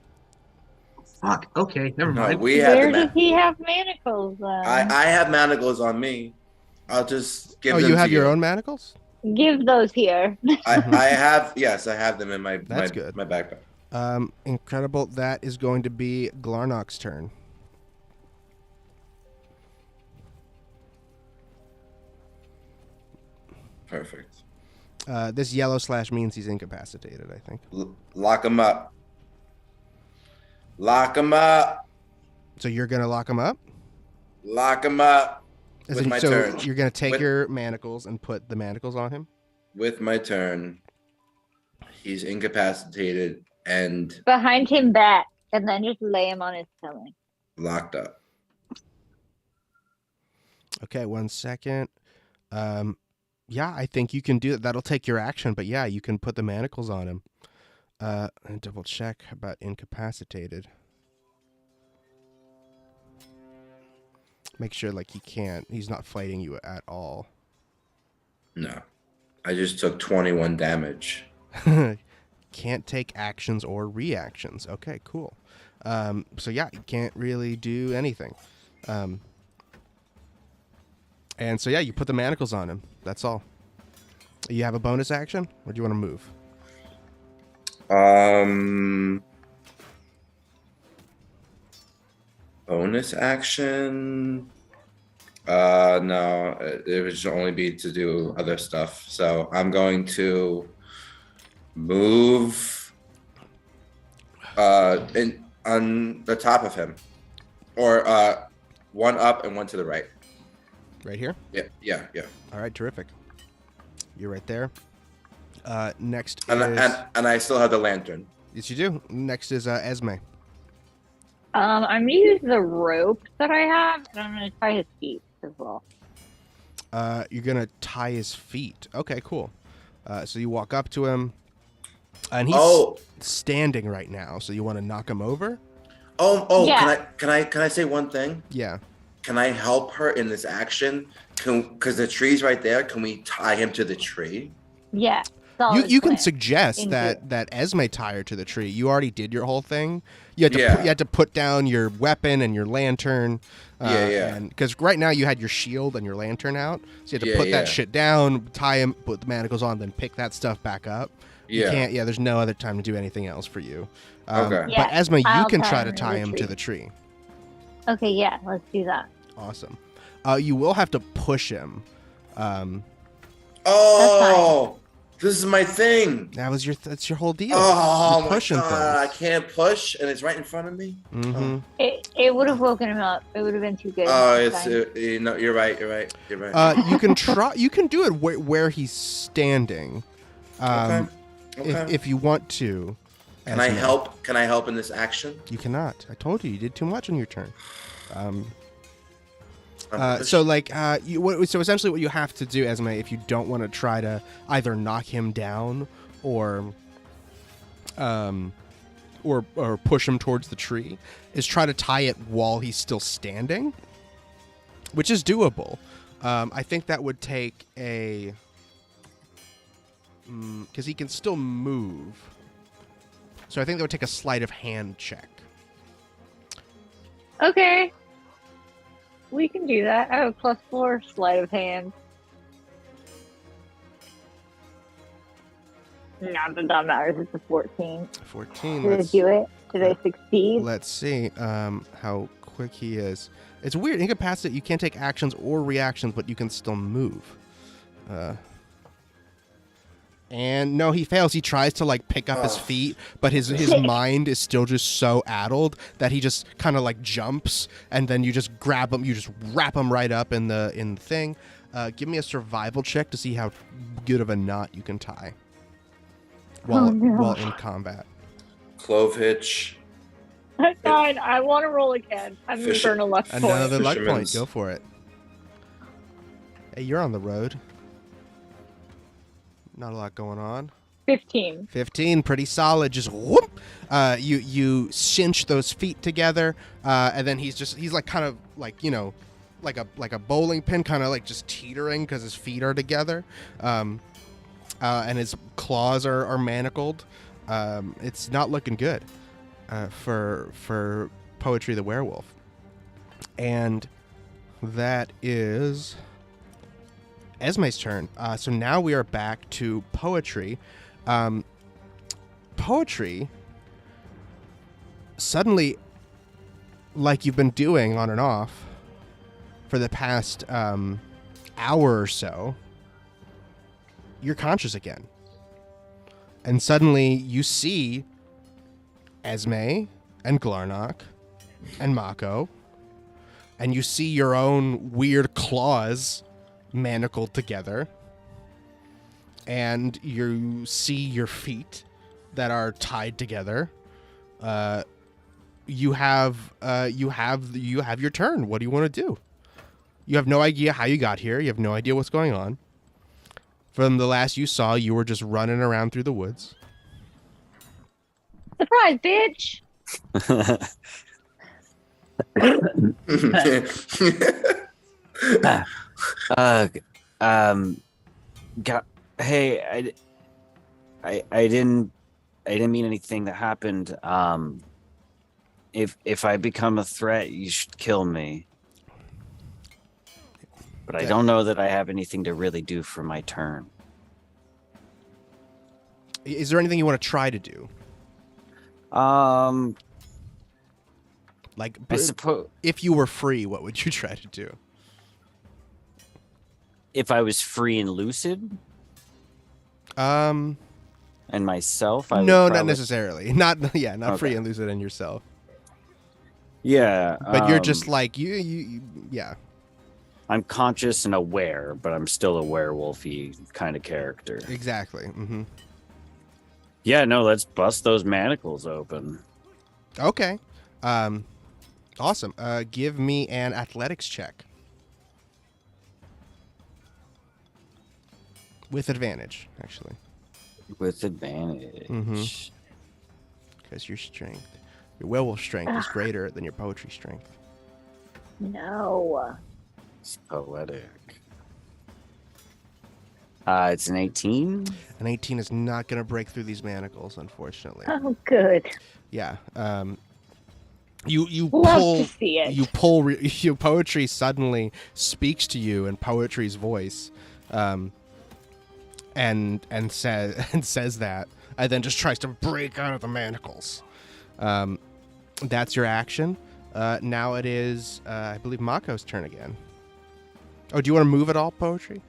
Fuck. Okay, never No, mind. we had Where the does he have manacles? I have manacles on me. I'll just give them You have to your own manacles? Give those here. I have them in my That's good. my backpack. Incredible. That is going to be Glarnok's turn. Perfect. This yellow slash means he's incapacitated, I think. Lock him up. Lock him up. So you're going to lock him up? Lock him up. With my turn. You're going to take your manacles and put the manacles on him? With my turn. He's incapacitated and Behind him back, and then just lay him on his stomach. locked up. Okay, 1 second. Yeah, I think you can do that. That'll take your action, but yeah, you can put the manacles on him. And double check about incapacitated. Make sure he's not fighting you at all. No. I just took 21 damage. Can't take actions or reactions. Okay, cool. So yeah, you can't really do anything. And so yeah, you put the manacles on him. That's all. You have a bonus action, or do you want to move? Bonus action. No, it would just only be to do other stuff. So I'm going to move in on the top of him, or one up and one to the right. Right here? Yeah. All right, terrific. You're right there. Next And is... and I still have the lantern. Yes, you do. Next is Esme. I'm gonna use the rope that I have, and I'm gonna tie his feet as well. You're going to tie his feet. Okay, cool. So you walk up to him, and he's standing right now, so you want to knock him over? Yeah. Can I say one thing? Yeah. Can I help her in this action? Because the tree's right there. Can we tie him to the tree? Yeah. You can suggest that Esme tie her to the tree. You already did your whole thing. You had to put down your weapon and your lantern. Because right now you had your shield and your lantern out, so you had to put that shit down, tie him, put the manacles on, then pick that stuff back up. You can't. Yeah, there's no other time to do anything else for you. Okay. Yeah, but Esme, you can try to him tie to the him tree. to the tree. Okay, yeah, let's do that. Awesome. You will have to push him. This is my thing. That's your whole deal. Oh my pushing god! I things. can't push, and it's right in front of me. Mm-hmm. It would have woken him up. It would have been too good. You're right. You can try. You can do it where he's standing. Okay. If you want to. Can I help? Can I help in this action? You cannot. I told you did too much on your turn. So So essentially, what you have to do, Esme, if you don't want to try to either knock him down or push him towards the tree, is try to tie it while he's still standing, which is doable. I think that would take because he can still move. So I think that would take a sleight of hand check. Okay. We can do that. I have a +4 sleight of hand. Not that that matters. It's a 14. 14. Did I do it? Did I succeed? Let's see how quick he is. It's weird. Incapacitated, you can't take actions or reactions, but you can still move. And no, he fails. He tries to pick up his feet, but his mind is still just so addled that he just kind of jumps, and then you just grab him. You just wrap him right up in the thing. Give me a survival check to see how good of a knot you can tie while in combat. Clove hitch. That's fine. I want to roll again. I'm going to burn a luck point. Another luck point. Fisherman's. Go for it. Hey, you're on the road. Not a lot going on. 15. 15, pretty solid. Just whoop. You cinch those feet together, and then he's kind of like a bowling pin, kind of just teetering because his feet are together, and his claws are manacled. It's not looking good for Poetry the Werewolf, and that is Esme's turn. So now we are back to Poetry. Poetry, suddenly, like you've been doing on and off for the past hour or so, you're conscious again. And suddenly you see Esme and Glarnock and Mako, and you see your own weird claws manacled together, and you see your feet that are tied together. You have your turn. What do you want to do? You have no idea how you got here. You have no idea what's going on. From the last you saw, you were just running around through the woods. Surprise, bitch! Hey, I didn't mean anything that happened. If I become a threat, you should kill me. But I don't know that I have anything to really do for my turn. Is there anything you want to try to do? I suppose if you were free, what would you try to do? if I was free and lucid Um, and myself, I would no, not probably- necessarily. Not Okay. free and lucid in yourself. Yeah, But you're just like yeah. I'm conscious and aware, but I'm still a werewolfy kind of character. Exactly. Yeah, no, let's bust those manacles open. Okay. Awesome. Give me an athletics check with advantage, actually, With advantage. Mhm. because your werewolf strength is greater than your poetry strength. No. It's poetic. It's an 18. An 18 is not going to break through these manacles, unfortunately. Oh, good. Yeah. You Love pull. to see it. You pull. Your poetry suddenly speaks to you in poetry's voice, and says that, and then just tries to break out of the manacles. That's your action. Now it is, I believe, Mako's turn again. Oh, do you want to move at all, poetry?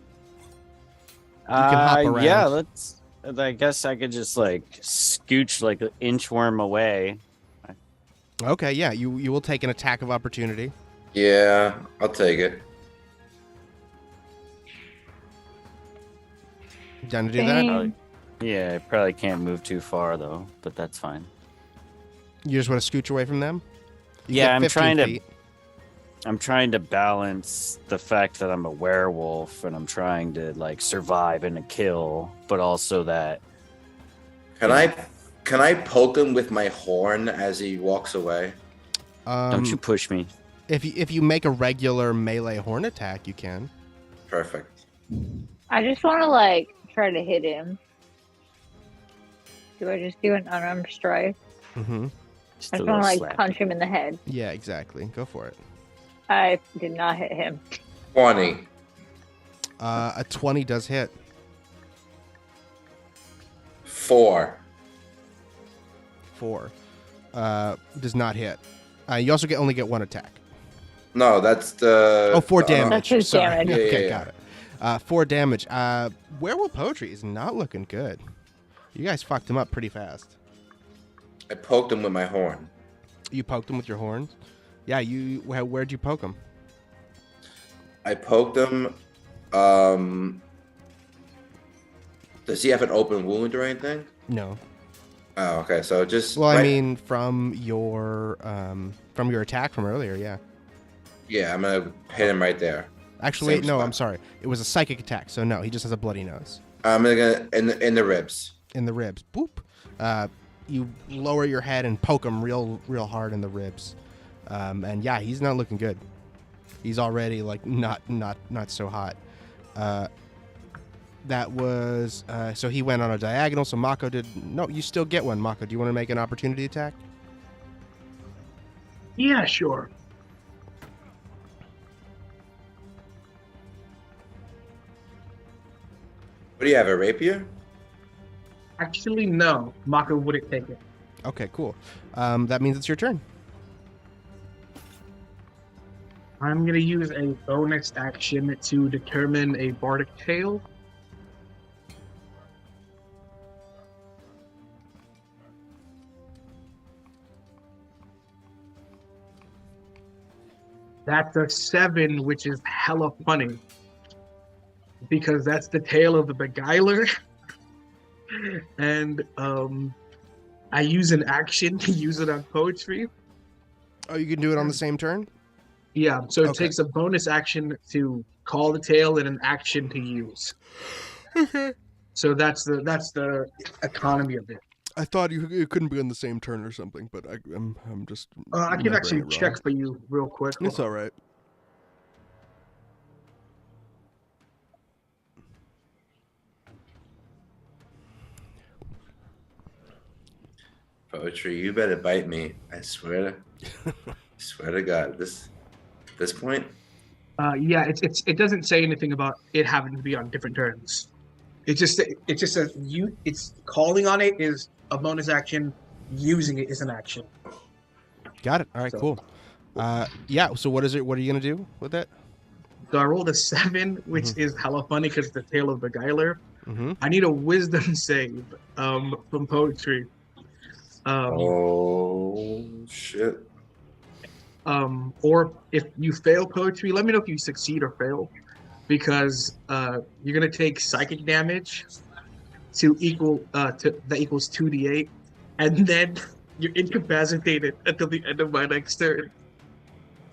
You can hop around. Yeah, let's. I guess I could just like scooch like an inchworm away. Okay, yeah. You will take an attack of opportunity. Yeah, I'll take it. Done to do Dang. that? Probably, yeah, I probably can't move too far though, but that's fine. You just want to scooch away from them? You Yeah, get I'm 15 trying to- feet. I'm trying to balance the fact that I'm a werewolf and I'm trying to like survive and a kill, but also that Can I poke him with my horn as he walks away? don't you push me. If you make a regular melee horn attack, you can. Perfect. I just want to like try to hit him. Do I just do an unarmed strike? Mm-hmm. Just I a just want little to like slap. punch him in the head. Yeah, exactly. Go for it. I did not hit him. 20. A 20 does hit. 4. 4 does not hit. You also only get one attack. No, that's the. 4 the- damage. That's his Sorry. damage. Yeah, Okay, yeah, got it. 4 damage. Werewolf poetry is not looking good. You guys fucked him up pretty fast. I poked him with my horn. You poked him with your horns? Yeah, where'd you poke him? I poked him. Does he have an open wound or anything? No. Oh, okay. So just. Well, I right- mean, from your attack from earlier, yeah. Yeah, I'm gonna hit him right there. Actually, Same no, spot. I'm sorry. It was a psychic attack, so no, he just has a bloody nose. I'm gonna in the ribs. In the ribs. Boop. You lower your head and poke him real hard in the ribs. And yeah, he's not looking good. He's already like not so hot. That was so he went on a diagonal, so Mako did. No, you still get one, Mako. Do you want to make an opportunity attack? Yeah, sure. What do you have, a rapier? Actually, no. Mako wouldn't take it. Okay, cool. That means it's your turn. I'm gonna use a bonus action to determine a bardic tale. That's a 7, which is hella funny. Because that's the tale of the beguiler. And I use an action to use it on poetry. Oh, you can do it on the same turn? Yeah, so it Okay. takes a bonus action to call the tale and an action to use. Okay. So that's the economy of it. I thought it couldn't be on the same turn or something, but I'm just. I can actually check for you real quick. It's all right. Poetry, you better bite me. I swear to God. This point. Yeah, it doesn't say anything about it having to be on different turns. It just says it's calling on it is a bonus action, using it is an action. Got it. All right, So- cool. Yeah. So what is it? What are you gonna do with it? So I rolled a 7, which is hella funny because the Tale of Beguiler. I need a wisdom save from poetry. Oh shit. Or if you fail poetry, let me know if you succeed or fail, because you're gonna take psychic damage that equals 2d8, and then you're incapacitated until the end of my next turn.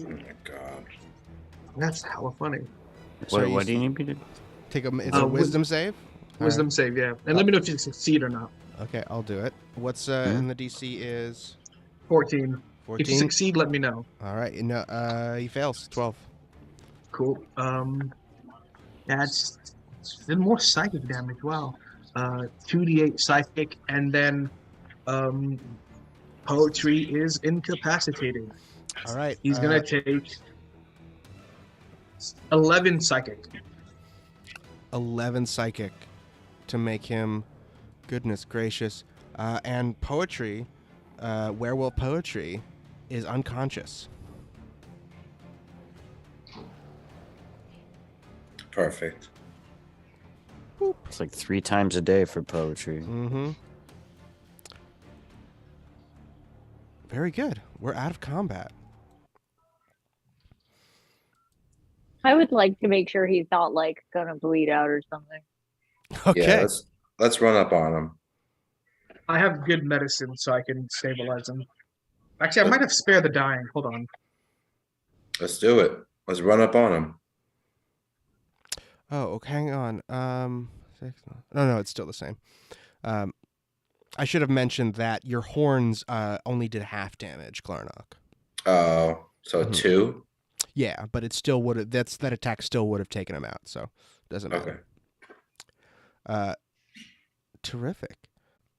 Oh my god. That's hella funny. So What do you need me to? Take a. It's a wisdom save. Wisdom save, yeah. And let me know if you succeed or not. Okay, I'll do it. What's in the DC is 14. 14. If you succeed, let me know. All right. No, he fails. 12. Cool. That's then more psychic damage. Wow. 2d8 psychic, and then poetry is incapacitated. All right. He's gonna take 11 psychic. 11 psychic to make him, goodness gracious, and poetry, werewolf poetry, is unconscious. Perfect. It's like 3 times a day for poetry. Mm-hmm. Very good. We're out of combat. I would like to make sure he's not like gonna bleed out or something. Okay. Yeah, let's run up on him. I have good medicine, so I can stabilize him. Actually, I might have spare the dying. Hold on. Let's do it. Let's run up on him. Oh, okay, hang on. No, it's still the same. I should have mentioned that your horns only did half damage, Glarnock. Oh, so 2? Yeah, but it still would have. That attack still would have taken him out, so it doesn't matter. Okay. Terrific.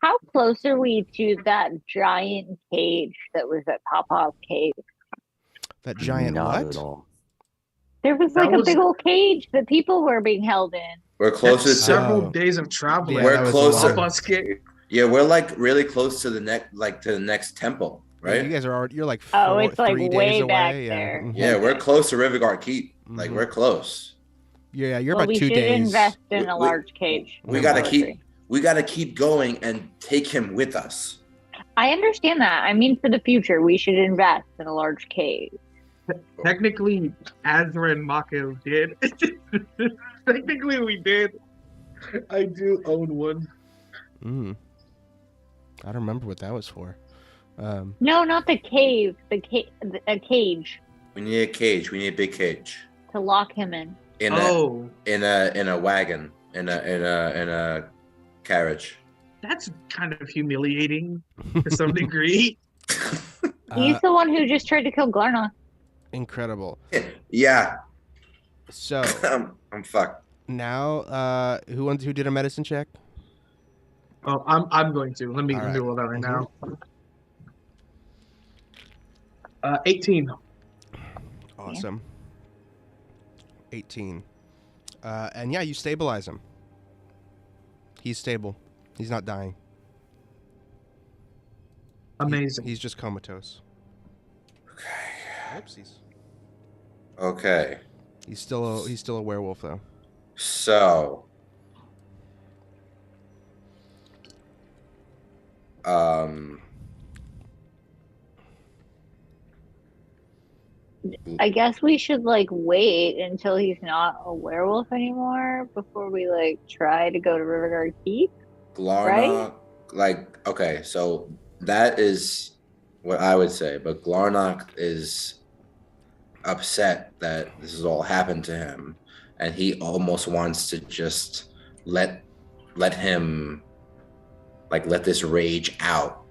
How close are we to that giant cage that was at Papa's cave? That giant Not what? at all. There was like a big old cage that people were being held in. We're closer That's to several days of traveling. Yeah, We're that was closer. long. Papa's cave. Yeah, we're like really close to the next temple, right? Yeah, you guys are already. You're like It's like 3 way days back away. there. Mhm. Yeah, we're close to Rivergard Keep. Like Mhm. we're close. Yeah, you're Well, about we 2 should days. invest in a We- large cage. We Mhm. gotta Poetry. keep going and take him with us. I understand that. I mean, for the future, we should invest in a large cage. Technically, Azra and Mako did. Technically, we did. I do own one. I don't remember what that was for. No, not the cave. A cage We need a cage. We need a big cage. to lock him in. In a wagon. In a carriage. That's kind of humiliating to some degree. He's the one who just tried to kill Glarnock. Incredible. Yeah. So I'm fucked. now, who did a medicine check? Oh, I'm going to. Let me All right. do all that right now. 18. Awesome. 18. And yeah, you stabilize him. He's stable. He's not dying. Amazing. He's just comatose. Oopsies. Okay. He's still a werewolf though. So I guess we should like wait until he's not a werewolf anymore before we like try to go to Rivergard Keep. Glarnock, like, okay, so that is what I would say, but Glarnock is upset that this has all happened to him, and he almost wants to just let him, like, let this rage out,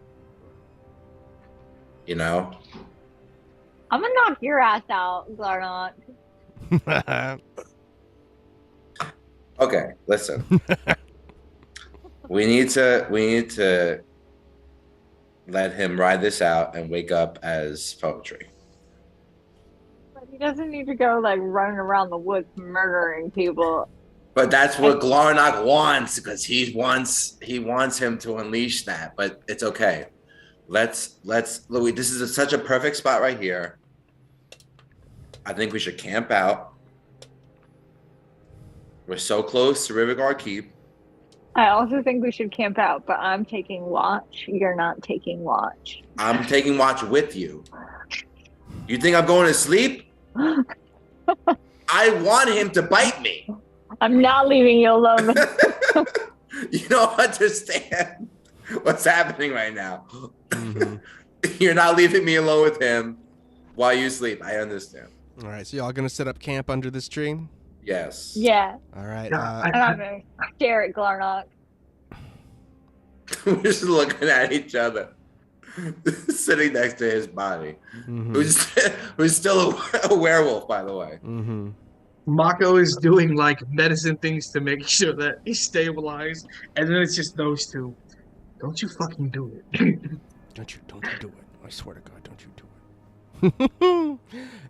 you know? I'm gonna knock your ass out, Glarnock. Okay, listen. We need to let him ride this out and wake up as poetry. But he doesn't need to go like running around the woods murdering people. But that's what Glarnock wants, because he wants him to unleash that. But it's okay. Let's Louis. This is such a perfect spot right here. I think we should camp out We're so close to Rivergard Keep. I also think we should camp out, but I'm taking watch. You're not taking watch. I'm taking watch with you. You think I'm going to sleep? I want him to bite me. I'm not leaving you alone. You don't understand what's happening right now. Mm-hmm. You're not leaving me alone with him while you sleep. I understand. All right, so y'all gonna set up camp under this tree? Yes. Yeah. All right. Yeah, And I'm going to stare at Glarnock. We're just looking at each other, sitting next to his body, mhm, who's still a werewolf, by the way. mhm. Mako is doing like medicine things to make sure that he's stabilized, and then it's just those two. Don't you fucking do it. Don't you do it? I swear to God, don't you do it.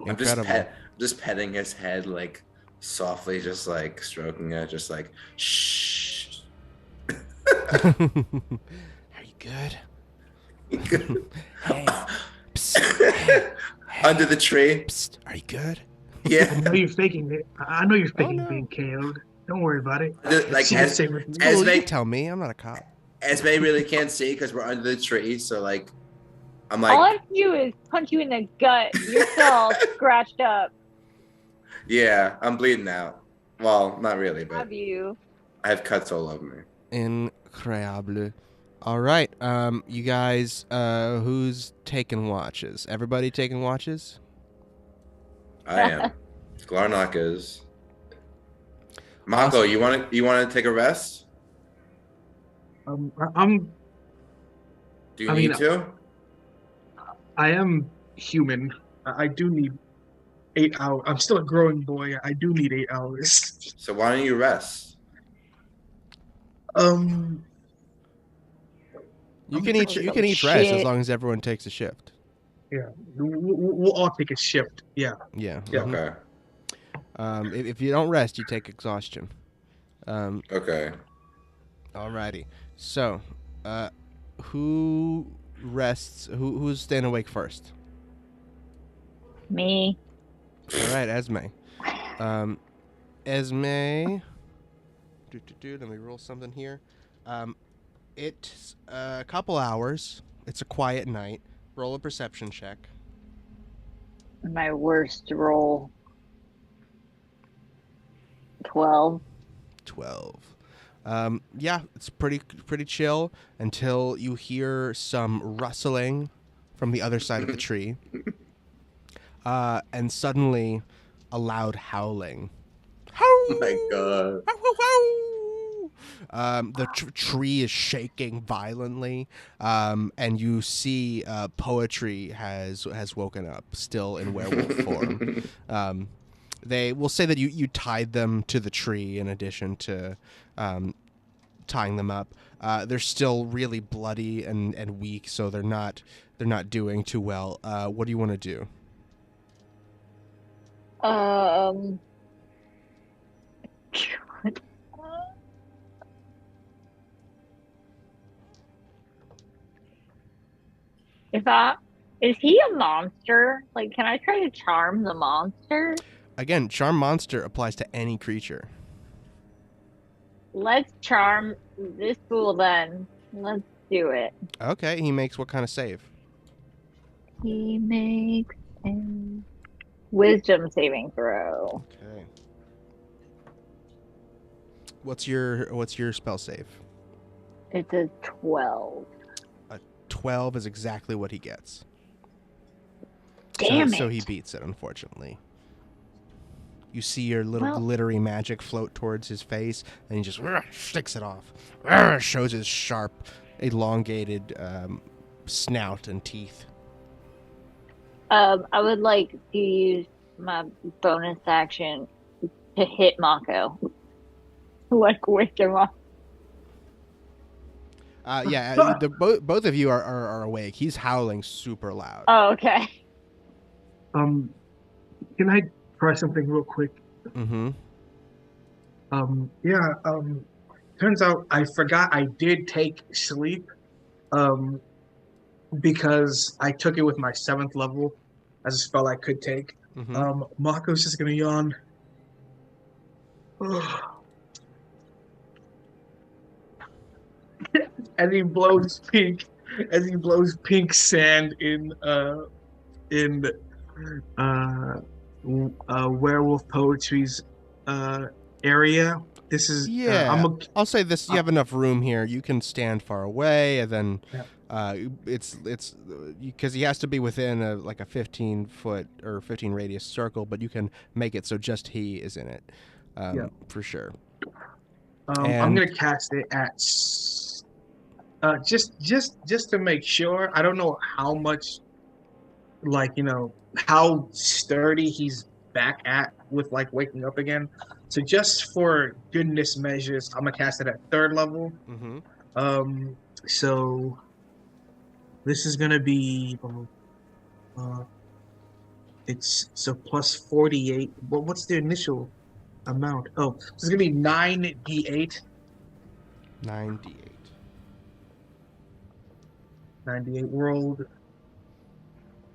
I'm Incredible. just petting his head, like softly, just like stroking it, just like shh. Are you good? Hey, psst, Under the tree. psst, are you good? I Yeah. know you're faking it. I know you're faking no. being KO'd. Don't worry about it. Like See the same with me. Well, you Esme, can tell me. I'm not a cop. Esme really can't see because we're under the tree. So like, I'm All I like, have to do is punch you in the gut. You're still all scratched up. yeah, I'm bleeding out. Well, not really, but Have you? I have cuts all over me. Incredible. All right. You guys, who's taking watches? Everybody taking watches? I am. Glarnock is. Mako, you want to take a rest? I'm. Do you I need mean, to? I am human. I do need 8 hours. I'm still a growing boy. I do need 8 hours. So why don't you rest? You I'm can each thinking rest as shit. long as everyone takes a shift. Yeah, we'll all take a shift. Yeah. Yeah. Yeah. mhm. Okay. If you don't rest, you take exhaustion. Okay. Alrighty. So, who rests? Who's staying awake first? Me. All right, Esme. Esme. Let me roll something here. It's a couple hours. It's a quiet night. Roll a perception check. My worst roll. 12. 12. Yeah, it's pretty chill until you hear some rustling from the other side of the tree. And suddenly a loud howling. Oh my god. The tree is shaking violently, and you see Poetry has woken up, still in werewolf form. They will say that you tied them to the tree in addition to tying them up. They're still really bloody and weak, so they're not doing too well. What do you want to do? Is he a monster? Like, can I try to charm the monster? Again, Charm Monster applies to any creature. Let's charm this fool then. Let's do it. Okay, he makes what kind of save? He makes a wisdom saving throw. Okay. What's your spell save? It's a 12. 12 is exactly what he gets. Damn So it. he beats it, unfortunately. You see your little Well- glittery magic float towards his face, and he just sticks it off. Shows his sharp, elongated snout and teeth. I would like to use my bonus action to hit Mako. Like wisdom off. Yeah, both of you are awake. He's howling super loud. Oh, okay. Can I try something real quick? Mm-hmm. Turns out I forgot I did take sleep, because I took it with my 7th level as a spell I could take. Mm-hmm. Mako's just gonna yawn. as he blows pink sand in werewolf poetry's area. This is Yeah, I'll say this: you have enough room here. You can stand far away, and then it's because he has to be within a 15-foot or 15 radius circle, but you can make it so just he is in it, for sure. I'm gonna cast it at just to make sure. I don't know how much, how sturdy he's back at with waking up again. So just for goodness measures, I'm gonna cast it at 3rd level. Mm-hmm. So this is gonna be it's so plus 48. Well, what's the initial amount? Oh, so it's gonna be 9d8. 9d8. 9d8 rolled.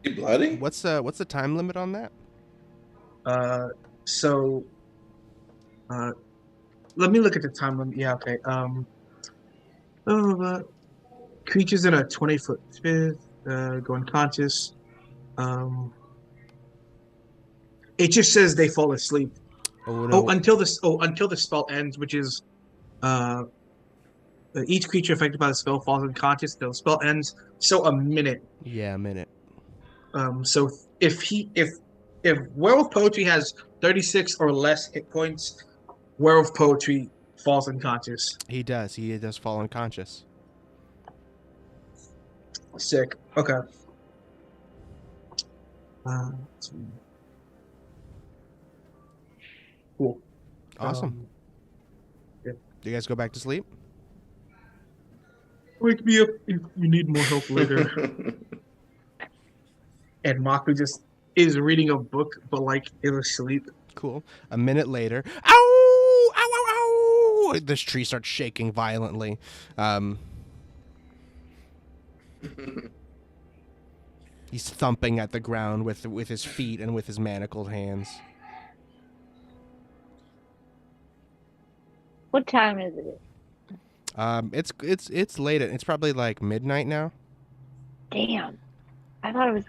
You bloody? What's the time limit on that? So let me look at the time limit. Yeah, okay. Creatures in a 20-foot sphere go unconscious. It just says they fall asleep. Oh, no. Until the spell ends, which is each creature affected by the spell falls unconscious until the spell ends. So a minute. Yeah, a minute. So if werewolf poetry has 36 or less hit points, werewolf poetry falls unconscious. He does fall unconscious. Sick. Okay. Cool. Awesome. Yeah. Do you guys go back to sleep? Wake me up if you need more help later. And Maku just is reading a book, but in a sleep. Cool. A minute later, ow! Ow! Ow! Ow! This tree starts shaking violently. He's thumping at the ground with his feet and with his manacled hands. What time is it? It's late. It's probably midnight now. Damn. I thought it was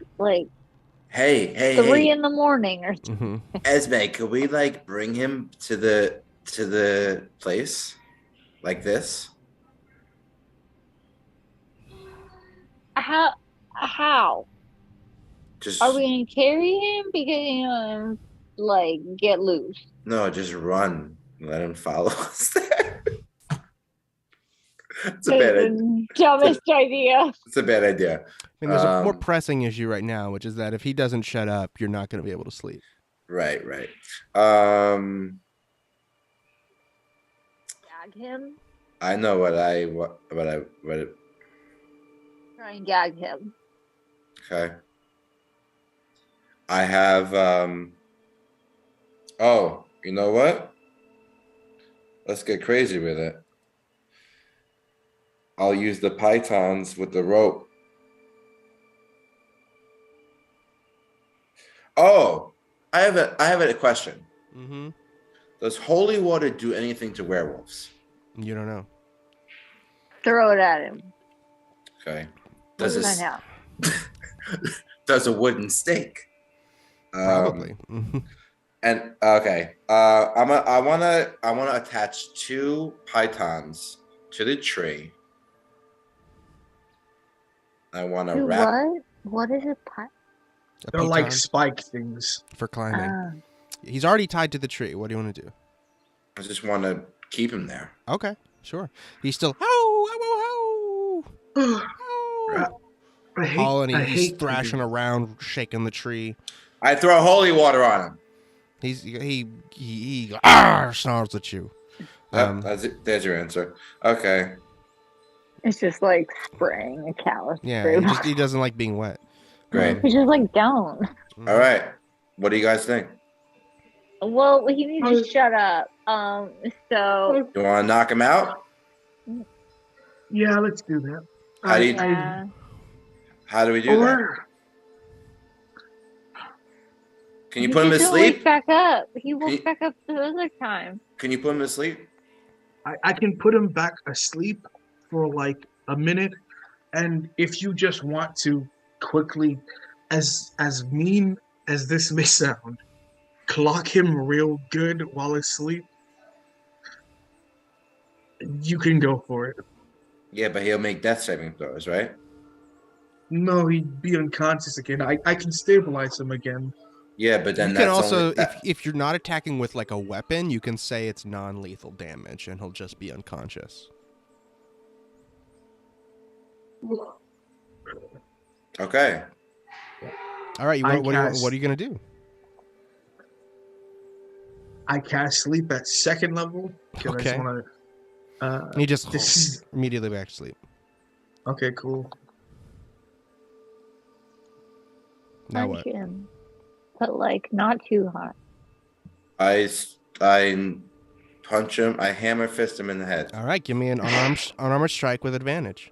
Hey, 3 in the morning or Mm-hmm. Esme, could we bring him to the place like this? How? Just Are we gonna carry him? Because get loose. no, just run. Let him follow us there. It's a That's bad idea. the dumbest idea. It's a bad idea. I mean, there's a more pressing issue right now, which is that if he doesn't shut up, you're not going to be able to sleep. Right. Gag him. I know what I. Try and gag him. Okay. I have. Oh, you know what? Let's get crazy with it. I'll use the pythons with the rope. Oh, I have a question. Mm-hmm. Does holy water do anything to werewolves? You don't know. Throw it at him. Okay. Does a wooden stake? Probably. And okay, I wanna attach 2 pythons to the tree. I wanna wrap. What is it? They're like spike things for climbing. He's already tied to the tree. What do you want to do? I just want to keep him there. Okay, sure. He's still he's thrashing around, shaking the tree. I throw holy water on him. He snarls at you. That's it. There's your answer. Okay. It's just spraying a callus. Yeah, he doesn't like being wet. Great. He's just don't. All right. What do you guys think? Well, he needs to shut up. So You want to knock him out? Yeah, let's do that. How do we do that? Can you put him to sleep? Wake back up. He woke back up the other time. Can you put him to sleep? I can put him back asleep for a minute, and if you just want to quickly, as mean as this may sound, clock him real good while asleep, you can go for it. Yeah, but he'll make death saving throws, right? No, he'd be unconscious again. I can stabilize him again. Yeah, but then You can that's also, only that, if you're not attacking with like a weapon, you can say it's non-lethal damage, and he'll just be unconscious. okay. All right, what are you gonna do? I cast sleep at second level. 'Cause I just Okay. want to. He just This is immediately back to sleep. okay. Cool. Now Punch what? him, but like not too hard. I punch him. I hammer fist him in the head. All right, give me an unarmed strike with advantage.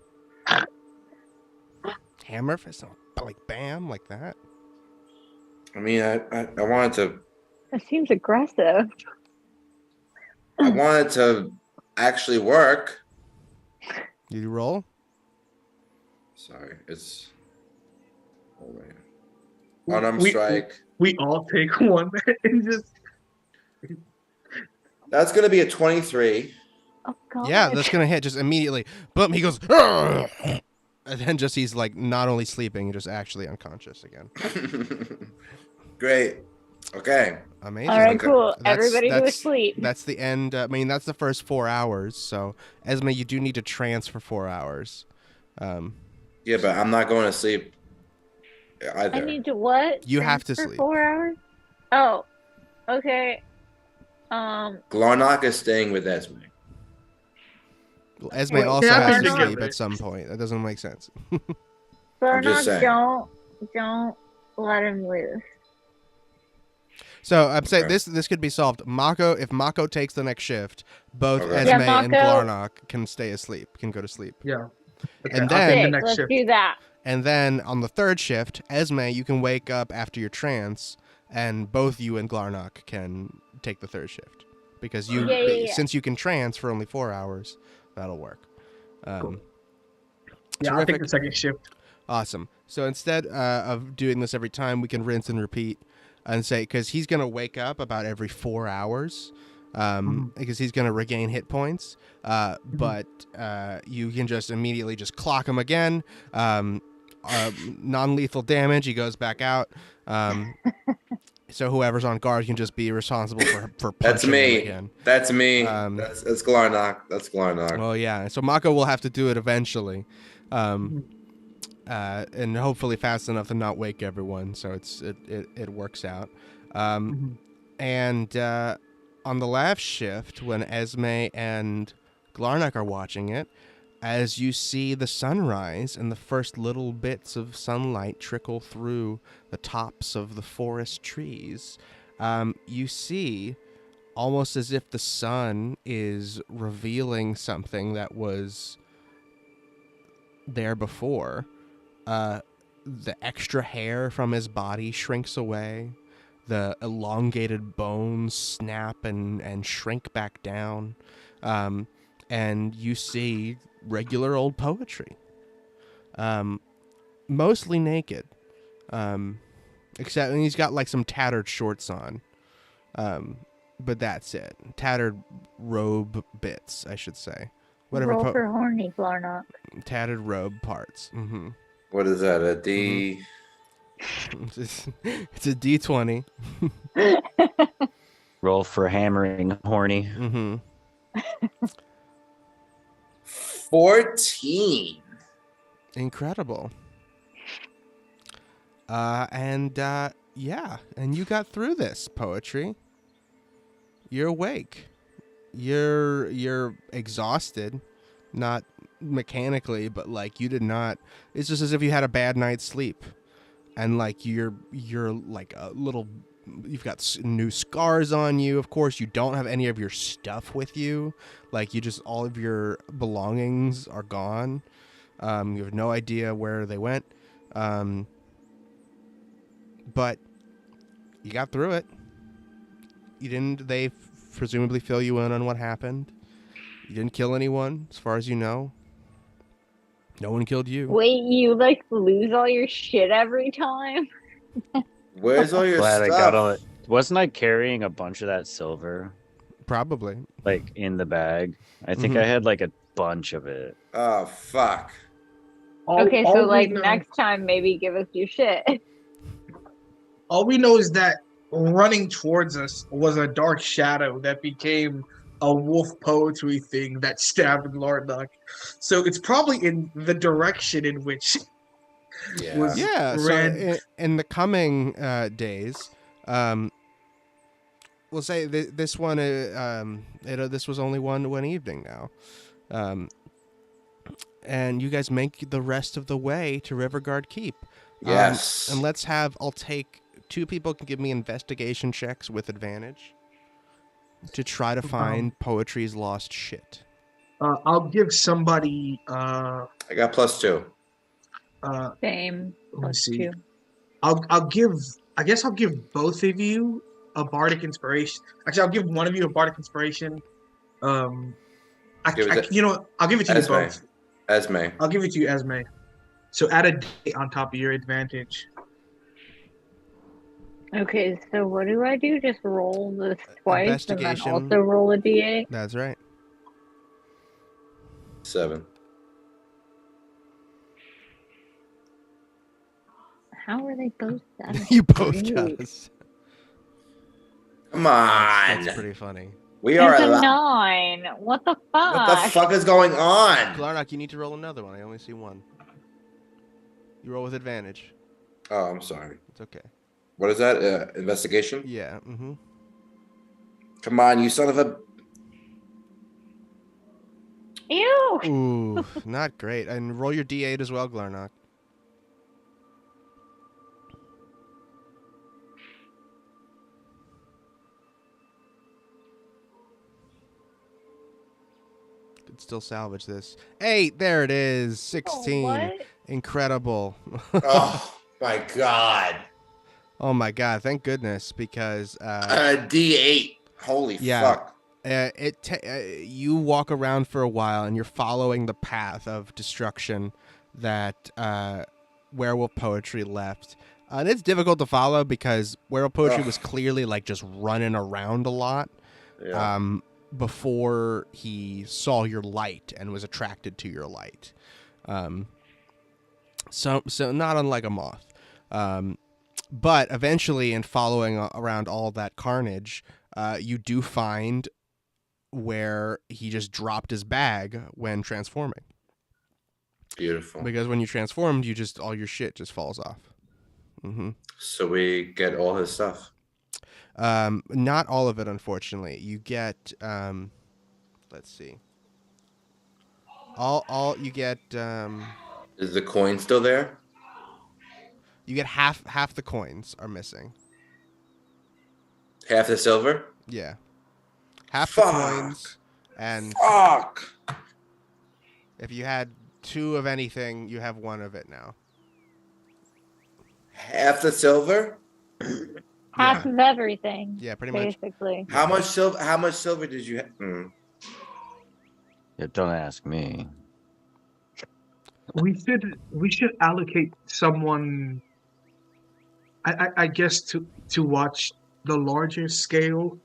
Hammer fist, like bam, like that. I mean, I wanted to. That seems aggressive. I wanted to actually work. Did you roll? Sorry, it's. Oh, wait. Unarmed We- strike. We all take one and just. That's gonna be a 23. Oh god. Yeah, that's gonna hit just immediately. Boom! He goes, "Argh!" And then just he's like not only sleeping, just actually unconscious again. Great. Okay. Amazing. All right, Okay. cool. Everybody go to that's- sleep. That's the end. I mean, that's the first 4 hours. So, Esme, you do need to trance for 4 hours. Yeah, but I'm not going to sleep either. I need to what? You have to For sleep. 4 hours? Oh, okay. Glarnock is staying with Esme. Well, Esme Wait, also yeah, has to together. sleep at some point. That doesn't make sense. I'm just saying. Don't let him loose. So I'm saying Okay. this could be solved. If Mako takes the next shift, both Okay. Esme Yeah, and Mako- Glarnock can stay asleep, can go to sleep. Yeah. Okay, And I'll then- take the Sick, next let's shift. do that. And then on the third shift, Esme, you can wake up after your trance, and both you and Glarnock can take the third shift because Yeah. since you can trance for only 4 hours, that'll work. Cool. Yeah, I'll take terrific. the second shift. Awesome. So instead of doing this every time, we can rinse and repeat and say, because he's going to wake up about every 4 hours because he's going to regain hit points. But you can just immediately just clock him again. Non-lethal damage. He goes back out. So whoever's on guard can just be responsible for punching That's him me. again. That's me. Um, that's Glarnock. That's Glarnock. Well, yeah. So Mako will have to do it eventually, and hopefully fast enough to not wake everyone. So it works out. And on the last shift, when Esme and Glarnock are watching it, as you see the sunrise and the first little bits of sunlight trickle through the tops of the forest trees, you see, almost as if the sun is revealing something that was there before. The extra hair from his body shrinks away. The elongated bones snap and shrink back down. And you see regular old poetry. Mostly naked. Except he's got like some tattered shorts on. But that's it. Tattered robe bits, I should say. Whatever. Roll for horny, Glarnock. Tattered robe parts. Mm-hmm. What is that? A D? It's a D20. Roll for hammering horny. Mm-hmm. 14. Incredible. Yeah, and you got through this poetry. You're awake. You're exhausted, not mechanically, but like you did not. It's just as if you had a bad night's sleep, and like you're like a little. You've got new scars on you. Of course, you don't have any of your stuff with you. Like you just all of your belongings are gone. You have no idea where they went. But you got through it. You didn't. They presumably fill you in on what happened. You didn't kill anyone, as far as you know. No one killed you. Wait, you like lose all your shit every time? Where's all your Glad stuff? I got all it. Wasn't I carrying a bunch of that silver, Probably. like in the bag? I think Mhm. I had like a bunch of it. Oh fuck. Okay, so all we like know- next time maybe give us your shit. All we know is that running towards us was a dark shadow that became a wolf poetry thing that stabbed Lardock. So it's probably in the direction in which Yeah. was Yeah. So ran. in the coming days, we'll say this one. This was only one evening now, and you guys make the rest of the way to Rivergard Keep. Yes. And I'll take 2 people can give me investigation checks with advantage to try to find Poetry's lost shit. I'll give somebody. I got +2. Same. Let me Plus see. 2. I'll give. I guess I'll give both of you a bardic inspiration. Actually, I'll give one of you a bardic inspiration. Give it to- you know what? I'll give it to you Esme. both. Esme. I'll give it to you, Esme. So add a D on top of your advantage. Okay, so what do I do? Just roll this twice and then Investigation. also roll a d8? That's right. 7. How are they both that? You both got us. Come on. That's pretty funny. We are It's a alive. 9. What the fuck? What the fuck is going on? Glarnock, you need to roll another one. I only see one. You roll with advantage. Oh, I'm sorry. It's okay. What is that? Investigation? Yeah. Mm-hmm. Come on, you son of a. Ew! Ooh, not great. And roll your D8 as well, Glarnock. Could still salvage this. 8, there it is. 16. Oh, what? Incredible. Oh my god. Oh my god, thank goodness, because D8. Holy Yeah. fuck. you walk around for a while and you're following the path of destruction that werewolf poetry left. And it's difficult to follow because werewolf poetry was clearly like just running around a lot Yeah. before he saw your light and was attracted to your light. So not unlike a moth. But eventually, in following around all that carnage, you do find where he just dropped his bag when transforming. Beautiful. Because when you transformed, all your shit just falls off. Mm-hmm. So we get all his stuff. Not all of it, unfortunately. You get, let's see. All you get. Is the coin still there? You get half the coins are missing. Half the silver? Yeah. Half Fuck. the coins, and Fuck. if you had 2 of anything, you have 1 of it now. Half the silver? Half of everything. Yeah, pretty much. Basically. How much silver did you have? Yeah, don't ask me. We should allocate someone. I guess to watch the larger scale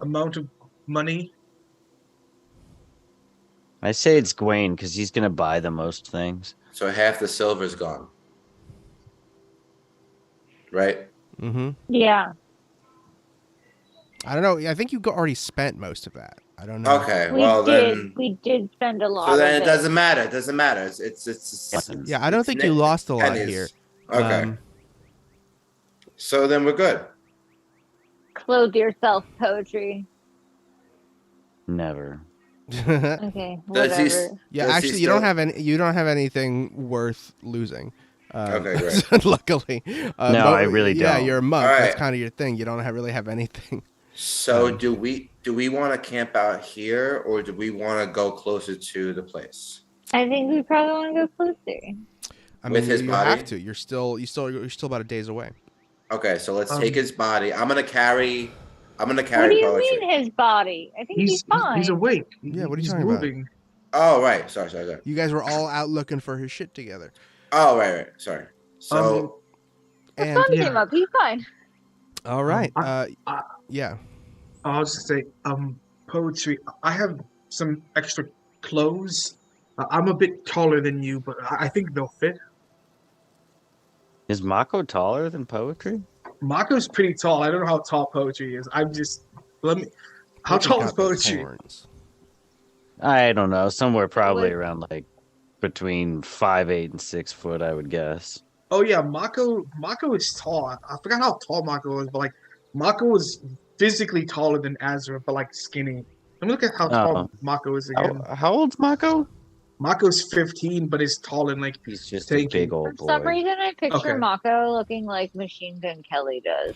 amount of money. I say it's Gwaine because he's gonna buy the most things. So half the silver's gone. Right? Mm-hmm. Yeah. I don't know. I think you already spent most of that. I don't know. Okay, We well did. then. We did spend a lot. So then of it doesn't matter. It doesn't matter. It's Yeah, I don't think you lost a lot pennies. here. Okay. So then we're good. Clothe yourself, poetry. Never. Okay, Does he whatever. s- Yeah, Does he actually, you don't still- have any. You don't have anything worth losing. Okay, great. Luckily, No, I really Yeah, don't. you're a monk. All That's right. kind of your thing. You don't really have anything. So do we want to camp out here, or do we want to go closer to the place? I think we probably want to go closer. I With mean, his you body? have to. You're still about a days away. Okay, so let's take his body. I'm gonna carry What do you poetry. mean his body? I think he's fine. He's awake. Yeah, what are you He's talking about? moving. Oh, right. Sorry. You guys were all out looking for his shit together. Oh, right. Sorry. So, The And sun yeah. came up. He's fine. all right. I, Yeah. I'll just say, poetry. I have some extra clothes. I'm a bit taller than you, but I think they'll fit. Is Mako taller than poetry? Mako's pretty tall. I don't know how tall poetry is. Let me. How Poetry's tall is got those poetry? horns. I don't know. Somewhere probably What- around like between 5'8" and 6 foot, I would guess. Oh yeah, Mako is tall. I forgot how tall Mako was, but like Mako was physically taller than Azra, but like skinny. Let me look at how tall Mako is again. How old's Mako? Mako's 15, but is tall and like He's just Thank a big you. old For some boy. reason, I picture Okay. Mako looking like Machine Gun Kelly does.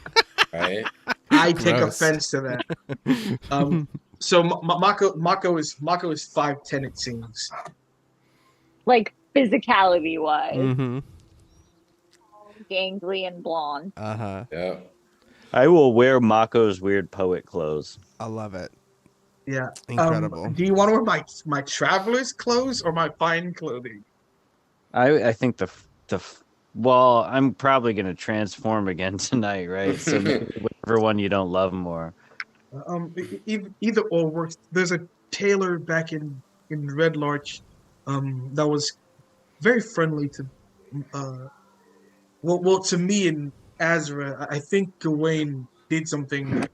right. I take Gross. offense to that. So Mako is 5'10", it seems. Like physicality wise, Mm-hmm. gangly and blonde. Uh-huh. Yeah. I will wear Mako's weird poet clothes. I love it. Yeah. Incredible. Do you want to wear my traveler's clothes or my fine clothing? I think well, I'm probably gonna transform again tonight, right? So maybe whichever one you don't love more. Either or works. There's a tailor back in Red Larch, that was very friendly to, well to me and Azra. I think Gawain did something.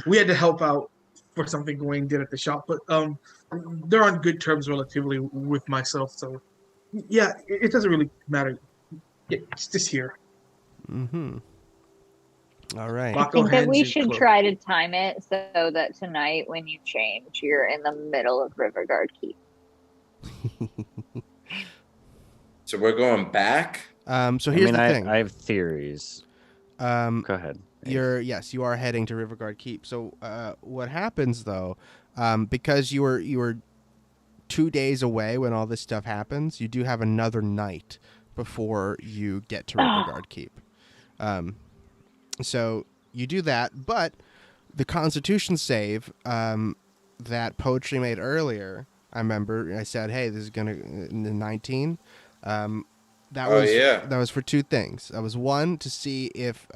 We had to help out for something Gawain did at the shop, but they're on good terms relatively with myself. So yeah, it doesn't really matter. Yeah, it's just here. Mm-hmm. All right. I Mako think that hands we you should clothes. try to time it so that tonight, when you change, you're in the middle of Rivergard Keep. So we're going back. So here's the thing. I have theories. Go ahead. You are heading to Rivergard Keep. So what happens though, because you were 2 days away when all this stuff happens, you do have another night before you get to Rivergard Keep. So you do that, but the Constitution save that Poetry made earlier, I remember I said, hey, this is gonna in the 19. That was for two things. That was one, to see if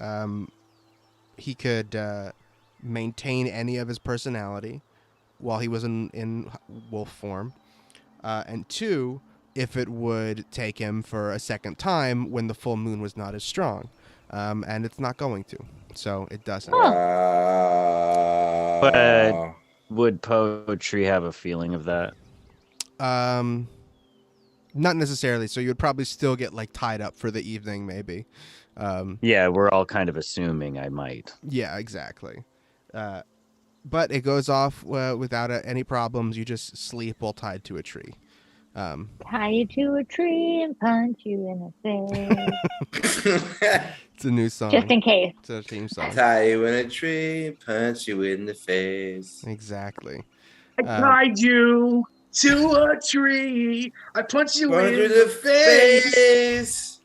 he could maintain any of his personality while he was in wolf form, and two, if it would take him for a second time when the full moon was not as strong, and it's not going to, so it doesn't. But would Poetry have a feeling of that? Not necessarily. So you would probably still get like tied up for the evening, maybe. Yeah, we're all kind of assuming I might. Yeah, exactly. But it goes off without any problems. You just sleep while tied to a tree. Tie you to a tree and punch you in the face. It's a new song. Just in case. It's a theme song. Tie you in a tree, punch you in the face. Exactly. I tied you to a tree. I punched you Punch in you in the face. face.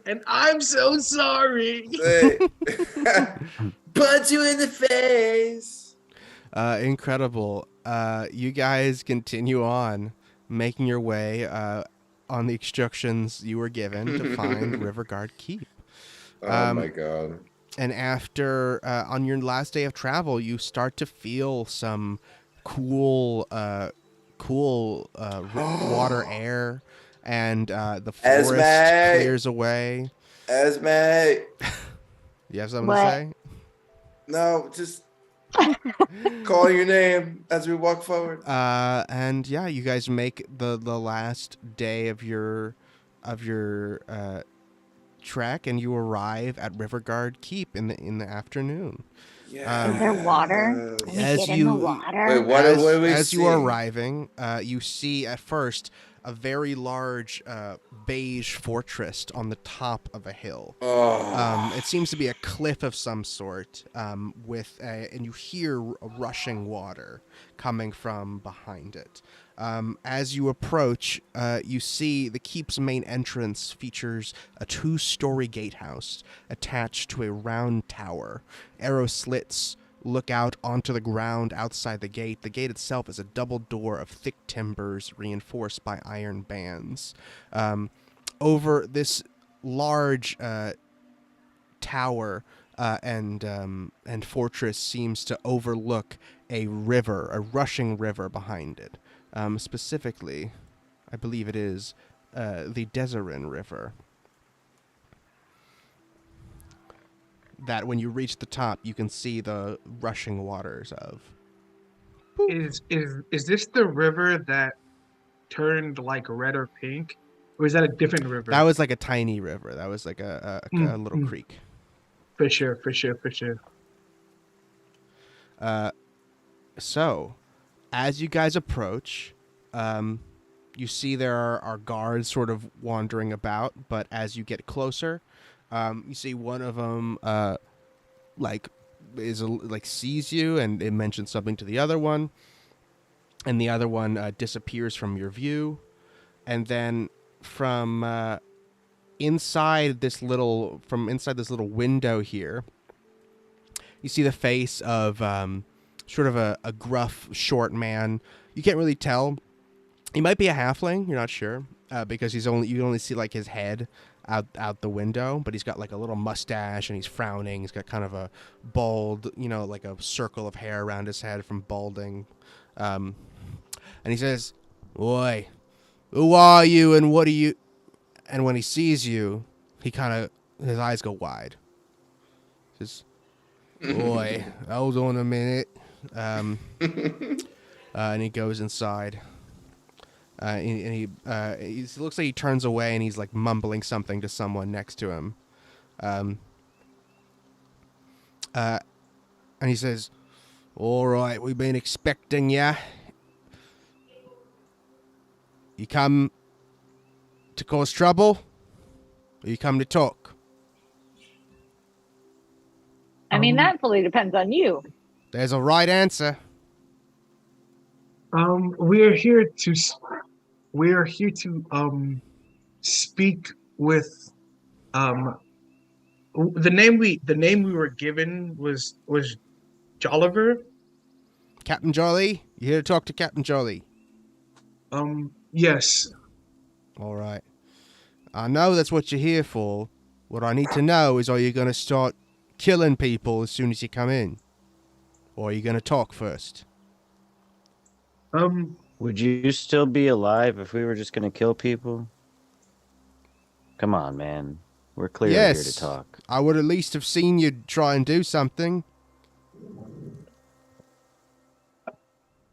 And I'm so sorry. Punch you in the face. Incredible. You guys continue on making your way on the instructions you were given to find Rivergard Keep. Oh my god. And after, on your last day of travel, you start to feel some cool water air, and the forest Esme! clears away. Esme. You have something What? to say? No, just call your name as we walk forward. And yeah, you guys make the last day of your trek, and you arrive at Rivergard Keep in the afternoon. Yeah. Is there water? Can we As get in you- the water? Wait, what are we as you are seeing? arriving, you see at first a very large beige fortress on the top of a hill. Oh. It seems to be a cliff of some sort, and you hear rushing water coming from behind it. As you approach, you see the keep's main entrance features a 2-story gatehouse attached to a round tower. Arrow slits look out onto the ground outside the gate. The gate itself is a double door of thick timbers reinforced by iron bands. Over this large tower and fortress seems to overlook a river, a rushing river behind it. Specifically, I believe it is the Deserin River. That when you reach the top, you can see the rushing waters of. Is this the river that turned like red or pink, or is that a different river? That was like a tiny river. That was like a little creek. For sure. So, as you guys approach, you see there are guards sort of wandering about, but as you get closer, you see one of them sees you, and it mentions something to the other one, and the other one disappears from your view, and then from inside this little window here, you see the face of sort of a gruff, short man. You can't really tell. He might be a halfling. You're not sure because you only see like his head out the window, but he's got like a little mustache and he's frowning. He's got kind of a bald, like a circle of hair around his head from balding. And he says, "Oi, who are you and what are you?" And when he sees you, his eyes go wide. He says, "Oi, hold on a minute." And he goes inside. And he looks like he turns away and he's like mumbling something to someone next to him. And he says, "All right, we've been expecting ya. You come to cause trouble, or you come to talk?" I mean, that fully depends on you. There's a right answer. We're here to speak with the name we were given was Jolliver. Captain Jolly? You here to talk to Captain Jolly? Yes. All right. I know that's what you're here for. What I need to know is, are you going to start killing people as soon as you come in? Or are you going to talk first? Would you still be alive if we were just going to kill people? Come on, man. We're clearly here to talk. I would at least have seen you try and do something.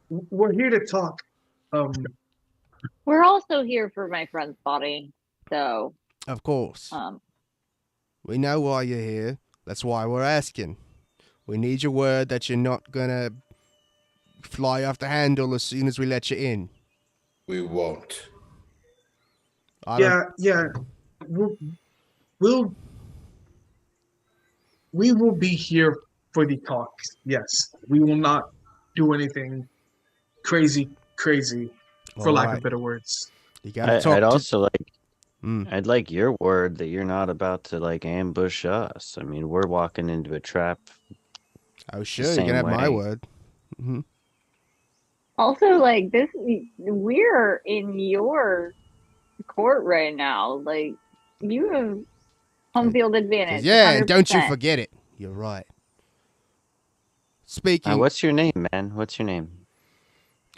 We're here to talk. We're also here for my friend's body, so. Of course. We know why you're here. That's why we're asking. We need your word that you're not gonna fly off the handle as soon as we let you in. We won't. Yeah. We will be here for the talks. Yes, we will not do anything crazy, for lack of better words. You gotta talk. I'd like your word that you're not about to like ambush us. I mean, we're walking into a trap. Oh, sure. You can have my word. Mm-hmm. Also, like this, we're in your court right now. Like you have home field advantage. Yeah, and don't you 100%. forget it. You're right. Speaking. What's your name, man? What's your name?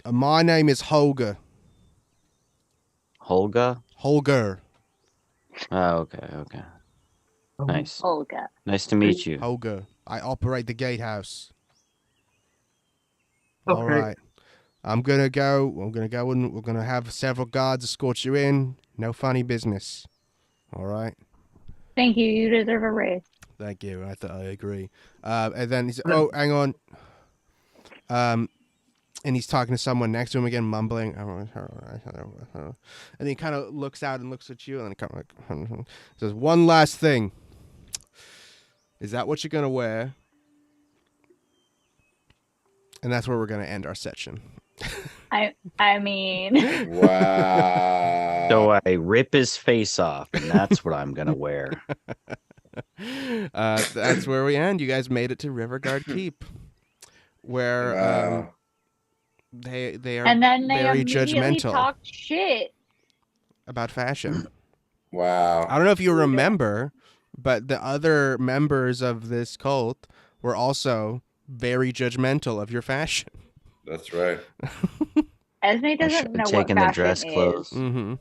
My name is Holger. Holga? Holger. Oh, okay. Nice. Olga. Nice to meet you. Holger. I operate the gatehouse. Okay. All right. I'm gonna go and we're gonna have several guards escort you in. No funny business. All right. Thank you. You deserve a raise. Thank you. I agree. And then he said, "Oh, hang on." And he's talking to someone next to him again, mumbling. And he kind of looks out and looks at you, and then he kind of like says, "One last thing. Is that what you're gonna wear?" And that's where we're gonna end our section. I mean. Wow. So I rip his face off, and that's what I'm gonna wear. That's where we end. You guys made it to Rivergard Keep. where Wow. they are And then they very immediately judgmental talked shit. about fashion. I Wow. don't know if you remember, but the other members of this cult were also very judgmental of your fashion. That's right. Esme I should doesn't have know what taken the fashion dress is. clothes. Mm-hmm.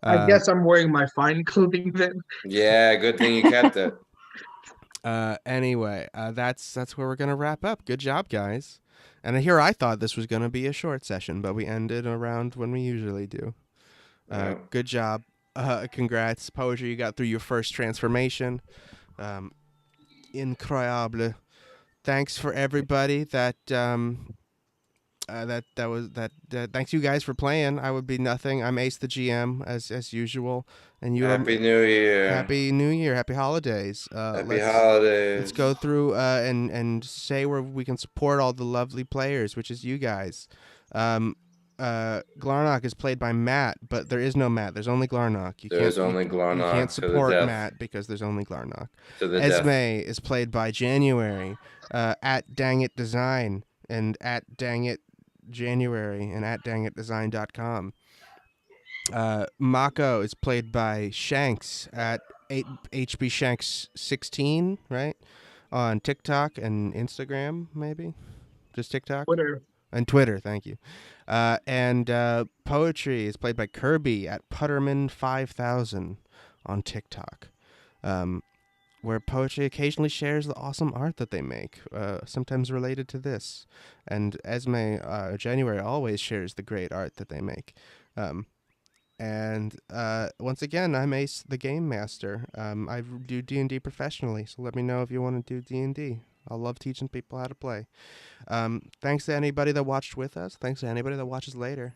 I guess I'm wearing my fine clothing then. Yeah, good thing you kept it. Anyway, that's where we're gonna wrap up. Good job, guys. And here I thought this was gonna be a short session, but we ended around when we usually do. Yeah. Good job. Congrats, Poetry. You got through your first transformation. Incroyable. Thanks for everybody that thanks you guys for playing. I would be nothing. I'm Ace the GM as usual, and you're Happy New Year. Happy New Year. Happy holidays. Happy holidays. Let's go through and say where we can support all the lovely players, which is you guys. Glarnock is played by Matt, but there is no Matt. There's only Glarnock. There's only You Glarnock can't to the support death. Matt because there's only Glarnock. To the Esme death. is played by January, at Dang It Design and at Dang It January and at dangitdesign.com. Mako is played by Shanks at HB Shanks 16, right? On TikTok and Instagram, maybe? Just TikTok? Twitter. And Twitter, thank you. And Poetry is played by Kirby at Putterman5000 on TikTok, where Poetry occasionally shares the awesome art that they make, sometimes related to this. And Esme, January, always shares the great art that they make. And once again, I'm Ace, the Game Master. I do D&D professionally, so let me know if you want to do D&D. I love teaching people how to play. Thanks to anybody that watched with us. Thanks to anybody that watches later.